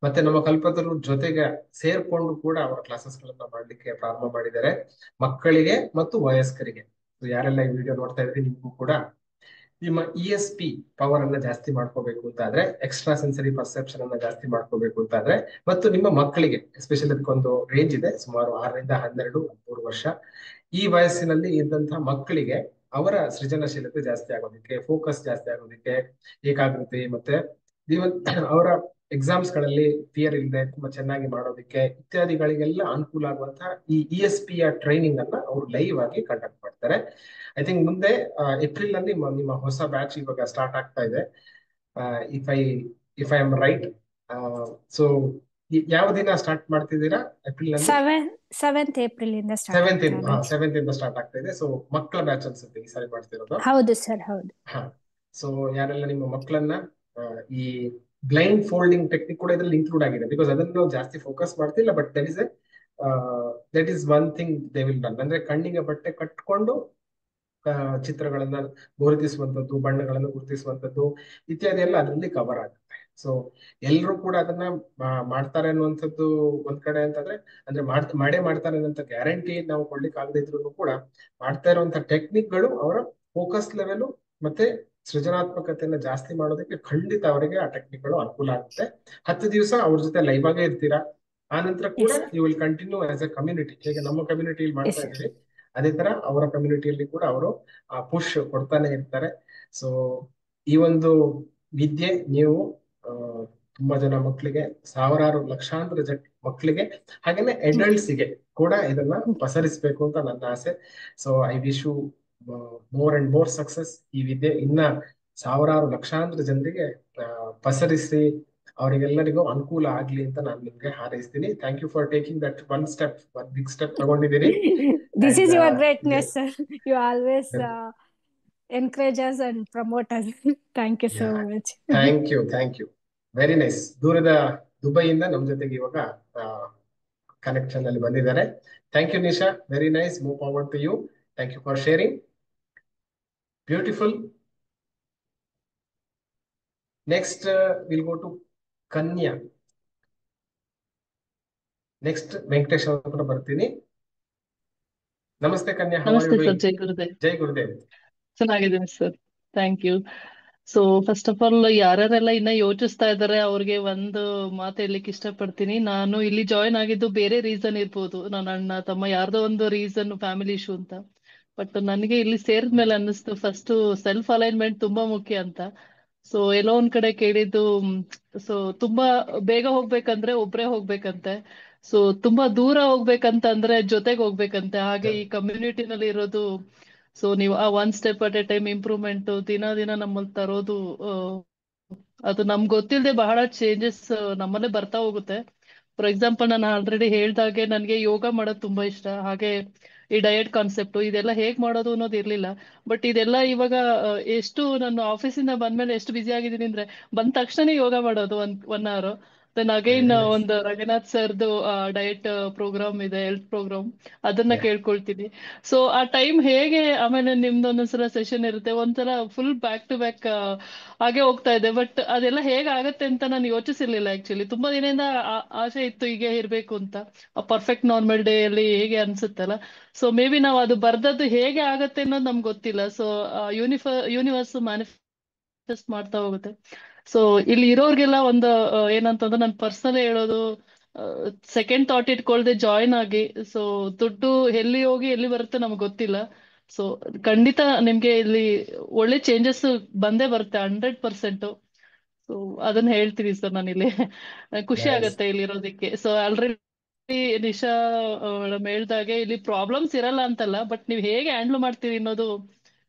ಮತ್ತೆ ನಮ್ಮ ಕಲ್ಪತರು ಜೊತೆಗೆ ಸೇರ್ಕೊಂಡು ಕೂಡ ಅವರ ಕ್ಲಾಸಸ್ ಗಳನ್ನ ಮಾಡ್ಲಿಕ್ಕೆ ಪ್ರಾರಂಭ ಮಾಡಿದ್ದಾರೆ, ಮಕ್ಕಳಿಗೆ ಮತ್ತು ವಯಸ್ಕರಿಗೆ. ಯಾರೆಲ್ಲ ಈ ವಿಡಿಯೋ ನೋಡ್ತಾ ಇದ್ರಿ, ನಿಮ್ಗೂ ಕೂಡ ನಿಮ್ಮ ESP ಪವರ್ ಅನ್ನ ಜಾಸ್ತಿ ಮಾಡ್ಕೋಬೇಕು ಅಂತ ಆದ್ರೆ, ಎಕ್ಸ್ಟ್ರಾ ಸೆನ್ಸರಿ ಪರ್ಸೆಪ್ಷನ್ ಅನ್ನ ಜಾಸ್ತಿ ಮಾಡ್ಕೋಬೇಕು ಅಂತ ಆದ್ರೆ, ಮತ್ತು ನಿಮ್ಮ ಮಕ್ಕಳಿಗೆ ಎಸ್ಪೆಷಲಿ ಅದಕ್ಕೊಂದು ರೇಂಜ್ ಇದೆ, ಸುಮಾರು 6 ರಿಂದ 12, 3 ವರ್ಷ ಈ ವಯಸ್ಸಿನಲ್ಲಿ ಇದ್ದಂತಹ ಮಕ್ಕಳಿಗೆ ಅವರ ಸೃಜನಶೀಲತೆ ಜಾಸ್ತಿ ಆಗೋದಕ್ಕೆ, ಫೋಕಸ್ ಜಾಸ್ತಿ ಆಗೋದಕ್ಕೆ, ಏಕಾಗ್ರತೆ ಮತ್ತೆ ಅವರ ಎಕ್ಸಾಮ್ಸ್ ಗಳಲ್ಲಿ ಫಿಯರ್ ಇಲ್ಲದೆ ತುಂಬಾ ಚೆನ್ನಾಗಿ ಮಾಡೋದಕ್ಕೆ ಇತ್ಯಾದಿಗಳಿಗೆಲ್ಲ ಅನುಕೂಲ ಆಗುವಂತಹ ಈ ESP ಯ ಟ್ರೈನಿಂಗ್ ಅನ್ನ ಅವರು ಲೈವ್ ಆಗಿ ಕಂಡಕ್ಟ್ ಮಾಡ್ತಾರೆ. ಐ ಥಿಂಕ್ ಮುಂದೆ ಏಪ್ರಿಲ್ ಅಲ್ಲಿ ನಿಮ್ಮ ಹೊಸ ಬ್ಯಾಚ್ ಇವಾಗ ಸ್ಟಾರ್ಟ್ ಆಗ್ತಾ ಇದೆ, if I am right. So ಯಾವ ದಿನ ಸ್ಟಾರ್ಟ್ ಮಾಡ್ತಿದ್ದೀರಾ? ಏಪ್ರಿಲ್ ಅಲ್ಲಿ 7th ಏಪ್ರಿಲ್ ಇಂದ ಸೆವೆಂತ್ ಇಂದ ಸ್ಟಾರ್ಟ್ ಆಗ್ತಾ ಇದೆ. ಸೊ ಮಕ್ಕಳ ಬ್ಯಾಚ್ ಅನ್ಸುತ್ತೆ ಈ ಸಾರಿ ಮಾಡ್ತಿರೋದು. ಹೌದು ಸರ್, ಹೌದು. ಸೊ ಯಾರೆಲ್ಲ ನಿಮ್ಮ ಮಕ್ಕಳನ್ನ ಈ ಬ್ಲೈಂಡ್ ಫೋಲ್ಡಿಂಗ್ ಟೆಕ್ನಿಕ್ ಕೂಡ ಇದ್ರಲ್ಲಿ ಇನ್ಕ್ಲೂಡ್ ಆಗಿದೆ. ಬಿಕಾಸ್ ಅದನ್ನ ನಾವು ಜಾಸ್ತಿ ಫೋಕಸ್ ಮಾಡ್ತಿಲ್ಲ, but that is one thing they will done. ಅಂದ್ರೆ ಕಣ್ಣಿಗೆ ಬಟ್ಟೆ ಕಟ್ಕೊಂಡು ಚಿತ್ರಗಳನ್ನ ಗುರುತಿಸುವಂತದ್ದು, ಬಣ್ಣಗಳನ್ನು ಗುರುತಿಸುವಂತದ್ದು ಇತ್ಯಾದಿ ಎಲ್ಲ ಅದರಲ್ಲಿ ಕವರ್ ಆಗುತ್ತೆ. ಸೊ ಎಲ್ಲರೂ ಕೂಡ ಅದನ್ನ ಮಾಡ್ತಾರೆ ಅನ್ನುವಂಥದ್ದು ಒಂದ್ ಕಡೆ ಅಂತಂದ್ರೆ, ಅಂದ್ರೆ ಮಾಡೇ ಮಾಡ್ತಾರೆ ಅನ್ನೋಂಥ ಗ್ಯಾರಂಟಿ ನಾವು ಕೊಡ್ಲಿಕ್ಕೆ ಆಗದೆ ಇದ್ರು ಕೂಡ, ಮಾಡ್ತಾ ಇರುವಂತ ಟೆಕ್ನಿಕ್ಗಳು ಅವರ ಫೋಕಸ್ ಲೆವೆಲ್ ಮತ್ತೆ ಸೃಜನಾತ್ಮಕತೆಯನ್ನ ಜಾಸ್ತಿ ಮಾಡೋದಕ್ಕೆ ಖಂಡಿತ ಅವರಿಗೆ ಆ ಟೆಕ್ನಿಕ್ಗಳು ಅನುಕೂಲ ಆಗುತ್ತೆ. 10 ದಿವಸ ಅವ್ರ ಜೊತೆ ಲೈವ್ ಆಗೇ ಇರ್ತೀರಾ. ಆ ನಂತರ ಕೂಡ you will continue as a community. ಹೇಗೆ ನಮ್ಮ ಕಮ್ಯುನಿಟಿಯಲ್ಲಿ ಮಾಡ್ತಾ ಇದ್ದೀವಿ, ಅದೇ ತರ ಅವರ ಕಮ್ಯುನಿಟಿಯಲ್ಲಿ ಕೂಡ ಅವರು ಪುಷ್ ಕೊಡ್ತಾನೆ ಇರ್ತಾರೆ. ಸೊ ಈ ಒಂದು ವಿದ್ಯೆ ನೀವು ತುಂಬಾ ಜನ ಮಕ್ಕಳಿಗೆ, ಸಾವಿರಾರು ಲಕ್ಷಾಂತರ ಮಕ್ಕಳಿಗೆ, ಹಾಗೇನೆ ಅಡಲ್ಟ್ಸ್ಗೆ ಕೂಡ ಇದನ್ನ ಪಸರಿಸಬೇಕು ಅಂತ ನನ್ನ ಆಸೆ. So I wish you more and more success. ಈ ವಿದ್ಯೆ ಇನ್ನ ಸಾವಿರಾರು ಲಕ್ಷಾಂತರ ಜನರಿಗೆ ಪಸರಿಸಿ ಅವರಿಗೆಲ್ಲರಿಗೂ ಅನುಕೂಲ ಆಗ್ಲಿ ಅಂತ ನಾನು ನಿಮ್ಗೆ ಹಾರೈಸ್ತೀನಿ. Thank you for taking that one big step ತಗೊಂಡಿದ್ದೀರಿ. This is your greatness, sir. You always encourage us and promote us. Thank you so much. Thank you. Very nice. ದೂರದ ದುಬೈಯಿಂದ ನಮ್ಮ ಜೊತೆಗೆ ಇವಾಗ ಕನೆಕ್ಷನ್ ಅಲ್ಲಿ ಬಂದಿದ್ದಾರೆ. Thank you Nisha, very nice. Move forward to you. Thank you for sharing. Beautiful. Next will go to Kanya. Next Venkatesh ಅವ್ರ ಬರ್ತೀನಿ. ನಮಸ್ತೆ ಕನ್ಯಾ. ನಮಸ್ತೆ ಸರ್. ಜೈ ಗುರುದೇವ್. ಜೈ ಗುರುದೇವ್. ಚೆನ್ನಾಗಿದ್ದೀನಿ sir, thank you. So first of all, ಯಾರ್ಯಾರೆಲ್ಲ ಇನ್ನ ಯೋಚಿಸ್ತಾ ಇದ್ದಾರೆ ಅವ್ರಿಗೆ ಒಂದು ಮಾತು ಹೇಳಲಿಕ್ಕೆ ಇಷ್ಟಪಡ್ತೀನಿ. ನಾನು ಇಲ್ಲಿ ಜಾಯಿನ್ ಆಗಿದ್ದು ಬೇರೆ ರೀಸನ್ ಇರ್ಬೋದು, ನನ್ನ ಅಣ್ಣ ತಮ್ಮ ಯಾರ್ದೋ ಒಂದು ರೀಸನ್, ಫ್ಯಾಮಿಲಿ ಇಶ್ಯೂ ಅಂತ. ಬಟ್ ನನಗೆ ಇಲ್ಲಿ ಸೇರಿದ್ಮೇಲೆ ಅನ್ನಿಸ್ತು ಫಸ್ಟ್ ಸೆಲ್ಫ್ ಅಲೈನ್ಮೆಂಟ್ ತುಂಬಾ ಮುಖ್ಯ ಅಂತ. ಸೊ ಎಲ್ಲೋ ಒಂದ್ ಕಡೆ ಕೇಳಿದ್ದು, ಸೊ ತುಂಬಾ ಬೇಗ ಹೋಗ್ಬೇಕಂದ್ರೆ ಒಬ್ರೇ ಹೋಗ್ಬೇಕಂತೆ, ಸೊ ತುಂಬಾ ದೂರ ಹೋಗ್ಬೇಕಂತ ಅಂದ್ರೆ ಜೊತೆಗೆ ಹೋಗ್ಬೇಕಂತೆ. ಹಾಗೆ ಈ ಕಮ್ಯುನಿಟಿನಲ್ಲಿ ಇರೋದು, ಸೊ ನೀವು ಆ one step at A time improvement ದಿನ ನಮ್ಮಲ್ಲಿ ತರೋದು, ಅದು ನಮ್ಗೆ ಗೊತ್ತಿಲ್ಲದೆ ಬಹಳ ಚೇಂಜಸ್ ನಮ್ಮಲ್ಲೇ ಬರ್ತಾ ಹೋಗುತ್ತೆ. ಫಾರ್ ಎಕ್ಸಾಂಪಲ್, ನಾನು ಆಲ್ರೆಡಿ ಹೇಳ್ದಾಗೆ ನನಗೆ ಯೋಗ ಮಾಡೋದು ತುಂಬಾ ಇಷ್ಟ. ಹಾಗೆ ಈ ಡಯಟ್ ಕಾನ್ಸೆಪ್ಟ್ ಇದೆಲ್ಲ ಹೇಗ್ ಮಾಡೋದು ಅನ್ನೋದು ಇರ್ಲಿಲ್ಲ. ಬಟ್ ಇದೆಲ್ಲ ಇವಾಗ ಎಷ್ಟು ನಾನು ಆಫೀಸಿಂದ ಬಂದ್ಮೇಲೆ ಎಷ್ಟು ಬಿಸಿ ಆಗಿದ್ದೀನಿ ಅಂದ್ರೆ, ಬಂದ ತಕ್ಷಣ ಯೋಗ ಮಾಡೋದು 1 hour. ದೆನ್ ಅಗೈನ್ ಒಂದು ರಂಗನಾಥ್ ಸರ್ದು ಡಯಟ್ ಪ್ರೋಗ್ರಾಮ್ ಇದೆ, ಹೆಲ್ತ್ ಪ್ರೋಗ್ರಾಮ್, ಅದನ್ನ ಕೇಳ್ಕೊಳ್ತೀನಿ. ಸೊ ಆ ಟೈಮ್ ಹೇಗೆ, ಆಮೇಲೆ ನಿಮ್ದು ಒಂದೊಂದ್ಸಲ ಸೆಷನ್ ಇರುತ್ತೆ, ಒಂಥರ ಫುಲ್ ಬ್ಯಾಕ್ ಟು ಬ್ಯಾಕ್ ಹಾಗೆ ಹೋಗ್ತಾ ಇದೆ. ಬಟ್ ಅದೆಲ್ಲ ಹೇಗೆ ಆಗತ್ತೆ ಅಂತ ನಾನು ಯೋಚಿಸಿರ್ಲಿಲ್ಲ ಆಕ್ಚುಲಿ. ತುಂಬಾ ದಿನದಿಂದ ಆಸೆ ಇತ್ತು ಹೀಗೆ ಇರ್ಬೇಕು ಅಂತ, ಪರ್ಫೆಕ್ಟ್ ನಾರ್ಮಲ್ ಡೇ ಅಲ್ಲಿ ಹೇಗೆ ಅನ್ಸುತ್ತಲ್ಲ. ಸೊ ಮೇ ಬಿ ನಾವು ಅದು ಬರ್ದದ್ದು ಹೇಗೆ ಆಗತ್ತೆ ಅನ್ನೋದು ನಮ್ಗೆ ಗೊತ್ತಿಲ್ಲ. ಸೊ ಯೂನಿವರ್ಸ್ ಮ್ಯಾನಿಫೆಸ್ಟ್ ಮಾಡ್ತಾ ಹೋಗುತ್ತೆ. ಸೊ ಇಲ್ಲಿ ಇರೋರ್ಗೆಲ್ಲ ಒಂದು ಏನಂತಂದ್ರೆ ನಾನು ಪರ್ಸನಲ್ ಹೇಳೋದು, ಸೆಕೆಂಡ್ ಥಾಟ್ ಇಟ್ಕೊಳ್ದೆ ಜಾಯಿನ್ ಆಗಿ. ಸೊ ದುಡ್ಡು ಎಲ್ಲಿ ಹೋಗಿ ಎಲ್ಲಿ ಬರುತ್ತೆ ನಮ್ಗೆ ಗೊತ್ತಿಲ್ಲ. ಸೊ ಖಂಡಿತ ನಿಮ್ಗೆ ಇಲ್ಲಿ ಒಳ್ಳೆ ಚೇಂಜಸ್ ಬಂದೇ ಬರುತ್ತೆ 100%. ಸೊ ಅದನ್ನ ಹೇಳ್ತೀನಿ ಸರ್ ನಾನಿಲ್ಲಿ. ಖುಷಿ ಆಗತ್ತೆ ಇಲ್ಲಿ ಇರೋದಕ್ಕೆ. ಸೊ ಆಲ್ರೆಡಿ ನಿಶಾ ಮೇಡಮ್ ಹೇಳ್ದಾಗೆ ಇಲ್ಲಿ ಪ್ರಾಬ್ಲಮ್ಸ್ ಇರಲ್ಲ ಅಂತಲ್ಲ, ಬಟ್ ನೀವು ಹೇಗೆ ಹ್ಯಾಂಡಲ್ ಮಾಡ್ತೀರಿ ಅನ್ನೋದು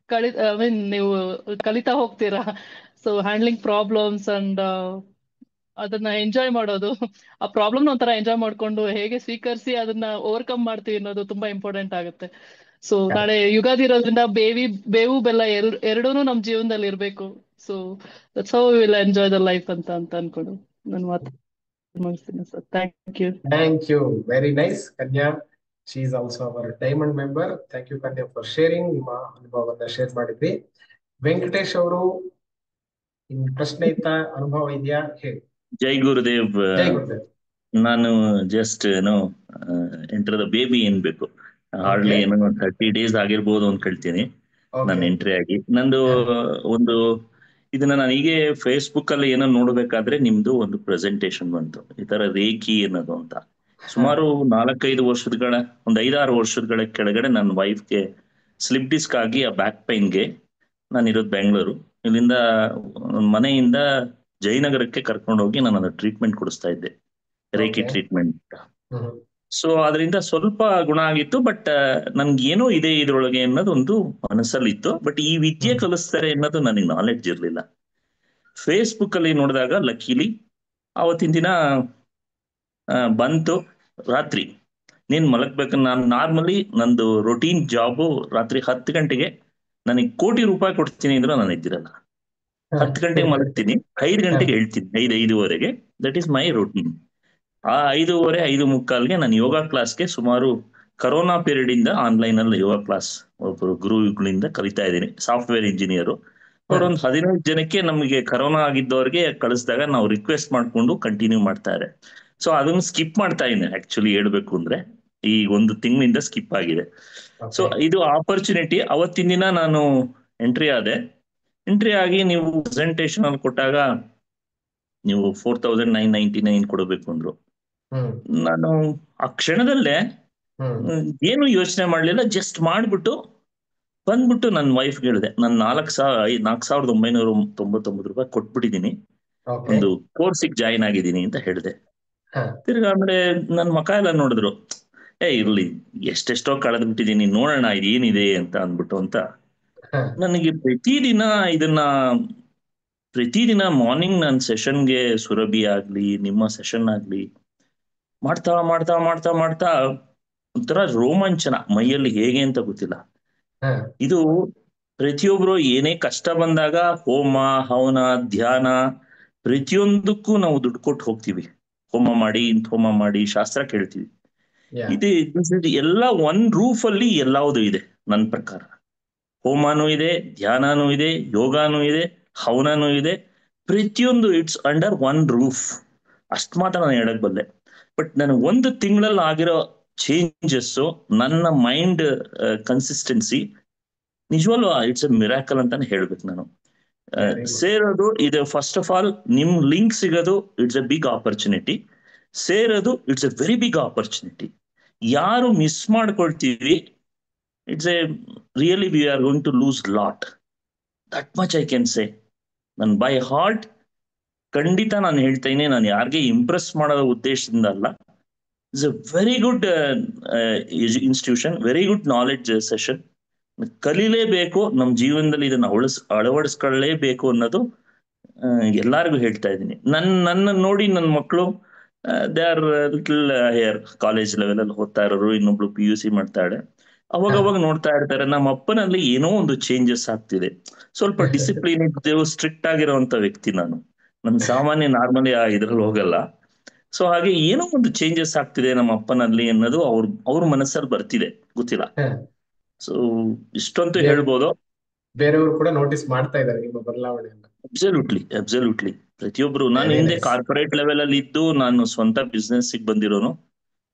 ಐ ಮೀನ್ ನೀವು ಕಲಿತಾ ಹೋಗ್ತೀರಾ. ಸೊ ಹ್ಯಾಂಡ್ಲಿಂಗ್ ಪ್ರಾಬ್ಲಮ್ಸ್ ಅಂಡ್ ಅದನ್ನ ಎಂಜಾಯ್ ಮಾಡೋದು, ಆ ಪ್ರಾಬ್ಲಮ್ ಒಂಥರ ಎಂಜಾಯ್ ಮಾಡ್ಕೊಂಡು ಹೇಗೆ ಸ್ವೀಕರಿಸಿ ಅದನ್ನ ಓವರ್ಕಮ್ ಮಾಡ್ತೀವಿ ಅನ್ನೋದು ತುಂಬಾ ಇಂಪಾರ್ಟೆಂಟ್ ಆಗುತ್ತೆ. ಸೊ ನಾಳೆ ಯುಗಾದಿ ಇರೋದ್ರಿಂದ ಬೇವು ಬೆಲ್ಲ ಎರಡೂನು ನಮ್ ಜೀವನದಲ್ಲಿ ಇರ್ಬೇಕು. So that's how we will enjoy the life ಅಂತ ಅನ್ಕೊಂಡು ನಾನು ಮಾತು ಮುಗಿಸ್ತೀನಿ sir. Thank you very nice Kanya. She is also our diamond member. Thank you Kanya for sharing. ನಿಮ್ಮ ಅನುಭವವನ್ನ ಶೇರ್ ಮಾಡಿದ್ರಿ. ವೆಂಕಟೇಶ್ ಅವರು, ಪ್ರಶ್ನೆ ಇತ್ತಾ, ಅನುಭವ ಇದೆಯಾ? ಹೇಳಿ. ಜೈ ಗುರುದೇವ್. ಜೈ ಗುರುದೇವ್. ನಾನು ಜಸ್ಟ್ ಏನೋ ಎಂಟರ್ ದ ಬೇಬಿ ಏನ್ಬೇಕು, ಹಾರ್ಡ್ಲಿ ಏನೋ 30 days ಆಗಿರ್ಬೋದು ಅನ್ಕೊಳ್ತೀನಿ ನಾನು ಎಂಟ್ರಿ ಆಗಿ. ನಂದು ಒಂದು ಇದನ್ನ ನಾನು ಹೀಗೆ ಫೇಸ್ಬುಕ್ ಅಲ್ಲಿ ಏನೋ ನೋಡ್ಬೇಕಾದ್ರೆ ನಿಮ್ದು ಒಂದು ಪ್ರೆಸೆಂಟೇಶನ್ ಬಂತು, ಈ ತರ ರೇಖಿ ಅನ್ನೋದು ಅಂತ. ಸುಮಾರು 4-5 ವರ್ಷಗಳ, ಒಂದು 5-6 ವರ್ಷಗಳ ಕೆಳಗಡೆ ನನ್ನ ವೈಫ್ಗೆ ಸ್ಲಿಪ್ ಡಿಸ್ಕ್ ಆಗಿ ಆ ಬ್ಯಾಕ್ ಪೈನ್ಗೆ, ನಾನಿರೋದು ಬೆಂಗಳೂರು, ಇಲ್ಲಿಂದ ಮನೆಯಿಂದ ಜಯನಗರಕ್ಕೆ ಕರ್ಕೊಂಡು ಹೋಗಿ ನಾನು ಅದು ಟ್ರೀಟ್ಮೆಂಟ್ ಕೊಡಿಸ್ತಾ ಇದ್ದೆ, ರೇಖಿ ಟ್ರೀಟ್ಮೆಂಟ್. ಸೊ ಅದರಿಂದ ಸ್ವಲ್ಪ ಗುಣ ಆಗಿತ್ತು. ಬಟ್ ನನ್ಗೆ ಏನೋ ಇದೆ ಇದ್ರೊಳಗೆ ಅನ್ನೋದು ಒಂದು ಮನಸ್ಸಲ್ಲಿತ್ತು. ಬಟ್ ಈ ವಿದ್ಯೆ ಕಲಿಸ್ತಾರೆ ಅನ್ನೋದು ನನಗೆ ನಾಲೆಡ್ಜ್ ಇರ್ಲಿಲ್ಲ. ಫೇಸ್ಬುಕ್ ಅಲ್ಲಿ ನೋಡಿದಾಗ ಲಕ್ಕೀಲಿ ಆವತ್ತಿನ ದಿನ ಬಂತು. ರಾತ್ರಿ ನೀನ್ ಮಲಗ್ಬೇಕಂದ್ರೆ, ನಾನು ನಾರ್ಮಲಿ ನಂದು ರೊಟೀನ್ ಜಾಬು ರಾತ್ರಿ 10 ಗಂಟೆಗೆ ನನಗೆ ಕೋಟಿ ರೂಪಾಯಿ ಕೊಡ್ತೀನಿ ಅಂದ್ರೂ ನಾನು ಇದ್ದಿರಲ್ಲ. 10 ಗಂಟೆಗೆ ಮಲಗ್ತೀನಿ, 5 ಗಂಟೆಗೆ ಹೇಳ್ತೀನಿ, 5-5:15ಗೆ. That is my routine. ಆ 5:15-5:45ಗೆ ನಾನು ಯೋಗ ಕ್ಲಾಸ್ಗೆ, ಸುಮಾರು ಕರೋನಾ ಪೀರಿಯಡ್ ಇಂದ ಆನ್ಲೈನ್ ಅಲ್ಲಿ ಯೋಗ ಕ್ಲಾಸ್ ಒಬ್ಬರು ಗುರುಗಳಿಂದ ಕಲಿತಾ ಇದ್ದೀನಿ. ಸಾಫ್ಟ್ವೇರ್ ಇಂಜಿನಿಯರು ಅವರೊಂದು 15 ಜನಕ್ಕೆ ನಮಗೆ ಕರೋನಾ ಆಗಿದ್ದವ್ರಿಗೆ ಕಳಿಸಿದಾಗ ನಾವು ರಿಕ್ವೆಸ್ಟ್ ಮಾಡ್ಕೊಂಡು ಕಂಟಿನ್ಯೂ ಮಾಡ್ತಾರೆ. ಸೊ ಅದನ್ನು ಸ್ಕಿಪ್ ಮಾಡ್ತಾ ಇದ್ದೀನಿ ಆಕ್ಚುಲಿ ಹೇಳ್ಬೇಕು ಅಂದ್ರೆ, ಈ 1 ತಿಂಗಳಿಂದ ಸ್ಕಿಪ್ ಆಗಿದೆ. ಸೊ ಇದು ಆಪರ್ಚುನಿಟಿ. ಅವತ್ತಿನ ದಿನ ನಾನು ಎಂಟ್ರಿ ಆದೆ. ಎಂಟ್ರಿ ಆಗಿ ನೀವು ಪ್ರೆಸೆಂಟೇಶನ್ ಅಲ್ಲಿ ಕೊಟ್ಟಾಗ ನೀವು 4999 ಕೊಡಬೇಕು ಅಂದ್ರು. ನಾನು ಆ ಕ್ಷಣದಲ್ಲೇ ಏನು ಯೋಚನೆ ಮಾಡ್ಲಿಲ್ಲ, ಜಸ್ಟ್ ಮಾಡ್ಬಿಟ್ಟು ಬಂದ್ಬಿಟ್ಟು ನನ್ನ ವೈಫ್ಗೆ ಹೇಳಿದೆ, ನಾನು 4,999 ರೂಪಾಯಿ ಕೊಟ್ಬಿಟ್ಟಿದ್ದೀನಿ, ಒಂದು ಕೋರ್ಸಿಗೆ ಜಾಯಿನ್ ಆಗಿದ್ದೀನಿ ಅಂತ ಹೇಳಿದೆ. ತಿರ್ಗಾ ಆಮೇಲೆ ನನ್ನ ಮಕ ಎಲ್ಲ ನೋಡಿದ್ರು, ಇರ್ಲಿ ಎಷ್ಟೆಷ್ಟೋ ಕಳೆದ್ ಬಿಟ್ಟಿದ್ದೀನಿ, ನೋಡೋಣ ಇದು ಏನಿದೆ ಅಂತ ಅಂದ್ಬಿಟ್ಟು ಅಂತ. ನನಗೆ ಪ್ರತಿದಿನ ಮಾರ್ನಿಂಗ್ ನನ್ನ ಸೆಷನ್ಗೆ, ಸುರಭಿ ಆಗ್ಲಿ ನಿಮ್ಮ ಸೆಷನ್ ಆಗ್ಲಿ ಮಾಡ್ತಾ ಮಾಡ್ತಾ ಮಾಡ್ತಾ ಮಾಡ್ತಾ ಒಂಥರ ರೋಮಾಂಚನ ಮೈಯಲ್ಲಿ, ಹೇಗೆ ಅಂತ ಗೊತ್ತಿಲ್ಲ. ಇದು ಪ್ರತಿಯೊಬ್ರು ಏನೇ ಕಷ್ಟ ಬಂದಾಗ ಹೋಮ ಹವನ ಧ್ಯಾನ ಪ್ರತಿಯೊಂದಕ್ಕೂ ನಾವು ದುಡ್ಡು ಕೊಟ್ಟು ಹೋಗ್ತೀವಿ. ಹೋಮ ಮಾಡಿ, ಇಂಥ ಹೋಮ ಮಾಡಿ, ಶಾಸ್ತ್ರ ಕೇಳ್ತೀವಿ. ಎಲ್ಲ ಒನ್ ರೂಫ್ ಅಲ್ಲಿ ಎಲ್ಲಾವುದು ಇದೆ ನನ್ನ ಪ್ರಕಾರ. ಹೋಮನೂ ಇದೆ, ಧ್ಯಾನನೂ ಇದೆ, ಯೋಗಾನೂ ಇದೆ, ಹವನನೂ ಇದೆ, ಪ್ರತಿಯೊಂದು ಇಟ್ಸ್ ಅಂಡರ್ ಒನ್ ರೂಫ್. ಅಷ್ಟು ಮಾತ್ರ ನಾನು ಹೇಳಕ್ ಬಲ್ಲೆ. ಬಟ್ ನನಗೆ 1 ತಿಂಗಳಲ್ಲಿ ಆಗಿರೋ ಚೇಂಜಸ್ಸು, ನನ್ನ ಮೈಂಡ್ ಕನ್ಸಿಸ್ಟೆನ್ಸಿ ನಿಜವಲ್ಲೂ ಇಟ್ಸ್ ಎ ಮಿರಾಕಲ್ ಅಂತಾನೆ ಹೇಳ್ಬೇಕು ನಾನು. ಸೇರೋದು ಇದು, ಫಸ್ಟ್ ಆಫ್ ಆಲ್ ನಿಮ್ ಲಿಂಕ್ ಸಿಗೋದು ಇಟ್ಸ್ ಎ ಬಿಗ್ ಆಪರ್ಚುನಿಟಿ. ಸೇರೋದು it's a very big opportunity. ಯಾರು ಮಿಸ್ ಮಾಡ್ಕೊಳ್ತೀವಿ, it's a really we are going to lose lot. That much I can say. ನನ್ ಬೈ ಹಾರ್ಟ್ ಖಂಡಿತ ನಾನು ಹೇಳ್ತಾ ಇದ್ದೀನಿ, ನಾನು ಯಾರಿಗೆ ಇಂಪ್ರೆಸ್ ಮಾಡೋ ಉದ್ದೇಶದಿಂದ ಅಲ್ಲ. It's a very good institution, very good knowledge session. ಕಲೀಲೇಬೇಕು, ನಮ್ಮ ಜೀವನದಲ್ಲಿ ಇದನ್ನ ಅಳವಡಿಸ್ಕೊಳ್ಳೇಬೇಕು ಅನ್ನೋದು ಎಲ್ಲಾರ್ಗು ಹೇಳ್ತಾ ಇದ್ದೀನಿ. ನನ್ನ ನೋಡಿ ನನ್ನ ಮಕ್ಕಳು they are little hair college level ಅಲ್ಲಿ ಓದ್ತಾ ಇರೋರು, ಇನ್ನೊಬ್ಳು PUC ಮಾಡ್ತಾಳೆ. ಅವಾಗ ನೋಡ್ತಾ ಇರ್ತಾರೆ ನಮ್ಮ ಅಪ್ಪನಲ್ಲಿ ಏನೋ ಒಂದು ಚೇಂಜಸ್ ಆಗ್ತಿದೆ. ಸ್ವಲ್ಪ ಡಿಸಿಪ್ಲಿನ್ ಇದ್ದು ಸ್ಟ್ರಿಕ್ಟ್ ಆಗಿರೋಂಥ ವ್ಯಕ್ತಿ ನಾನು. ಸಾಮಾನ್ಯ ನಾರ್ಮಲಿ ಇದ್ರಲ್ಲಿ ಹೋಗಲ್ಲ. ಸೊ ಹಾಗೆ ಏನೋ ಒಂದು ಚೇಂಜಸ್ ಆಗ್ತಿದೆ ನಮ್ಮ ಅಪ್ಪನಲ್ಲಿ ಅನ್ನೋದು ಅವ್ರ ಮನಸ್ಸಲ್ಲಿ ಬರ್ತಿದೆ, ಗೊತ್ತಿಲ್ಲ. ಸೊ ಇಷ್ಟಂತೂ ಹೇಳ್ಬೋದು. ಬೇರೆಯವರು ಕೂಡ ನೋಟಿಸ್ ಮಾಡ್ತಾ ಇದ್ದಾರೆ ನಿಮ್ಮ ಬದಲಾವಣೆಯನ್ನು. ಅಬ್ಸಲ್ಯೂಟ್ಲಿ ಪ್ರತಿಯೊಬ್ರು. ನಾನು ಹಿಂದೆ ಕಾರ್ಪೊರೇಟ್ ಲೆವೆಲ್ ಅಲ್ಲಿ ಇದ್ದು ನಾನು ಸ್ವಂತ ಬಿಸ್ನೆಸ್ ಬಂದಿರೋನು.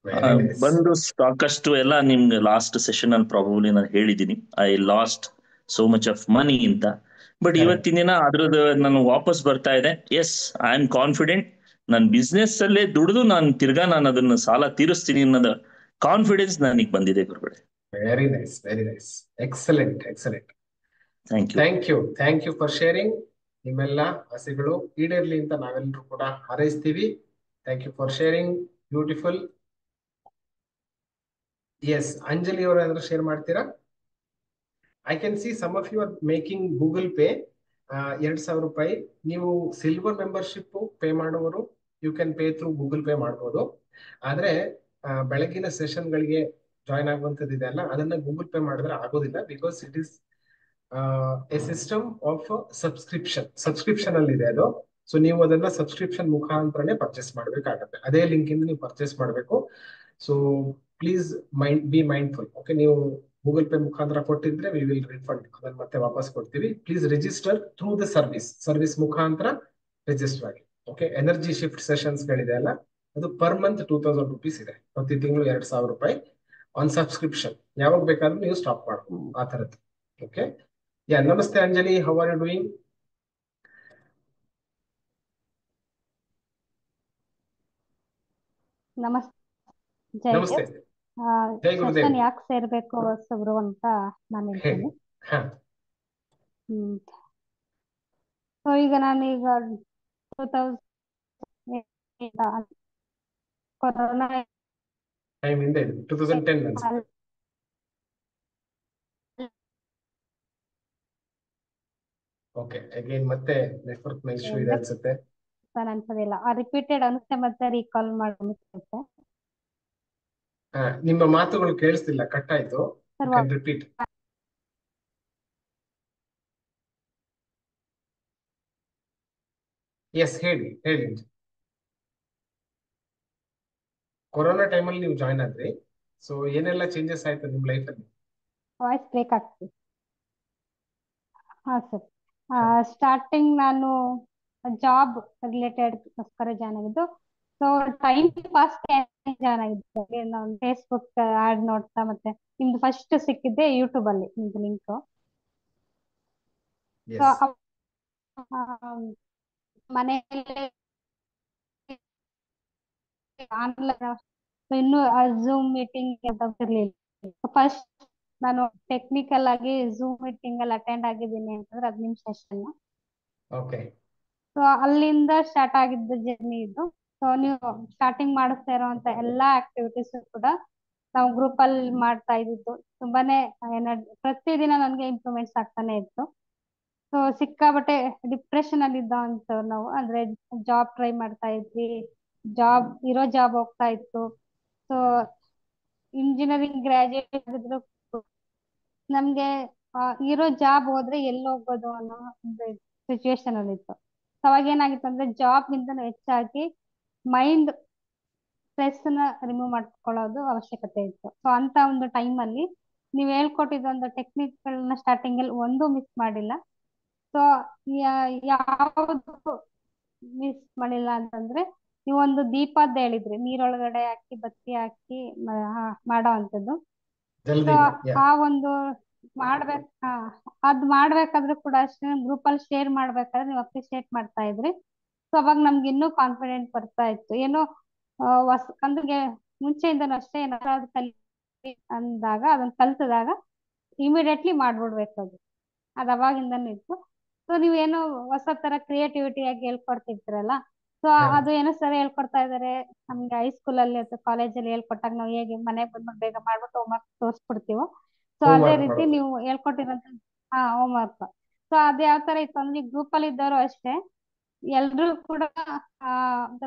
ಬಂದು ಸಾಕಷ್ಟು ಎಲ್ಲ ನಿಮ್ಗೆ ಲಾಸ್ಟ್ ಸೆಷನ್ ಅಲ್ಲಿ ಪ್ರಾಬಬ್ಲಿ ನಾನು ಹೇಳಿದ್ದೀನಿ, I lost so much of money ಅಂತ. ಬಟ್ ಇವತ್ತಿನ ದಿನ ಅದ್ರದ್ದು ನಾನು ವಾಪಸ್ ಬರ್ತಾ ಇದೆ. Yes, I am confident. ನನ್ನ ಬಿಸ್ನೆಸ್ ಅಲ್ಲೇ ದುಡಿದು ನಾನು ತಿರ್ಗಾ ನಾನು ಅದನ್ನ ಸಾಲ ತೀರಿಸ್ತೀನಿ ಅನ್ನೋದ ಕಾನ್ಫಿಡೆನ್ಸ್ ನನಗೆ ಬಂದಿದೆ ಗುರುಗಳೇ. Very nice, excellent. Thank you for sharing. ನಿಮ್ಮೆಲ್ಲ ಆಸೆಗಳು ಈಡೇರ್ಲಿ ಅಂತ ನಾವೆಲ್ಲರೂ ಕೂಡ ಹಾರೈಸ್ತೀವಿ. Thank you for sharing, beautiful. Yes, Anjali ಅವರು ಏನಾದ್ರು ಶೇರ್ ಮಾಡ್ತೀರಾ? I can see some of you are making Google Pay. 2,000 ರೂಪಾಯಿ ನೀವು ಸಿಲ್ವರ್ ಮೆಂಬರ್ಶಿಪ್ ಪೇ ಮಾಡುವವರು you can pay through Google Pay ಮಾಡ್ಬೋದು. ಆದ್ರೆ ಬೆಳಗಿನ ಸೆಷನ್ಗಳಿಗೆ ಜಾಯ್ನ್ ಆಗುವಂತದ್ದು ಇದೆ ಅಲ್ಲ, ಅದನ್ನ ಗೂಗಲ್ ಪೇ ಮಾಡಿದ್ರೆ ಆಗೋದಿಲ್ಲ. Because it is A system of subscription ಅಲ್ಲಿ ಇದೆ ಅದು. ಸೊ ನೀವು ಅದನ್ನ ಸಬ್ಸ್ಕ್ರಿಪ್ಷನ್ ಮುಖಾಂತರನೇ ಪರ್ಚೇಸ್ ಮಾಡ್ಬೇಕಾಗತ್ತೆ. ಅದೇ ಲಿಂಕ್ ಇಂದ ನೀವು ಪರ್ಚೇಸ್ ಮಾಡಬೇಕು. So please be mindful. Okay, ನೀವು ಗೂಗಲ್ ಪೇ ಮುಖಾಂತರ ಕೊಟ್ಟಿದ್ರೆ ವಿ ವಿಲ್ ರಿಫಂಡ್, ಅದನ್ನ ಮತ್ತೆ ವಾಪಸ್ ಕೊಡ್ತೀವಿ. Please register through the service ಮುಖಾಂತರ ರಿಜಿಸ್ಟರ್ ಆಗಿ. ಓಕೆ, ಎನರ್ಜಿ ಶಿಫ್ಟ್ ಸೆಷನ್ಸ್ ಗಳಿದೆ ಅಲ್ಲ, ಅದು ಪರ್ ಮಂತ್ 2,000 ರೂಪೀಸ್ ಇದೆ. ಪ್ರತಿ ತಿಂಗಳು 2,000 ರೂಪಾಯಿ ಆನ್ ಸಬ್ಸ್ಕ್ರಿಪ್ಷನ್. ಯಾವಾಗ ಬೇಕಾದ್ರೂ ನೀವು ಸ್ಟಾಪ್ ಮಾಡಬಹುದು ಆ ತರದ್ದು. ಓಕೆ, ಯಾ, ನಮಸ್ತೆ Anjali, how are you doing? ನಮಸ್ತೆ. ಜೈ ಗುರುದೇವ್. ಸೆಷನ್ ಯಾಕೆ ಸೇರ್ಬೇಕು ಹೊಸಬ್ರು ಅಂತ ನಾನು ಹೇಳ್ತೀನಿ. ಸೊ ಈಗ ನಾನೀಗ 2000 ಕೊರೋನಾ ಟೈಮ್ ಇಂದ 2010 ಅನ್ಸುತ್ತೆ. ಓಕೆ, ಅಗೇನ್ ಮತ್ತೆ ನೆಟ್ವರ್ಕ್ ನ ಇಶ್ಯೂ ಇದೆ ಅನ್ಸುತ್ತೆ. ಅನ್ಸೋದಿಲ್ಲ, ರಿಪೀಟೆಡ್ ಅನ್ಸುತ್ತೆ, ಮತ್ತೆ ರೀಕಾಲ್ ಮಾಡಿ. ನಿಮ್ಮ ಮಾತುಗಳು ಕೇಳಿಸ್ತಿಲ್ಲ, ಕಟ್ ಆಯ್ತು. ರಿಪೀಟ್. ಎಸ್, ಹೇಳಿ. ಕೊರೋನಾ ಟೈಮಲ್ಲಿ ನೀವು ಜಾಯ್ನ್ ಆದ್ರಿ. ಸೊ ಏನೆಲ್ಲ ಚೇಂಜಸ್ ಆಯ್ತು ನಿಮ್ ಲೈಫ್ ಅಲ್ಲಿ? ವಾಯ್ಸ್ ಬ್ರೇಕ್ ಆಗ್ತದೆ. ಹಾ ಸರ್, ಸ್ಟಾರ್ಟಿಂಗ್ ನಾನು ಜಾಬ್ ರಿಲೇಟೆಡ್ ಗೋಸ್ಕರ ಜಾಯ್ನ್ ಆಗಿದ್ದು. ಸೊ ಟೈಮ್ ಪಾಸ್ ಜಾಯ್ನ್ ಆಗಿದ್ದೆ. ನಾನು ಫೇಸ್ಬುಕ್ ಆಡ್ ನೋಡ್ತಾ, ಮತ್ತೆ ನಿಮ್ದು ಫಸ್ಟ್ ಸಿಕ್ಕಿದ್ದೆ ಯೂಟ್ಯೂಬ್ ಅಲ್ಲಿ ನಿಮ್ದು ಲಿಂಕ್. ಸೊ ಮನೆಯಲ್ಲಿ ಇನ್ನು ಝೂಮ್ ಮೀಟಿಂಗ್ ಇರ್ಲಿಲ್ಲ. ಫಸ್ಟ್ ನಾನು ಟೆಕ್ನಿಕಲ್ ಆಗಿ ಝೂಮ್ ಮೀಟಿಂಗ್ ಅಲ್ಲಿ ಅಟೆಂಡ್ ಆಗಿದ್ದೀನಿ ಅಂತಂದ್ರೆ ಅದು ನಿಮ್ ಸೆಷನ್. ಸೊ ಅಲ್ಲಿಂದ ಸ್ಟಾರ್ಟ್ ಆಗಿದ್ದ ಜರ್ನಿ ಇದು. ಸೊ ನೀವು ಸ್ಟಾರ್ಟಿಂಗ್ ಮಾಡಿಸ್ತಾ ಇರುವಂತ ಎಲ್ಲಾ ಆಕ್ಟಿವಿಟೀಸ್ ಕೂಡ ನಾವು ಗ್ರೂಪ್ ಅಲ್ಲಿ ಮಾಡ್ತಾ ಇದ್ದಿದ್ದು. ತುಂಬಾನೇ ಪ್ರತಿದಿನ ನನ್ಗೆ ಇಂಪ್ರೂವ್ಮೆಂಟ್ಸ್ ಆಗ್ತಾನೆ ಇತ್ತು. ಸೊ ಸಿಕ್ಕಾಬಟ್ಟೆ ಡಿಪ್ರೆಷನ್ ಅಲ್ಲಿ ಇದ್ದ ನಾವು, ಅಂದ್ರೆ ಜಾಬ್ ಟ್ರೈ ಮಾಡ್ತಾ ಇದ್ವಿ, ಇರೋ ಜಾಬ್ ಹೋಗ್ತಾ ಇತ್ತು. ಸೊ ಇಂಜಿನಿಯರಿಂಗ್ ಗ್ರಾಜುಯೇಟ್ ಆಗಿದ್ರು ನಮ್ಗೆ ಇರೋ ಜಾಬ್ ಹೋದ್ರೆ ಎಲ್ಲಿ ಹೋಗೋದು ಅನ್ನೋ ಒಂದು ಸಿಚುವೇಶನ್ ಅಲ್ಲಿ ಇತ್ತು. ಸೊ ಅವಾಗ ಏನಾಗಿತ್ತು ಅಂದ್ರೆ ಜಾಬ್ ಗಿಂತ ಹೆಚ್ಚಾಗಿ ಮೈಂಡ್ ಸ್ಟ್ರೆಸ್ ನ ರಿಮೂವ್ ಮಾಡ್ಕೊಳ್ಳೋದು ಅವಶ್ಯಕತೆ ಇತ್ತು. ಸೊ ಅಂತ ಒಂದು ಟೈಮ್ ಅಲ್ಲಿ ನೀವ್ ಹೇಳ್ಕೊಟ್ಟಿದ್ದೊಂದು ಟೆಕ್ನಿಕ್ ಗಳನ್ನ ಸ್ಟಾರ್ಟಿಂಗ್ ಅಲ್ಲಿ ಒಂದು ಮಿಸ್ ಮಾಡಿಲ್ಲ. ಸೊ ಯಾವುದು ಮಿಸ್ ಮಾಡಿಲ್ಲ ಅಂತಂದ್ರೆ, ನೀವೊಂದು ದೀಪದ ಹೇಳಿದ್ರಿ, ನೀರೊಳಗಡೆ ಹಾಕಿ ಬತ್ತಿ ಹಾಕಿ ಮಾಡೋ ಅಂತದ್ದು. ಸೊ ಆ ಒಂದು ಅದ್ ಮಾಡ್ಬೇಕಾದ್ರೂ ಕೂಡ ಅಷ್ಟೇ ಗ್ರೂಪ್ ಅಲ್ಲಿ ಶೇರ್ ಮಾಡ್ಬೇಕಾದ್ರೆ ನೀವು ಅಪ್ರಿಶಿಯೇಟ್ ಮಾಡ್ತಾ ಇದ್ರಿ. ಸೊ ಅವಾಗ ನಮ್ಗೆ ಇನ್ನೂ ಕಾನ್ಫಿಡೆಂಟ್ ಬರ್ತಾ ಇತ್ತು. ಏನೋ ಅಂದ್ರೆ ಮುಂಚೆಯಿಂದನೂ ಅಷ್ಟೇ ಏನಾದ್ರು ಕಲಿ ಅಂದಾಗ ಅದನ್ನ ಕಲ್ತಿದಾಗ ಇಮಿಡಿಯೇಟ್ಲಿ ಮಾಡ್ಬಿಡ್ಬೇಕು. ಅದು ಅವಾಗಿಂದನೂ ಇತ್ತು. ಸೊ ನೀವೇನೋ ಹೊಸ ತರ ಕ್ರಿಯೇಟಿವಿಟಿ ಆಗಿ ಹೇಳ್ಕೊಡ್ತಿದ್ರಲ್ಲ, ಸೊ ಅದು ಏನೋ ಸರಿ ಹೇಳ್ಕೊಡ್ತಾ ಇದಾರೆ. ನಮ್ಗೆ ಹೈಸ್ಕೂಲ್ ಅಲ್ಲಿ ಅಥವಾ ಕಾಲೇಜಲ್ಲಿ ಹೇಳ್ಕೊಟ್ಟಾಗ ನಾವು ಹೇಗೆ ಮನೆಗೆ ಬಂದ್ಬಿಟ್ಟು ಬೇಗ ಮಾಡ್ಬಿಟ್ಟು ಹೋಮ್ವರ್ಕ್ ತೋರಿಸ್ಬಿಡ್ತೀವೋ, ಸೊ ಅದೇ ರೀತಿ ನೀವು ಹೇಳ್ಕೊಟ್ಟಿರೋಂತ ಹೋಮ್ವರ್ಕ್. ಸೊ ಅದ್ ಯಾವ ತರ ಇತ್ತು ಅಂದ್ರೆ, ಗ್ರೂಪ್ ಅಲ್ಲಿ ಇದ್ದವರು ಅಷ್ಟೇ ಎಲ್ರು ಕೂಡ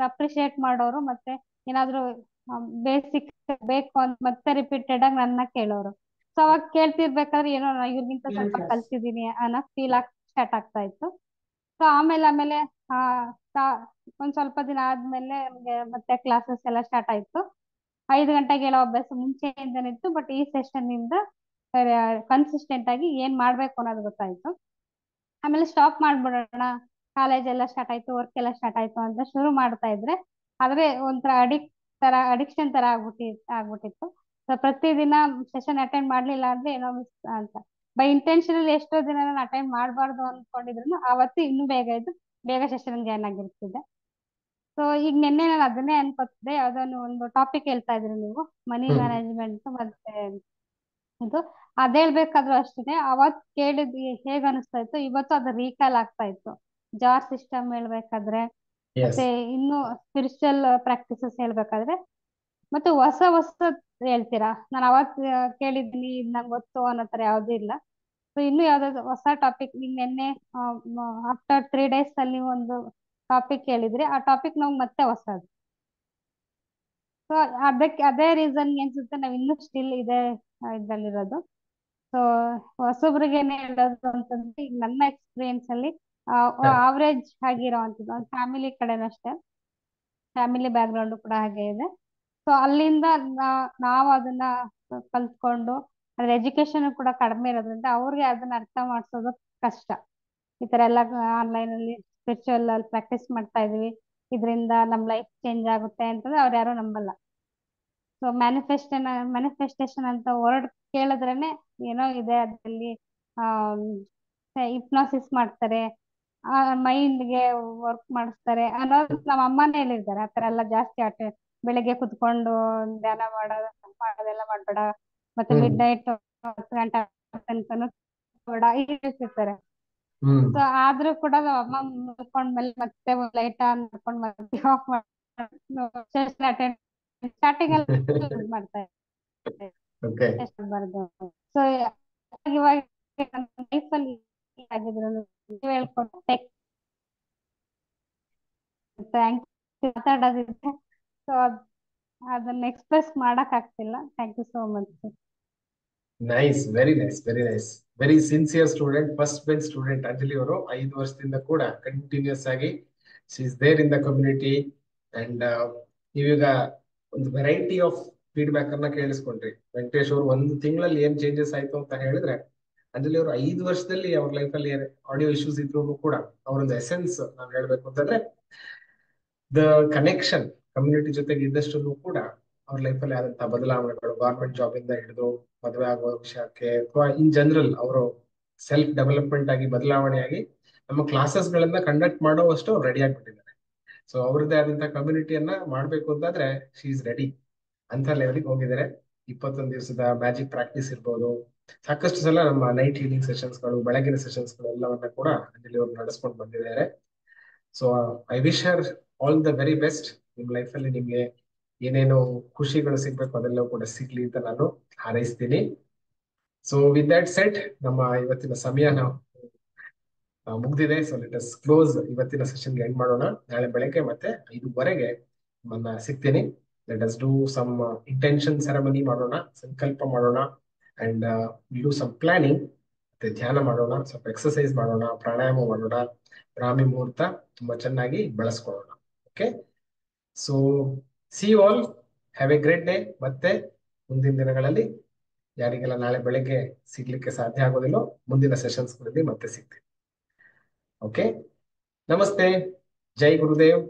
ಅಪ್ರಿಶಿಯೇಟ್ ಮಾಡೋರು, ಮತ್ತೆ ಏನಾದ್ರು ಬೇಸಿಕ್ ಬೇಕು ಅಂತ ಮತ್ತೆ ರಿಪೀಟೆಡ್ ಆಗಿ ನನ್ನ ಕೇಳೋರು. ಸೊ ಅವಾಗ ಕೇಳ್ತಿರ್ಬೇಕಾದ್ರೆ ಏನೋ ಇವ್ರಿಗಿಂತ ಸ್ವಲ್ಪ ಕಲ್ತಿದೀನಿ ಅನ್ನೋ ಫೀಲ್ ಸ್ಟಾರ್ಟ್ ಆಗ್ತಾ ಇತ್ತು. ಸೊ ಆಮೇಲೆ ಒಂದ್ ಸ್ವಲ್ಪ ದಿನ ಆದ್ಮೇಲೆ ನಮ್ಗೆ ಮತ್ತೆ ಕ್ಲಾಸಸ್ ಎಲ್ಲ ಸ್ಟಾರ್ಟ್ ಆಯ್ತು. 5 ಗಂಟೆಗೆ ಹೇಳೋ ಅಭ್ಯಾಸ ಮುಂಚೆಯಿಂದನೇ ಇತ್ತು, ಬಟ್ ಈ ಸೆಷನ್ ಇಂದ ಕನ್ಸಿಸ್ಟೆಂಟ್ ಆಗಿ ಏನ್ ಮಾಡ್ಬೇಕು ಅನ್ನೋದು ಗೊತ್ತಾಯ್ತು. ಆಮೇಲೆ ಸ್ಟಾಪ್ ಮಾಡ್ಬಿಡೋಣ, ಕಾಲೇಜ್ ಎಲ್ಲ ಸ್ಟಾರ್ಟ್ ಆಯ್ತು, ವರ್ಕ್ ಎಲ್ಲ ಸ್ಟಾರ್ಟ್ ಆಯ್ತು ಅಂತ ಶುರು ಮಾಡ್ತಾ ಇದ್ರೆ ಆದ್ರೆ ಒಂಥರ ಅಡಿಕ್ಷನ್ ತರ ಆಗ್ಬಿಟ್ಟಿತ್ತು. ಸೊ ಪ್ರತಿದಿನ ಸೆಷನ್ ಅಟೆಂಡ್ ಮಾಡ್ಲಿಲ್ಲ ಅಂದ್ರೆ ಏನೋ ಮಿಸ್ ಅಂತ ಬೈ ಇಂಟೆನ್ಷನಲ್ ಎಷ್ಟೋ ದಿನ ನಾನು ಅಟೆಂಡ್ ಮಾಡಬಾರ್ದು ಅನ್ಕೊಂಡಿದ್ರು ಅವತ್ತು ಇನ್ನೂ ಬೇಗ ಇದ್ದು ಬೇಗ ಸೆಷನ್ ಜಾಯ್ನ್ ಆಗಿರ್ತಿದ್ದೆ. ಸೊ ಈಗ ನಿನ್ನೆ ನಾನು ಅದನ್ನೇ ಅನ್ಕೋತಿದ್ದೆ, ಯಾವ್ದೋ ಒಂದು ಟಾಪಿಕ್ ಹೇಳ್ತಾ ಇದ್ರಿ ನೀವು, ಮನಿ ಮ್ಯಾನೇಜ್ಮೆಂಟ್ ಮತ್ತೆ ಇದು. ಅದ್ ಹೇಳ್ಬೇಕಾದ್ರೂ ಅಷ್ಟೇ ಅವತ್ ಕೇಳಿದ್ ಹೇಗ್ ಅನಿಸ್ತಾ ಇತ್ತು, ಇವತ್ತು ಅದು ರೀಕಾಲ್ ಆಗ್ತಾ ಇತ್ತು. ಜಾರ್ ಸಿಸ್ಟಮ್ ಹೇಳ್ಬೇಕಾದ್ರೆ ಮತ್ತೆ ಇನ್ನು ಸ್ಪಿರಿಚುವಲ್ ಪ್ರಾಕ್ಟೀಸಸ್ ಹೇಳ್ಬೇಕಾದ್ರೆ ಮತ್ತೆ ಹೊಸ ಹೇಳ್ತೀರಾ. ನಾನು ಅವತ್ ಕೇಳಿದ್ದೀನಿ ಇದ್ ನಂಗೆ ಗೊತ್ತು ಅನ್ನೋ ತರ ಯಾವ್ದು ಇಲ್ಲ. ಸೊ ಇನ್ನು ಯಾವ್ದಾದ್ರು ಹೊಸ ಟಾಪಿಕ್ ಈಗ ನಿನ್ನೆ ಆಫ್ಟರ್ 3 days ಅಲ್ಲಿ ಒಂದು ಟಾಪಿಕ್ ಹೇಳಿದ್ರಿ, ಆ ಟಾಪಿಕ್ ನಮ್ಗೆ ಮತ್ತೆ ಹೊಸದು. ಸೊ ಅದಕ್ಕೆ ಅದೇ ರೀಸನ್ ಅನ್ಸುತ್ತೆ ನಾವ್ ಇನ್ನೂ ಸ್ಟಿಲ್ ಇದೆ ಇದ್ರಲ್ಲಿರೋದು. ಸೊ ಹೊಸಬ್ರಿಗೆ ಏನ್ ಹೇಳೋದು ಅಂತಂದ್ರೆ, ಈಗ ನನ್ನ ಎಕ್ಸ್ಪೀರಿಯನ್ಸ್ ಅಲ್ಲಿ ಆವರೇಜ್ ಆಗಿರೋ ಅಂಥದ್ದು ಒಂದು ಫ್ಯಾಮಿಲಿ ಕಡೆನಷ್ಟೇ, ಫ್ಯಾಮಿಲಿ ಬ್ಯಾಕ್ ಗ್ರೌಂಡ್ ಕೂಡ ಹಾಗೆ ಇದೆ. ಸೊ ಅಲ್ಲಿಂದ ನಾವು ಅದನ್ನ ಕಲ್ತ್ಕೊಂಡು ಅದ್ರ ಎಜುಕೇಶನ್ ಕೂಡ ಕಡಿಮೆ ಇರೋದ್ರಿಂದ ಅವ್ರಿಗೆ ಅದನ್ನ ಅರ್ಥ ಮಾಡ್ಸೋದು ಕಷ್ಟ. ಈ ತರ ಎಲ್ಲ ಆನ್ಲೈನ್ ಅಲ್ಲಿ ಸ್ಪಿರಿಚುವಲ್ ಅಲ್ಲಿ ಪ್ರಾಕ್ಟೀಸ್ ಮಾಡ್ತಾ ಇದೀವಿ, ಇದರಿಂದ ನಮ್ ಲೈಫ್ ಚೇಂಜ್ ಆಗುತ್ತೆ ಅಂತಂದ್ರೆ ಅವ್ರು ಯಾರು ನಂಬಲ್ಲ. ಸೊ ಮ್ಯಾನಿಫೆಸ್ಟೇಷನ್ ಅಂತ ವರ್ಡ್ ಕೇಳಿದ್ರೇನೆ ಏನೋ ಇದೆ ಅದ್ರಲ್ಲಿ, ಹಿಪ್ನಾಸಿಸ್ ಮಾಡ್ತಾರೆ, ಮೈಂಡ್ಗೆ ವರ್ಕ್ ಮಾಡಿಸ್ತಾರೆ ಅನ್ನೋದು ನಮ್ಮ ಅಮ್ಮನೇ ಹೇಳಿರ್ತಾರೆ. ಆತರ ಎಲ್ಲ ಜಾಸ್ತಿ ಬೆಳಿಗ್ಗೆ ಕುತ್ಕೊಂಡು ಧ್ಯಾನ ಮಾಡೋದೆಲ್ಲ ಮಾಡ್ಬೇಡ, ಮತ್ತೆ ಮಿಡ್ ನೈಟ್ 10 ಗಂಟೆ ತನಕನೂ ಬೇಡ ಹೇಳ್ತಿರ್ತಾರೆ. ಸೊ ಆದ್ರೂ ಕೂಡ ನಮ್ಮ ಅಮ್ಮ ಮುಲ್ಕೊಂಡ್ಮೇಲೆ ಮತ್ತೆ ಲೈಟ್ ಆನ್ ಮಾಡ್ಕೊಂಡು ಮತ್ತೆ ಆಫ್ ಅಟೆಂಡ್ ಸ್ಟಾರ್ಟಿಂಗ್ ಅಲ್ಲಿ ಮಾಡ್ತಾ ಇರ್ಬಾರ್ದು. ಸೊ ಇವಾಗ ಲೈಫ್ ಅಲ್ಲಿ ಹೇಳ್ಕೊಟ್ಟೆ ಮಾತಾಡೋದಿದೆ. ಸೊ ಅದನ್ನ ಎಕ್ಸ್ಪ್ರೆಸ್ ಮಾಡಕ್ ಆಗ್ತಿಲ್ಲ. Thank you so much. Nice, very nice, very nice. Very sincere student, first bench student Anjali ಅವರು 5 ವರ್ಷದಿಂದ ಕೂಡ ಕಂಟಿನ್ಯೂಸ್ ಆಗಿ she is there in the community. And ನೀವೀಗ ಒಂದು ವೆರೈಟಿ ಆಫ್ ಫೀಡ್ಬ್ಯಾಕ್ ಅನ್ನ ಕೇಳಿಸ್ಕೊಂಡ್ರಿ. ವೆಂಕಟೇಶ್ ಅವರು 1 ತಿಂಗಳಲ್ಲಿ ಏನ್ ಚೇಂಜಸ್ ಆಯ್ತು ಅಂತ ಹೇಳಿದ್ರೆ, ಅಂಜಲಿ ಅವರು 5 ವರ್ಷದಲ್ಲಿ ಅವ್ರ ಲೈಫ್ ಅಲ್ಲಿ ಆಡಿಯೋ ಇಶ್ಯೂಸ್ ಇದ್ರು ಕೂಡ ಅವರೊಂದು ಎಸೆನ್ಸ್ ನಾವ್ ಹೇಳ್ಬೇಕು ಅಂತಂದ್ರೆ, ದ ಕನೆಕ್ಷನ್ ಕಮ್ಯುನಿಟಿ ಜೊತೆಗೆ ಇದ್ದಷ್ಟು ಕೂಡ ಅವ್ರ ಲೈಫ್ ಅಲ್ಲಿ ಆದಂತಹ ಬದಲಾವಣೆಗಳು, ಗವರ್ಮೆಂಟ್ ಜಾಬ್ ಇಂದ ಹಿಡಿದು ಮದುವೆ ಆಗುವ ವಿಷಯಕ್ಕೆ ಅಥವಾ ಇನ್ ಜನರಲ್ ಅವರು ಸೆಲ್ಫ್ ಡೆವಲಪ್ಮೆಂಟ್ ಆಗಿ ಬದಲಾವಣೆಯಾಗಿ ನಮ್ಮ ಕ್ಲಾಸಸ್ ಗಳನ್ನ ಕಂಡಕ್ಟ್ ಮಾಡುವಷ್ಟು ರೆಡಿ ಆಗ್ಬಿಟ್ಟಿದ್ದಾರೆ. ಸೊ ಅವ್ರದ್ದೇ ಆದಂತಹ ಕಮ್ಯುನಿಟಿಯನ್ನ ಮಾಡ್ಬೇಕು ಅಂತಾದ್ರೆ ಶಿ ಇಸ್ ರೆಡಿ ಅಂತ ಲೆವೆಲ್ಗೆ ಹೋಗಿದ್ದಾರೆ. 21 ದಿವಸದ ಮ್ಯಾಜಿಕ್ ಪ್ರಾಕ್ಟೀಸ್ ಇರ್ಬೋದು, ಸಾಕಷ್ಟು ಸಲ ನಮ್ಮ ನೈಟ್ ಹೀಲಿಂಗ್ ಸೆಷನ್ಸ್ಗಳು, ಬೆಳಗಿನ ಸೆಷನ್ಸ್ಗಳು ಎಲ್ಲವನ್ನ ಕೂಡ ಅಂಜಲಿ ಅವರು ನಡೆಸ್ಕೊಂಡು ಬಂದಿದ್ದಾರೆ. So I wish Har all the very best. ನಿಮ್ ಲೈಫ್ ಅಲ್ಲಿ ನಿಮ್ಗೆ ಏನೇನು ಖುಷಿಗಳು ಸಿಗ್ಬೇಕು ಅದೆಲ್ಲವೂ ಕೂಡ ಸಿಗ್ಲಿ ಅಂತ ನಾನು ಹಾರೈಸ್ತೀನಿ. ಸೊ ವಿತ್ ದಟ್ ಸೆಟ್ ನಮ್ಮ ಇವತ್ತಿನ ಸಮಯ ಮುಗ್ದಿದೆ. ಸೊ ಲೆಟ್ ಅಸ್ ಕ್ಲೋಸ್ ಇವತ್ತಿನ ಸೆಷನ್ಗೆ ಎಂಡ್ ಮಾಡೋಣ. ನಾಳೆ ಬೆಳಗ್ಗೆ ಮತ್ತೆ 5:15 ನಮ್ಮನ್ನ ಸಿಗ್ತೀನಿ. Let us do some intention ceremony ಮಾಡೋಣ, ಸಂಕಲ್ಪ ಮಾಡೋಣ, ಅಂಡ್ ಡೂ ಸಮ್ ಪ್ಲಾನಿಂಗ್, ಮತ್ತೆ ಧ್ಯಾನ ಮಾಡೋಣ, ಸ್ವಲ್ಪ ಎಕ್ಸರ್ಸೈಸ್ ಮಾಡೋಣ, ಪ್ರಾಣಾಯಾಮ ಮಾಡೋಣ, ಬ್ರಾಹ್ಮಿ ಮುಹೂರ್ತ ತುಂಬಾ ಚೆನ್ನಾಗಿ ಬಳಸ್ಕೊಳ್ಳೋಣ. Okay, so see you all, have a great day. ಮತ್ತೆ ಮುಂದಿನ ದಿನಗಳಲ್ಲಿ ಯಾರಿಗೆಲ್ಲ ನಾಳೆ ಬೆಳಗ್ಗೆ ಸಿಗ್ಲಿಕ್ಕೆ ಸಾಧ್ಯ ಆಗೋದಿಲ್ಲೋ ಮುಂದಿನ ಸೆಷನ್ಸ್ಗಳಲ್ಲಿ ಮತ್ತೆ ಸಿಗ್ತೀವಿ. ಓಕೆ, ನಮಸ್ತೆ, ಜೈ ಗುರುದೇವ್.